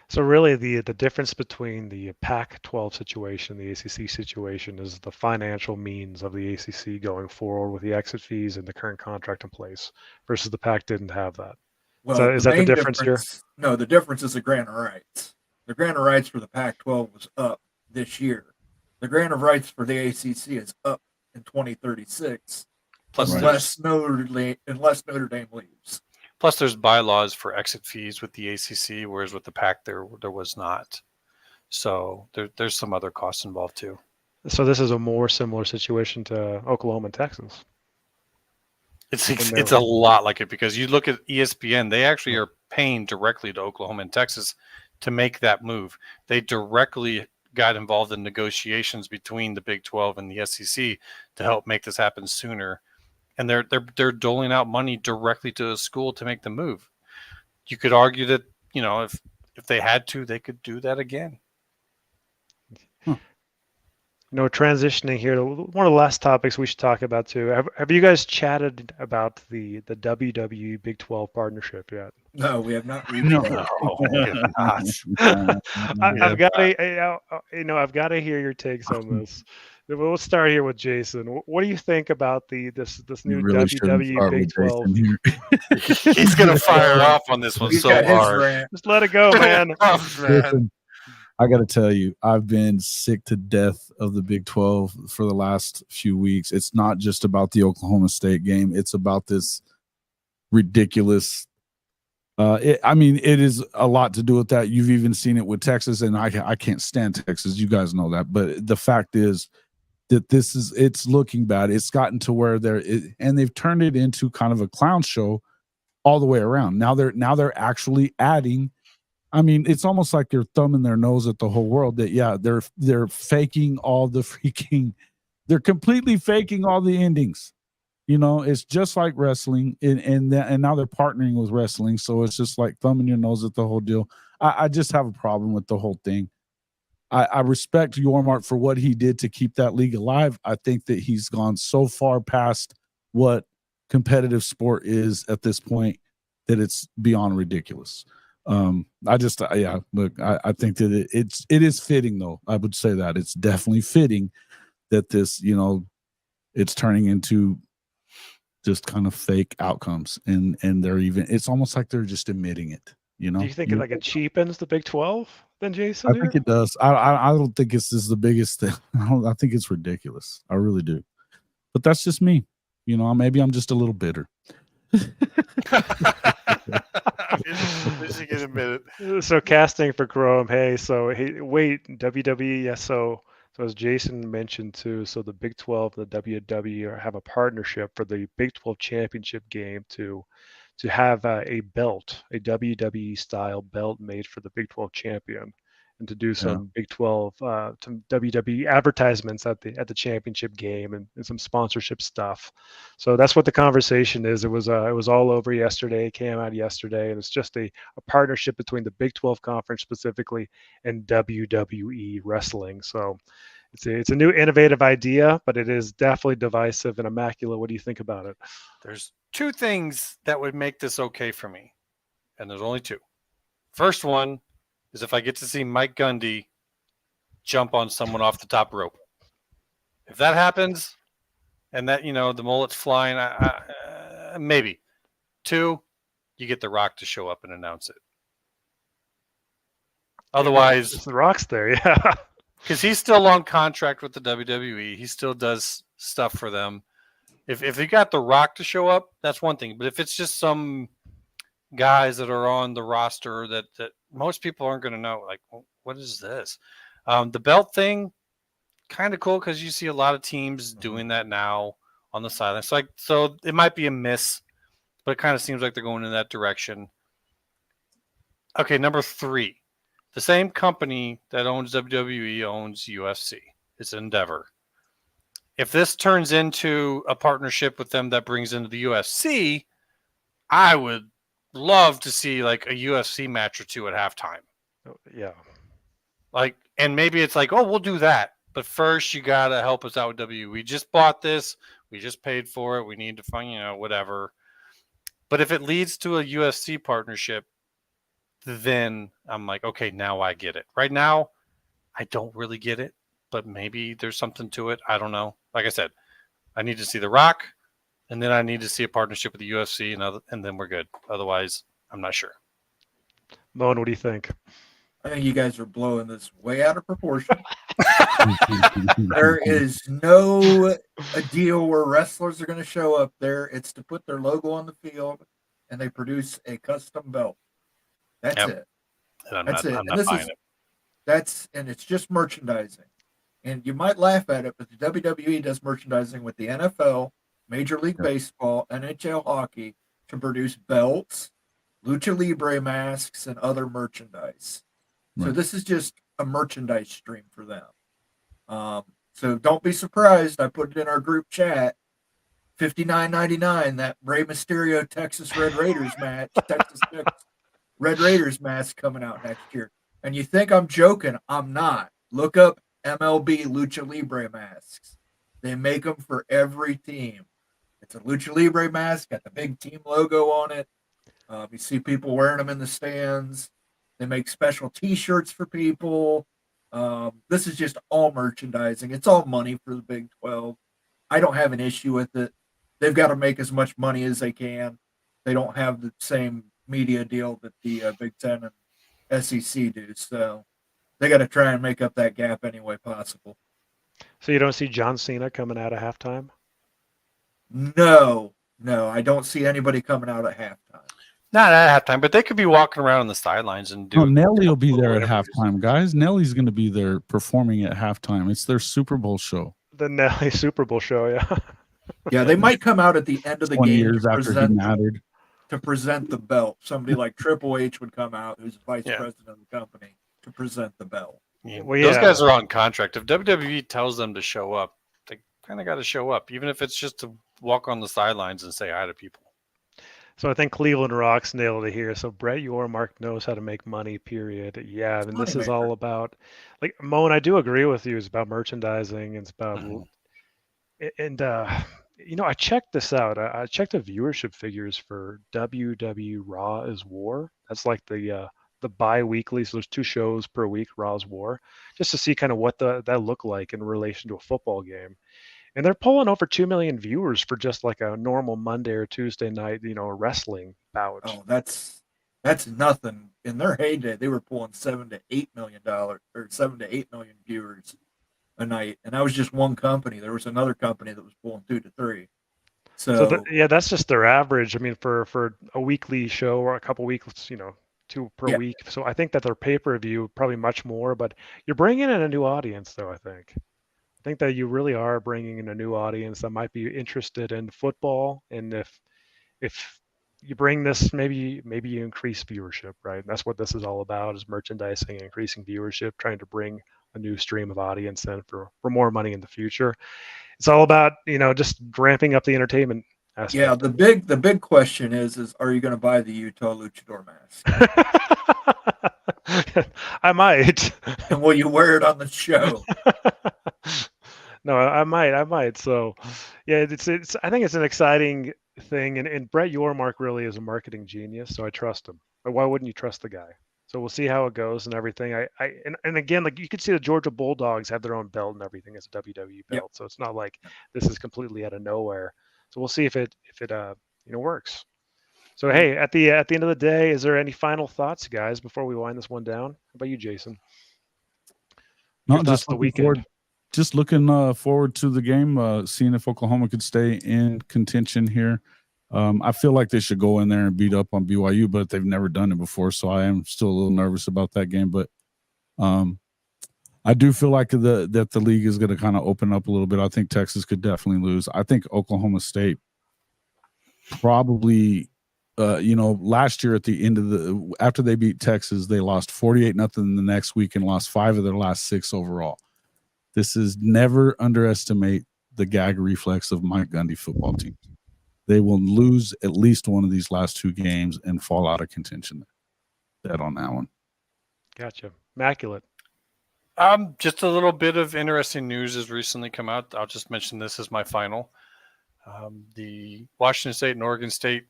So really, the difference between the Pac-12 situation, the ACC situation, is the financial means of the ACC going forward with the exit fees and the current contract in place, versus the Pac didn't have that. well, So is that the difference here? No, the difference is the grant of rights. The grant of rights for the Pac-12 was up this year. The grant of rights for the ACC is up in 2036, unless Notre Dame leaves. Plus, there's bylaws for exit fees with the ACC, whereas with the Pac there was not. So there's some other costs involved too. So this is a more similar situation to Oklahoma and Texas. It's a lot like it, because you look at ESPN, they actually are paying directly to Oklahoma and Texas to make that move. They directly got involved in negotiations between the Big 12 and the SEC to help make this happen sooner. And they're doling out money directly to the school to make the move. You could argue that, if they had to, they could do that again. Transitioning here to one of the last topics we should talk about too. Have you guys chatted about the WWE Big 12 partnership yet? No, we have not. No. I've got to hear your takes on this. We'll start here with Jason. What do you think about this new really WWE Big 12? He's gonna fire off on this one so hard. Rant. Just let it go, man. Listen, I got to tell you, I've been sick to death of the Big 12 for the last few weeks. It's not just about the Oklahoma State game. It's about this ridiculous. It is a lot to do with that. You've even seen it with Texas, and I can't stand Texas. You guys know that. But the fact is that it's looking bad. It's gotten to where and they've turned it into kind of a clown show all the way around. Now they're actually adding. I mean, it's almost like they're thumbing their nose at the whole world that, they're faking all the they're completely faking all the endings. It's just like wrestling, and now they're partnering with wrestling. So it's just like thumbing your nose at the whole deal. I just have a problem with the whole thing. I respect Yormark for what he did to keep that league alive. I think that he's gone so far past what competitive sport is at this point that it's beyond ridiculous. Look, I think that it is fitting, though. I would say that it's definitely fitting that this, it's turning into just kind of fake outcomes, and it's almost like they're just admitting it. Do you think it cheapens the Big 12 then, Jason? I think it does. I don't think this is the biggest thing. I think it's ridiculous. I really do. But that's just me. Maybe I'm just a little bitter. So casting for Chrome. Wait, WWE. Yes. So as Jason mentioned too, so the Big 12 and the WWE have a partnership for the Big 12 championship game to have a belt, a WWE style belt made for the Big 12 champion, and to do some Big 12 some WWE advertisements at the championship game and some sponsorship stuff. So that's what the conversation is. It was all over yesterday. It came out yesterday, and it's just a partnership between the Big 12 conference specifically and WWE wrestling. So It's a new innovative idea, but it is definitely divisive and immaculate. What do you think about it? There's two things that would make this okay for me, and there's only two. First one is if I get to see Mike Gundy jump on someone off the top rope. If that happens, and that, the mullet's flying, maybe. Two, you get The Rock to show up and announce it. Otherwise, It's The Rock's there, yeah. because he's still on contract with the WWE. He still does stuff for them. If you got The Rock to show up, that's one thing. But if it's just some guys that are on the roster that most people aren't going to know, like, what is this? The belt thing, kind of cool because you see a lot of teams doing that now on the sideline. So it might be a miss, but it kind of seems like they're going in that direction. Okay, number 3. The same company that owns WWE owns UFC. It's Endeavor. If this turns into a partnership with them that brings into the UFC, I would love to see like a UFC match or two at halftime. Yeah. Like, and maybe it's like, oh, we'll do that. But first, you got to help us out with WWE. We just bought this. We just paid for it. We need to find, whatever. But if it leads to a UFC partnership, then I'm like, okay, now I get it. Right now, I don't really get it, but maybe there's something to it. I don't know. Like I said, I need to see The Rock, and then I need to see a partnership with the UFC, and then we're good. Otherwise, I'm not sure. Moan, what do you think? I think you guys are blowing this way out of proportion. There is no a deal where wrestlers are going to show up there. It's to put their logo on the field, and they produce a custom belt. That's it. And That's it. I'm And not this buying is it. and it's just merchandising. And you might laugh at it, but the WWE does merchandising with the NFL, Major League Baseball, NHL hockey to produce belts, lucha libre masks, and other merchandise. So Right. this is just a merchandise stream for them. So don't be surprised. I put it in our group chat. $59.99. That Rey Mysterio Texas Red Raiders match, Texas Red Raiders mask coming out next year. And you think I'm joking? I'm not. Look up MLB Lucha Libre masks. They make them for every team. It's a Lucha Libre mask, got the big team logo on it. You see people wearing them in the stands. They make special T-shirts for people. This is just all merchandising. It's all money for the Big 12. I don't have an issue with it. They've got to make as much money as they can. They don't have the same media deal that the Big 10 and SEC do. So they got to try and make up that gap any way possible. So you don't see John Cena coming out at halftime? No, I don't see anybody coming out at halftime. Not at halftime, but they could be walking around on the sidelines and No, doing. Nelly will be there at whatever. halftime, guys. Nelly's going to be there performing at halftime. It's their Super Bowl show. The Nelly Super Bowl show, yeah. Yeah, they might come out at the end of the 20 game years after he mattered. to present the belt. Somebody like Triple H would come out, who's vice president of the company, to present the belt. Well, Those yeah. guys are on contract. If WWE tells them to show up, they kind of got to show up, even if it's just to walk on the sidelines and say hi to people. So I think Cleveland Rocks nailed it here. So Brett Yormark knows how to make money, period. Yeah, and this is all about, like, Moan, I do agree with you. It's about merchandising. It's about, and I checked this out. I checked the viewership figures for WWE Raw is War. That's like the bi-weekly. So there's 2 shows per week, Raw's War, just to see kind of what that looked like in relation to a football game. And they're pulling over 2 million viewers for just like a normal Monday or Tuesday night, wrestling bout. Oh, that's nothing. In their heyday, they were pulling $7 to $8 million or 7 to 8 million viewers a night, and that was just one company. There was another company that was pulling 2 to 3. So that's just their average. I mean, for a weekly show or a couple weeks, 2 per week. So I think that their pay-per-view probably much more, but you're bringing in a new audience, though. I think that you really are bringing in a new audience that might be interested in football, and if you bring this, maybe you increase viewership, right? And that's what this is all about: is merchandising, increasing viewership, trying to bring a new stream of audience in for more money in the future. It's all about just ramping up the entertainment aspect. Yeah, the big question is are you going to buy the Utah Luchador mask? I might. And will you wear it on the show? No, I might. So, yeah, it's. I think it's an exciting thing, and Brett Yormark really is a marketing genius, so I trust him. But why wouldn't you trust the guy? So we'll see how it goes and everything. And again, like you could see the Georgia Bulldogs have their own belt and everything as a WWE belt, Yep. so it's not like this is completely out of nowhere. So we'll see if it works. So hey, at the end of the day, is there any final thoughts, guys, before we wind this one down? How about you, Jason? Your No, thoughts just of the looking weekend. forward. Just looking forward to the game, seeing if Oklahoma could stay in contention here. I feel like they should go in there and beat up on BYU, but they've never done it before, so I am still a little nervous about that game. But I do feel like that the league is going to kind of open up a little bit. I think Texas could definitely lose. I think Oklahoma State probably, last year at the end after they beat Texas, they lost 48-0 the next week and lost 5 of their last 6 overall. This is never underestimate the gag reflex of Mike Gundy football team. They will lose at least one of these last 2 games and fall out of contention. Bet on that one. Gotcha. Immaculate. Just a little bit of interesting news has recently come out. I'll just mention this as my final. The Washington State and Oregon State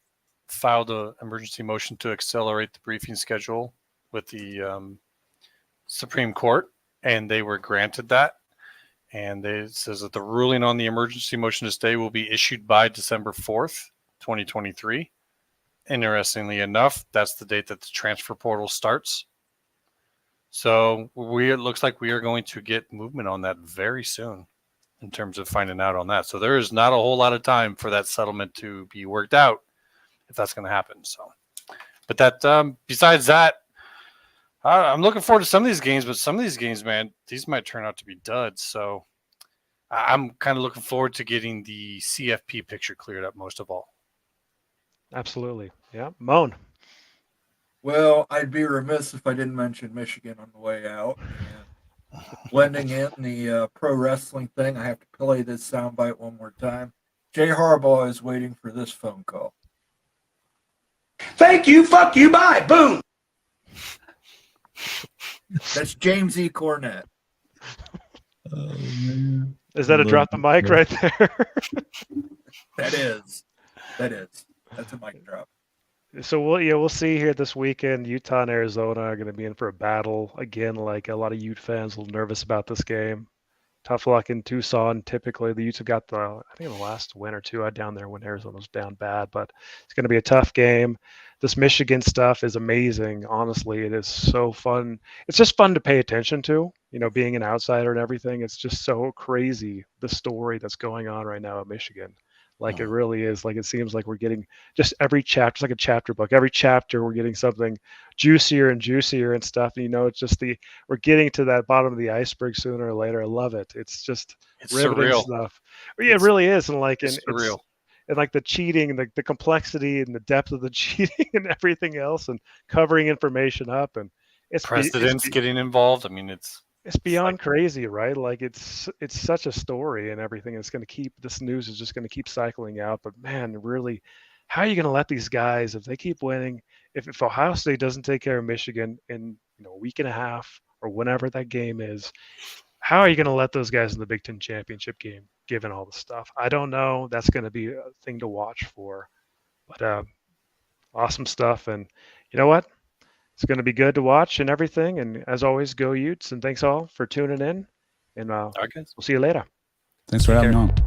filed an emergency motion to accelerate the briefing schedule with the Supreme Court, and they were granted that. And it says that the ruling on the emergency motion to stay will be issued by December 4th, 2023. Interestingly enough, that's the date that the transfer portal starts. So it looks like we are going to get movement on that very soon in terms of finding out on that. So there is not a whole lot of time for that settlement to be worked out if that's going to happen. So, but that besides that, I'm looking forward to some of these games, but some of these games, man, these might turn out to be duds. So I'm kind of looking forward to getting the CFP picture cleared up most of all. Absolutely. Yeah. Moan. Well, I'd be remiss if I didn't mention Michigan on the way out. And blending in the pro wrestling thing, I have to play this soundbite one more time. Jay Harbaugh is waiting for this phone call. Thank you, fuck you, bye, boom. That's James E. Cornette. Oh, man. Is that a drop the mic right there? That is. That's a mic drop. So we'll see here this weekend. Utah and Arizona are going to be in for a battle again. Like a lot of Ute fans, a little nervous about this game. Tough luck in Tucson. Typically, the Utes have got the last win or 2 out down there when Arizona was down bad. But it's going to be a tough game. This Michigan stuff is amazing. Honestly, it is so fun. It's just fun to pay attention to. Being an outsider and everything. It's just so crazy the story that's going on right now at Michigan. Like it really is. Like it seems like we're getting just every chapter, it's like a chapter book. Every chapter we're getting something juicier and juicier and stuff. And it's just we're getting to that bottom of the iceberg sooner or later. I love it. It's just riveting surreal stuff. Yeah, it really is. And It's surreal. And like the cheating, the complexity and the depth of the cheating and everything else, and covering information up, and Presidents getting involved. I mean, it's beyond crazy, right? Like it's such a story and everything. It's going to keep, this news is just going to keep cycling out. But man, really, how are you going to let these guys, if they keep winning, if Ohio State doesn't take care of Michigan in a week and a half or whenever that game is, how are you going to let those guys in the Big Ten championship game, given all the stuff? I don't know. That's going to be a thing to watch for. But awesome stuff. And you know what? It's going to be good to watch and everything. And as always, go Utes. And thanks all for tuning in. And we'll see you later. Thanks for having me on.